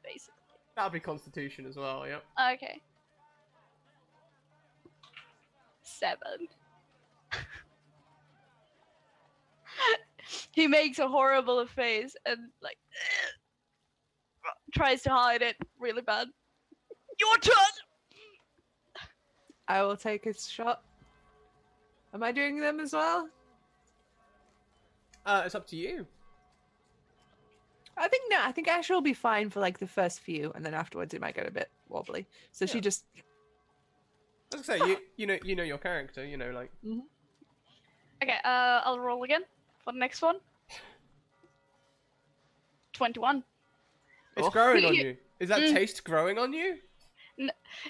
basically. That'll be Constitution as well. Yep. Okay. 7. He makes a horrible face and, like... tries to hide it really bad. Your turn! I will take a shot. Am I doing them as well? It's up to you. I think Ash will be fine for like the first few, and then afterwards it might get a bit wobbly. So she Yeah. just As I say, you know your character. You know, like Okay, I'll roll again for the next one. 21. it's Oh. growing on you. Is that Mm. taste growing on you?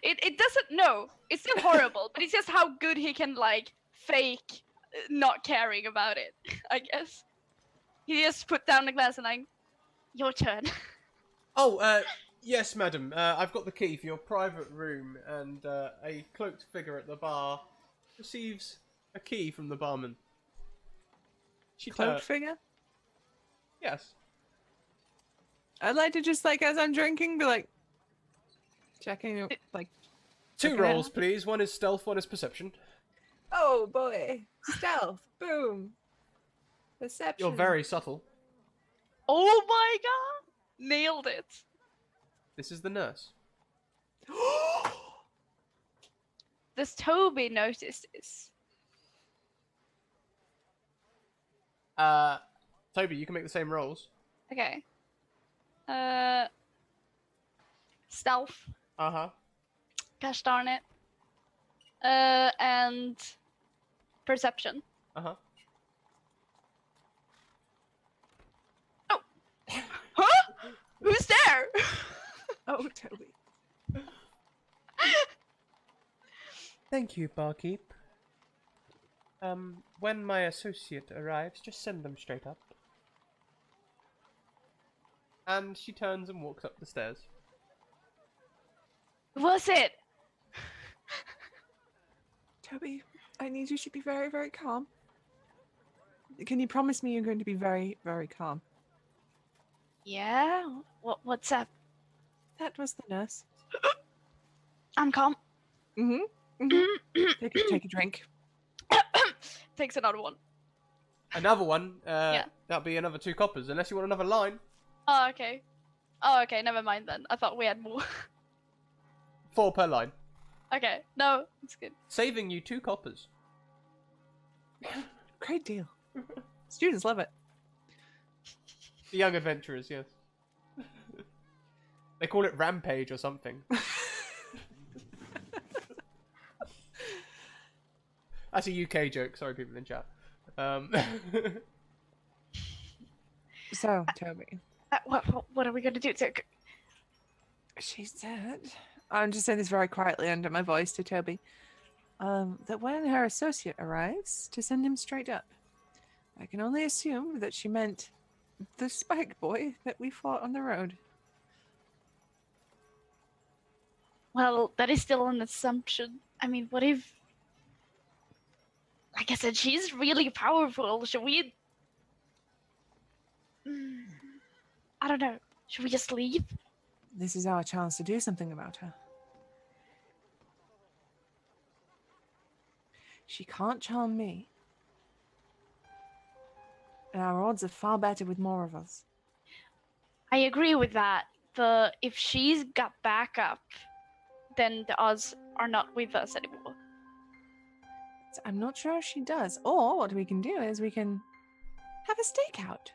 It doesn't, no. It's still horrible, but it's just how good he can, like, fake not caring about it, I guess. He just put down the glass and like, your turn. Oh, yes, madam. I've got the key for your private room, and a cloaked figure at the bar receives a key from the barman. She cloaked figure. Yes. I'd like to just like as I'm drinking, be like checking like 2 Okay. rolls, please. One is stealth, one is perception. oh boy, stealth, boom, perception. You're very subtle. Oh my god! Nailed it. This is the nurse. Does Toby notice this? Toby, you can make the same rolls. Okay. Stealth. Uh-huh. Gosh darn it. And perception. Uh-huh. Huh? Who's there? Oh, Toby. Thank you, barkeep. When my associate arrives, just send them straight up. And she turns and walks up the stairs. Who was it? Toby, I need you to be very, very calm. Can you promise me you're going to be very, very calm? Yeah? What's up? That was the nurse. I'm calm. Mm-hmm. Take a drink. Takes another one. Another one, Yeah. that'll be another 2 coppers, unless you want another line. Oh, okay. Oh, okay, never mind then. I thought we had more. 4 per line. Okay, no, it's good. Saving you 2 coppers. Great deal. Students love it. The young adventurers, yes. They call it Rampage or something. That's a UK joke, sorry people in chat. So, Toby, What are we gonna do? she said, I'm just saying this very quietly under my voice to Toby, that when her associate arrives, to send him straight up. I can only assume that she meant the spike boy that we fought on the road. Well, that is still an assumption. I mean, what if... Like I said, she's really powerful. Should we... I don't know. Should we just leave? This is our chance to do something about her. She can't charm me. And our odds are far better with more of us. I agree with that. But if she's got backup, then the odds are not with us anymore. So I'm not sure if she does. Or what we can do is we can have a stakeout.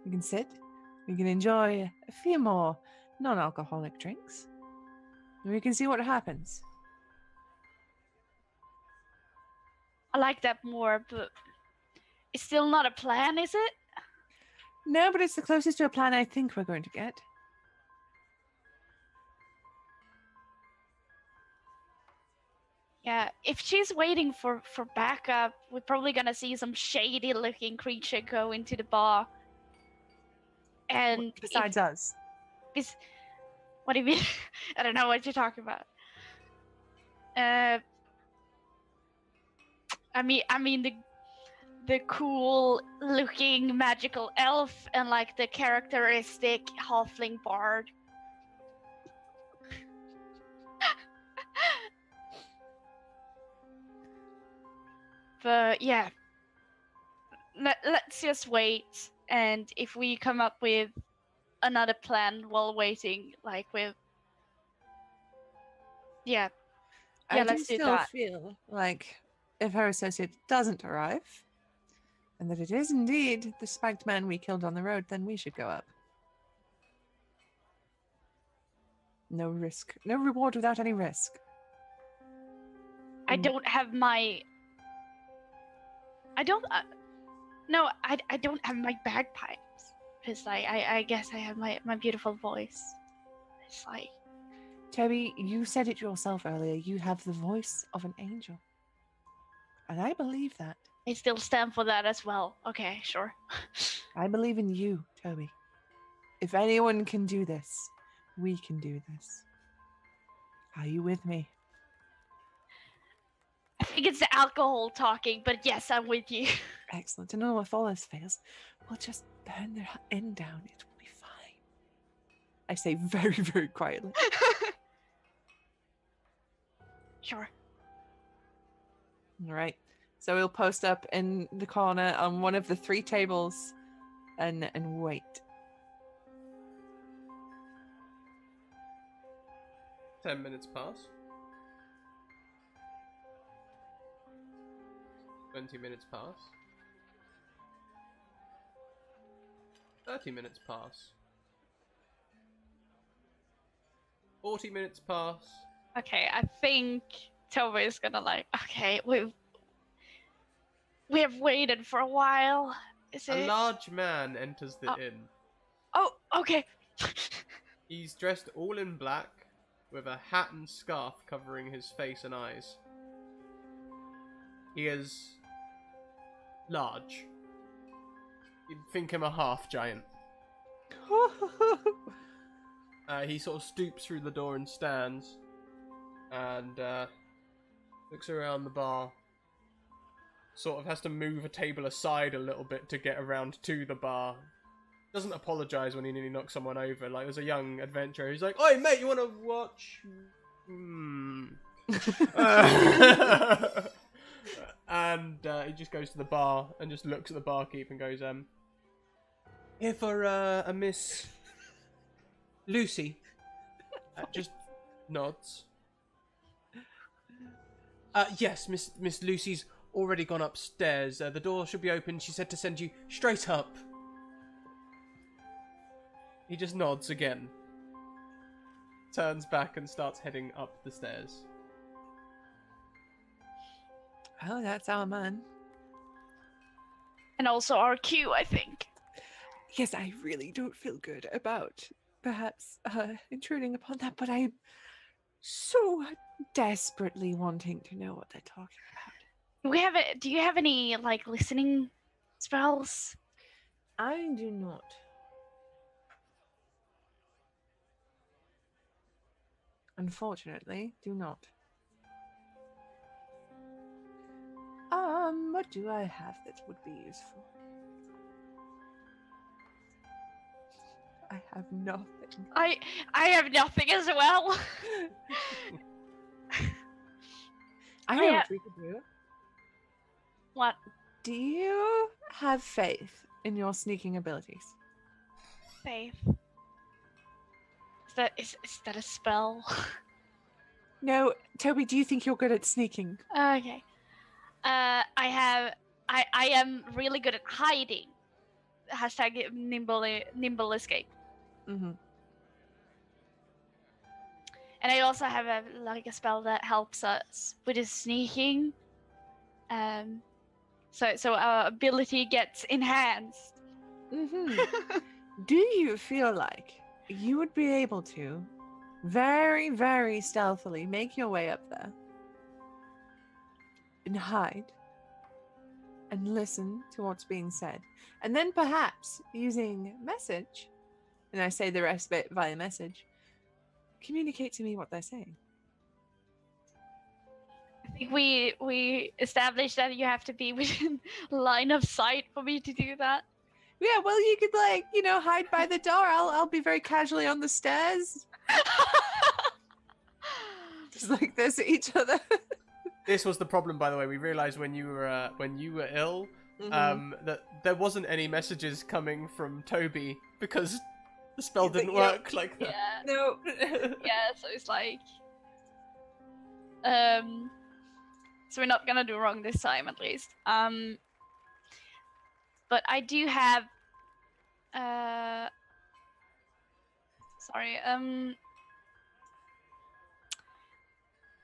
We can sit. We can enjoy a few more non-alcoholic drinks. And we can see what happens. I like that more, but it's still not a plan, is it? No, but it's the closest to a plan I think we're going to get. Yeah, if she's waiting for backup, we're probably gonna see some shady-looking creature go into the bar. And Besides us. what do you mean? I don't know what you're talking about. I mean the cool-looking magical elf and like the characteristic halfling bard. But yeah, let's just wait, and if we come up with another plan while waiting, like with... Yeah, let's do still that. feel like if her associate doesn't arrive, and that it is indeed the spiked man we killed on the road, then we should go up. No risk. No reward without any risk. I don't have my... I don't have my bagpipes. Because I guess I have my beautiful voice. It's like... Toby, you said it yourself earlier. You have the voice of an angel. And I believe that. I still stand for that as well. Okay, sure. I believe in you, Toby. If anyone can do this, we can do this. Are you with me? I think it's the alcohol talking, but yes, I'm with you. Excellent. And if all else fails, we'll just burn their end down. It will be fine. I say very, very quietly. Sure. All right. So we'll post up in the corner on one of the 3 tables and wait. Ten minutes pass. 20 minutes pass. 30 minutes pass. 40 minutes pass. Okay, I think Toby is gonna like, okay, we have waited for a while. Is A it? large man enters the inn. Oh, okay. He's dressed all in black, with a hat and scarf covering his face and eyes. He is large. You'd think him a half giant. He sort of stoops through the door and stands, and looks around the bar. Sort of has to move a table aside a little bit to get around to the bar. Doesn't apologise when he nearly knocks someone over. Like, there's a young adventurer who's like, "Oi, mate, you want to watch?" And he just goes to the bar and just looks at the barkeep and goes, "Here for a Miss Lucy." Just nods. Yes, Miss Lucy's already gone upstairs. The door should be open. She said to send you straight up. He just nods again. Turns back and starts heading up the stairs. Oh, that's our man. And also our queue, I think. Yes, I really don't feel good about perhaps intruding upon that, but I'm so desperately wanting to know what they're talking about. Do you have any like listening spells? I do not. Unfortunately, do not. What do I have that would be useful? I have nothing. I have nothing as well. I know what we could do. What? Do you have faith in your sneaking abilities? Faith. Is that a spell? No, Toby, do you think you're good at sneaking? Okay. I am really good at hiding. Hashtag nimble escape. Mm-hmm. And I also have a spell that helps us with the sneaking. So our ability gets enhanced. Mm-hmm. Do you feel like you would be able to very, very stealthily make your way up there and hide and listen to what's being said, and then perhaps using message, and I say the rest of it via message, communicate to me what they're saying? I think we established that you have to be within line of sight for me to do that. Yeah, well, you could hide by the door. I'll be very casually on the stairs, just like this at each other. This was the problem, by the way. We realized when you were ill, Mhm. that there wasn't any messages coming from Toby because the spell didn't Yeah. work like that. Yeah. No. Yeah, so it's like so we're not gonna do wrong this time at least. But I do have sorry,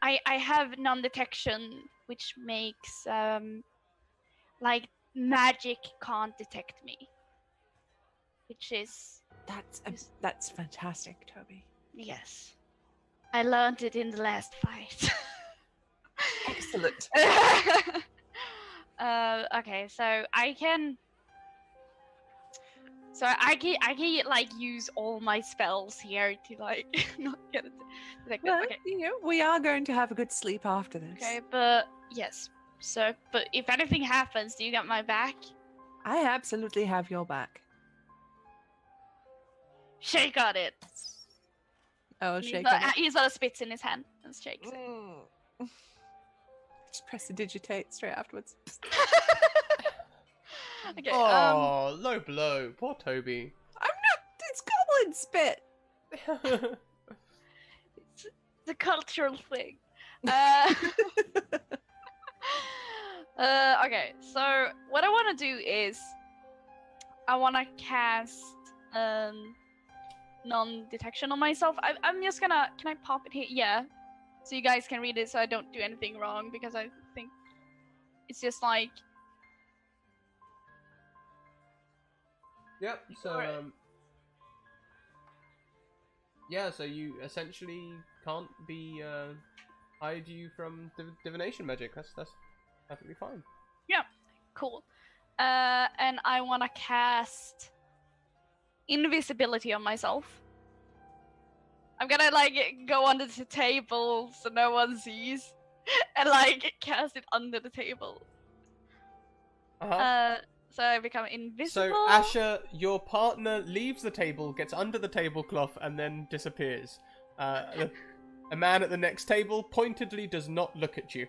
I have non-detection, which makes like magic can't detect me, which is That's fantastic, Toby. yes, I learned it in the last fight. Excellent. Okay, so I can like use all my spells here to like not get it detected. Well, Okay. we are going to have a good sleep after this. Okay, but yes. So, but if anything happens, do you got my back? I absolutely have your back. Shake on it. Oh, And shake on it. he's got a spits in his hand and shakes it. Just press the digitate straight afterwards. Okay. Oh, low blow. Poor Toby. I'm not. It's goblin spit. It's a cultural thing. Okay, so what I want to do is I want to cast non-detection on myself. I'm just gonna, can I pop it here? Yeah, so you guys can read it so I don't do anything wrong, because I think it's just like Yep. So yeah. So you essentially can't be hide you from divination magic. That's perfectly fine. cool. And I want to cast invisibility on myself. I'm gonna like go under the table so no one sees, and like cast it under the table. Uh-huh. So I become invisible. So Asher, your partner leaves the table, gets under the tablecloth, and then disappears. A man at the next table pointedly does not look at you.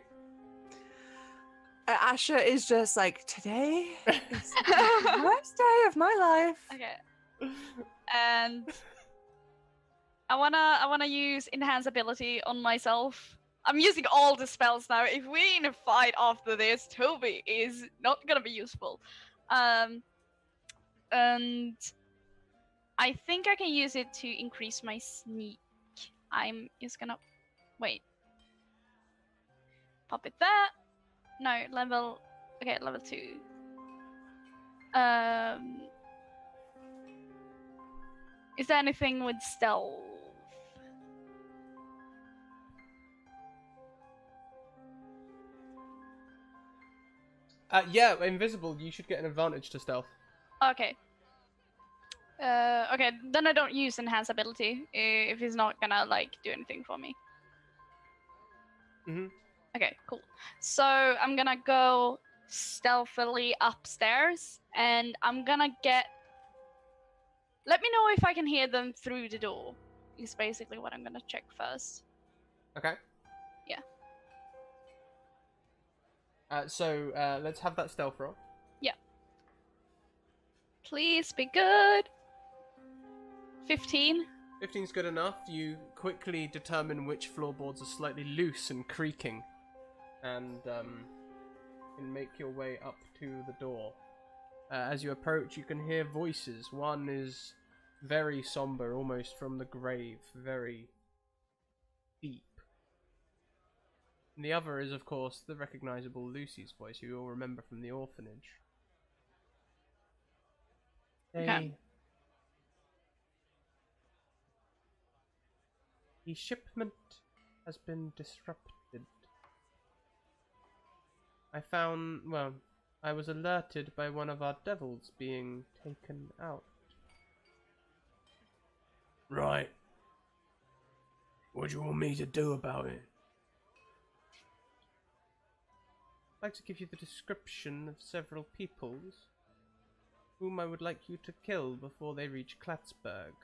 Asha is just like, today is the worst day of my life. Okay. And I wanna use enhance ability on myself. I'm using all the spells now. If we in a fight after this, Toby is not gonna be useful. And I think I can use it to increase my sneak. I'm just gonna wait. Pop it there. No, level. Okay, level 2. Is there anything with stealth? Yeah, invisible. You should get an advantage to stealth. Okay. Okay, then I don't use enhance ability if he's not gonna like do anything for me. Mhm. Okay, cool. So I'm gonna go stealthily upstairs, and I'm gonna get. Let me know if I can hear them through the door. Is basically what I'm gonna check first. Okay. Yeah. So let's have that stealth roll. Please be good. 15. 15's good enough. You quickly determine which floorboards are slightly loose and creaking, and can make your way up to the door. As you approach, you can hear voices. One is very somber, almost from the grave, very deep. And the other is, of course, the recognizable Lucy's voice, who you'll remember from the orphanage. Okay. The shipment has been disrupted. I was alerted by one of our devils being taken out. Right. What do you want me to do about it? I'd like to give you the description of several peoples whom I would like you to kill before they reach Klatzberg.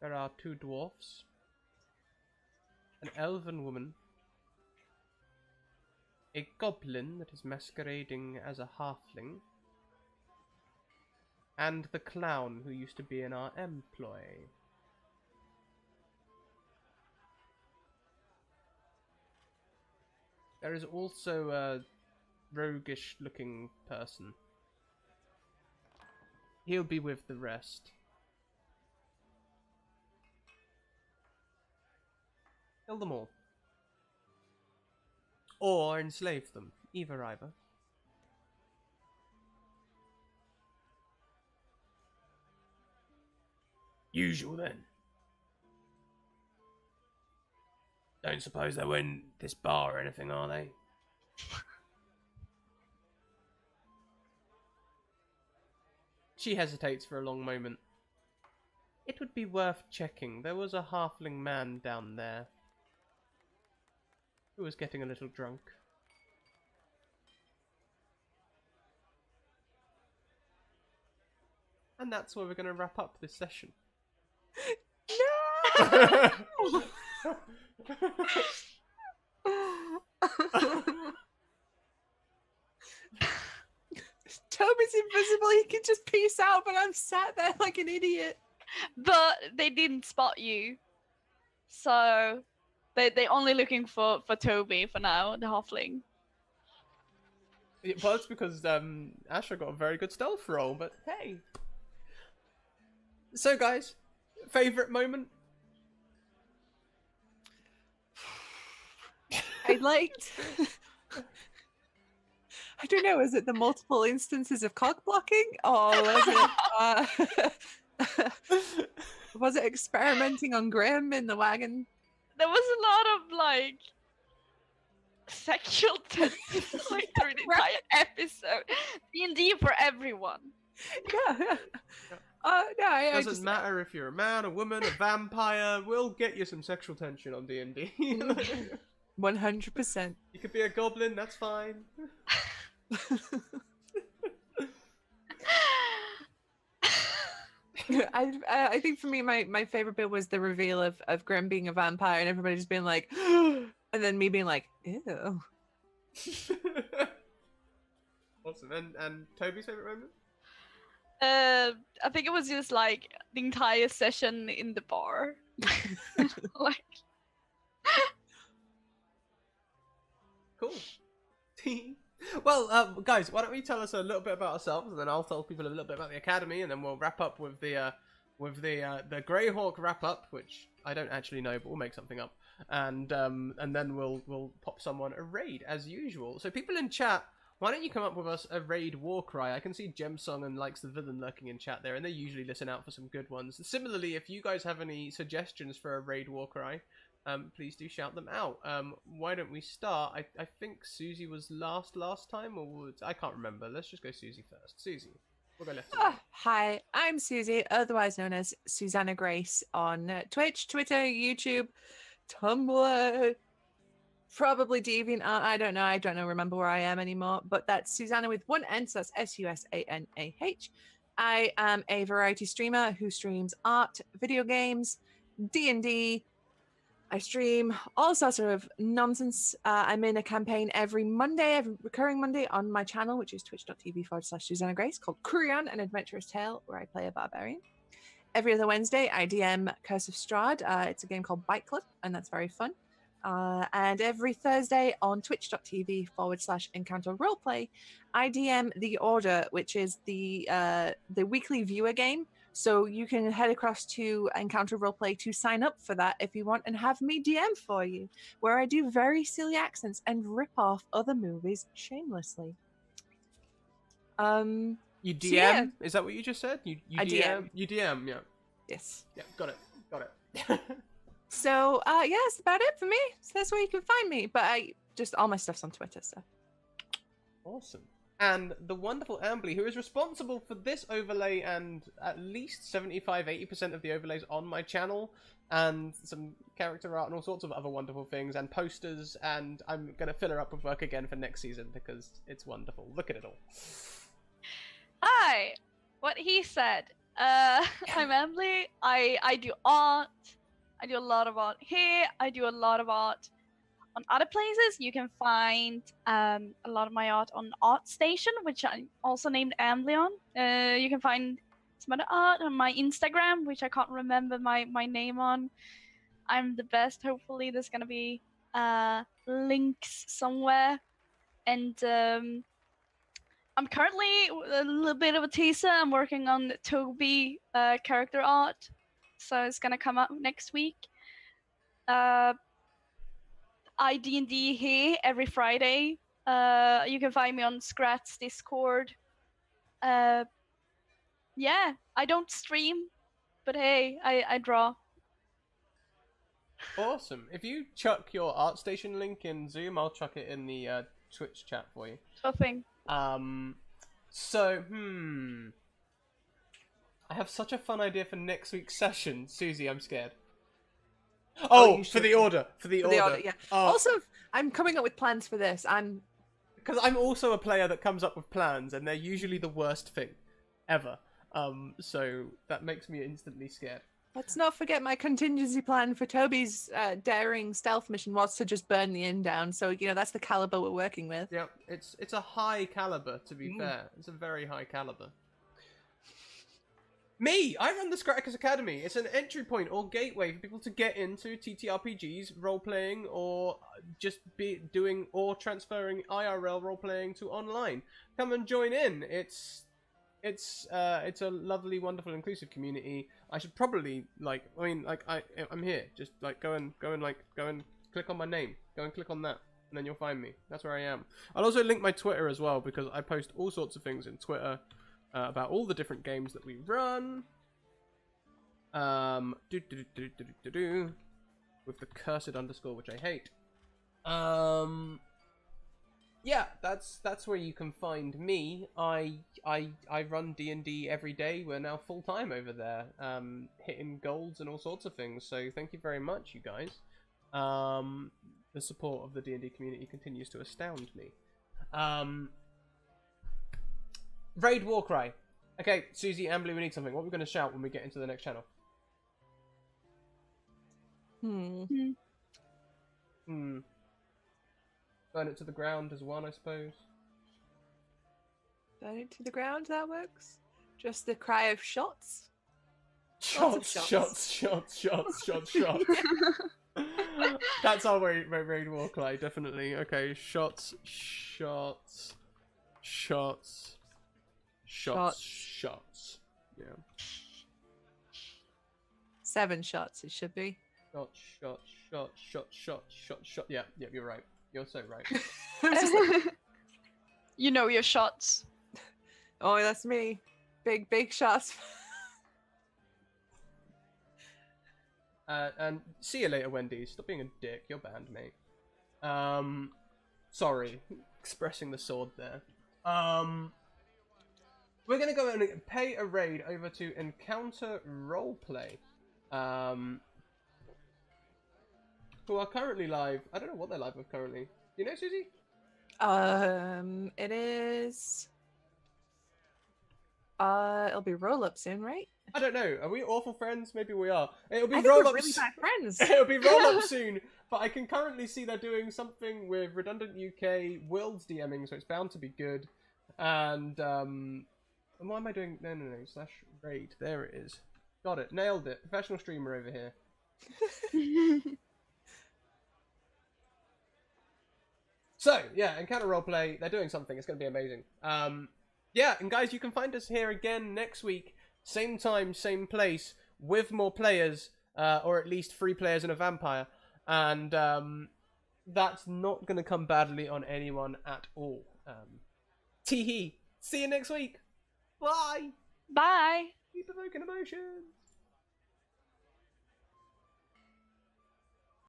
There are 2 dwarfs, an elven woman, a goblin that is masquerading as a halfling, and the clown who used to be in our employ. There is also a roguish-looking person. He'll be with the rest. Kill them all. Or enslave them. Either. Usual then. Don't suppose they went this bar or anything, are they? She hesitates for a long moment. It would be worth checking. There was a halfling man down there who was getting a little drunk. And that's where we're going to wrap up this session. No! Toby's invisible. He can just peace out, but I'm sat there like an idiot. But they didn't spot you. So they're only looking for Toby for now, the halfling. Well, it's because Asher got a very good stealth roll, but hey. So guys, favourite moment? I liked... I don't know, is it the multiple instances of cock blocking? Or was it experimenting on Grim in the wagon? There was a lot of like sexual tension like through the entire episode. D&D for everyone. Yeah. No, I Doesn't just... matter if you're a man, a woman, a vampire. We'll get you some sexual tension on D&D. 100%. You could be a goblin, that's fine. I think for me, my favorite bit was the reveal of Grim being a vampire and everybody just being like, and then me being like, ew. Awesome. And Toby's favorite moment? I think it was just like the entire session in the bar. Like, Cool. Well, guys, why don't we tell us a little bit about ourselves, and then I'll tell people a little bit about the academy, and then we'll wrap up with the Greyhawk wrap up, which I don't actually know, but we'll make something up, and then we'll pop someone a raid as usual. So people in chat, Why don't you come up with us a raid war cry? I can see Gemsong and Likes the Villain lurking in chat there, and they usually listen out for some good ones. Similarly, if you guys have any suggestions for a raid war cry, please do shout them out. Why don't we start? I think Susie was last time, or I can't remember. Let's just go Susie first. Susie, we'll go left to right. Hi, I'm Susie, otherwise known as Susanna Grace on Twitch, Twitter, YouTube, Tumblr, probably DeviantArt. I don't know, remember where I am anymore, but that's Susanna with one N, so that's SUSANAH. I am a variety streamer who streams art, video games, D&D. I stream all sorts of nonsense. I'm in a campaign every recurring Monday on my channel, which is twitch.tv/Susanna Grace, called Kurion, an Adventurous Tale, where I play a barbarian. Every other Wednesday, I DM Curse of Strahd. It's a game called Bike Club, and that's very fun. And every Thursday on twitch.tv/Encounter Roleplay, I DM The Order, which is the weekly viewer game. So you can head across to Encounter Roleplay to sign up for that if you want, and have me DM for you, where I do very silly accents and rip off other movies shamelessly. You DM? So yeah. Is that what you just said? You I DM? You DM, yeah. Yes. Yeah, got it. So yeah, that's about it for me. So that's where you can find me. But all my stuff's on Twitter, so. Awesome. And the wonderful Ambly, who is responsible for this overlay and at least 75-80% of the overlays on my channel, and some character art and all sorts of other wonderful things, and posters, and I'm going to fill her up with work again for next season because it's wonderful. Look at it all. Hi, what he said. I'm Emily. I do art. I do a lot of art here. I do a lot of art on other places. You can find a lot of my art on ArtStation, which I also named Emily on. You can find some other art on my Instagram, which I can't remember my name on. I'm the best. Hopefully there's gonna be links somewhere. And I'm currently a little bit of a teaser. I'm working on Toby character art, so it's gonna come out next week. I D&D here every Friday. You can find me on Scrat's Discord. Yeah, I don't stream, but hey, I draw. Awesome. If you chuck your ArtStation link in Zoom, I'll chuck it in the Twitch chat for you. Sure thing. So, I have such a fun idea for next week's session. Susie, I'm scared. For the order. Yeah. Also, I'm coming up with plans for this. Because I'm also a player that comes up with plans, and they're usually the worst thing ever. So that makes me instantly scared. Let's not forget my contingency plan for Toby's daring stealth mission was to just burn the inn down. So, that's the caliber we're working with. Yeah, it's a high caliber, to be fair. It's a very high caliber. Me! I run the Scraticus Academy. It's an entry point or gateway for people to get into TTRPGs, role-playing, or just doing or transferring IRL role-playing to online. Come and join in. It's a lovely, wonderful, inclusive community. I should probably I'm here. Just go and click on my name. Go and click on that, and then you'll find me. That's where I am. I'll also link my Twitter as well, because I post all sorts of things in Twitter about all the different games that we run. With the cursed underscore, which I hate. Yeah, that's where you can find me. I run D&D every day. We're now full time over there, hitting golds and all sorts of things. So thank you very much, you guys. The support of the D&D community continues to astound me. Raid Warcry. Okay, Susie, Ambly, we need something. What are we going to shout when we get into the next channel? Burn it to the ground as one, I suppose. Burn it to the ground, that works. Just the cry of shots? Shots. That's our raid Warcry, definitely. Okay, shots. Yeah. 7 shots, it should be. Shot. Yeah, you're right. You're so right. You know your shots. Oh, that's me. Big shots. And see you later, Wendy. Stop being a dick. You're banned, mate. Sorry. Expressing the sword there. We're gonna go and pay a raid over to Encounter Roleplay. Who are currently live. I don't know what they're live with currently. Do you know, Susie? It is. It'll be roll up soon, right? I don't know. Are we awful friends? Maybe we are. It'll be I think roll we're up. really bad friends. It'll be roll up soon. But I can currently see they're doing something with Redundant UK, Worlds DMing, so it's bound to be good. And why am I doing? No. / raid. There it is. Got it. Nailed it. Professional streamer over here. So, yeah, Encounter Roleplay, they're doing something. It's going to be amazing. Yeah, and guys, you can find us here again next week. Same time, same place, with more players, or at least 3 players and a vampire. And that's not going to come badly on anyone at all. Tee-hee. See you next week. Bye. Bye. Keep evoking emotions.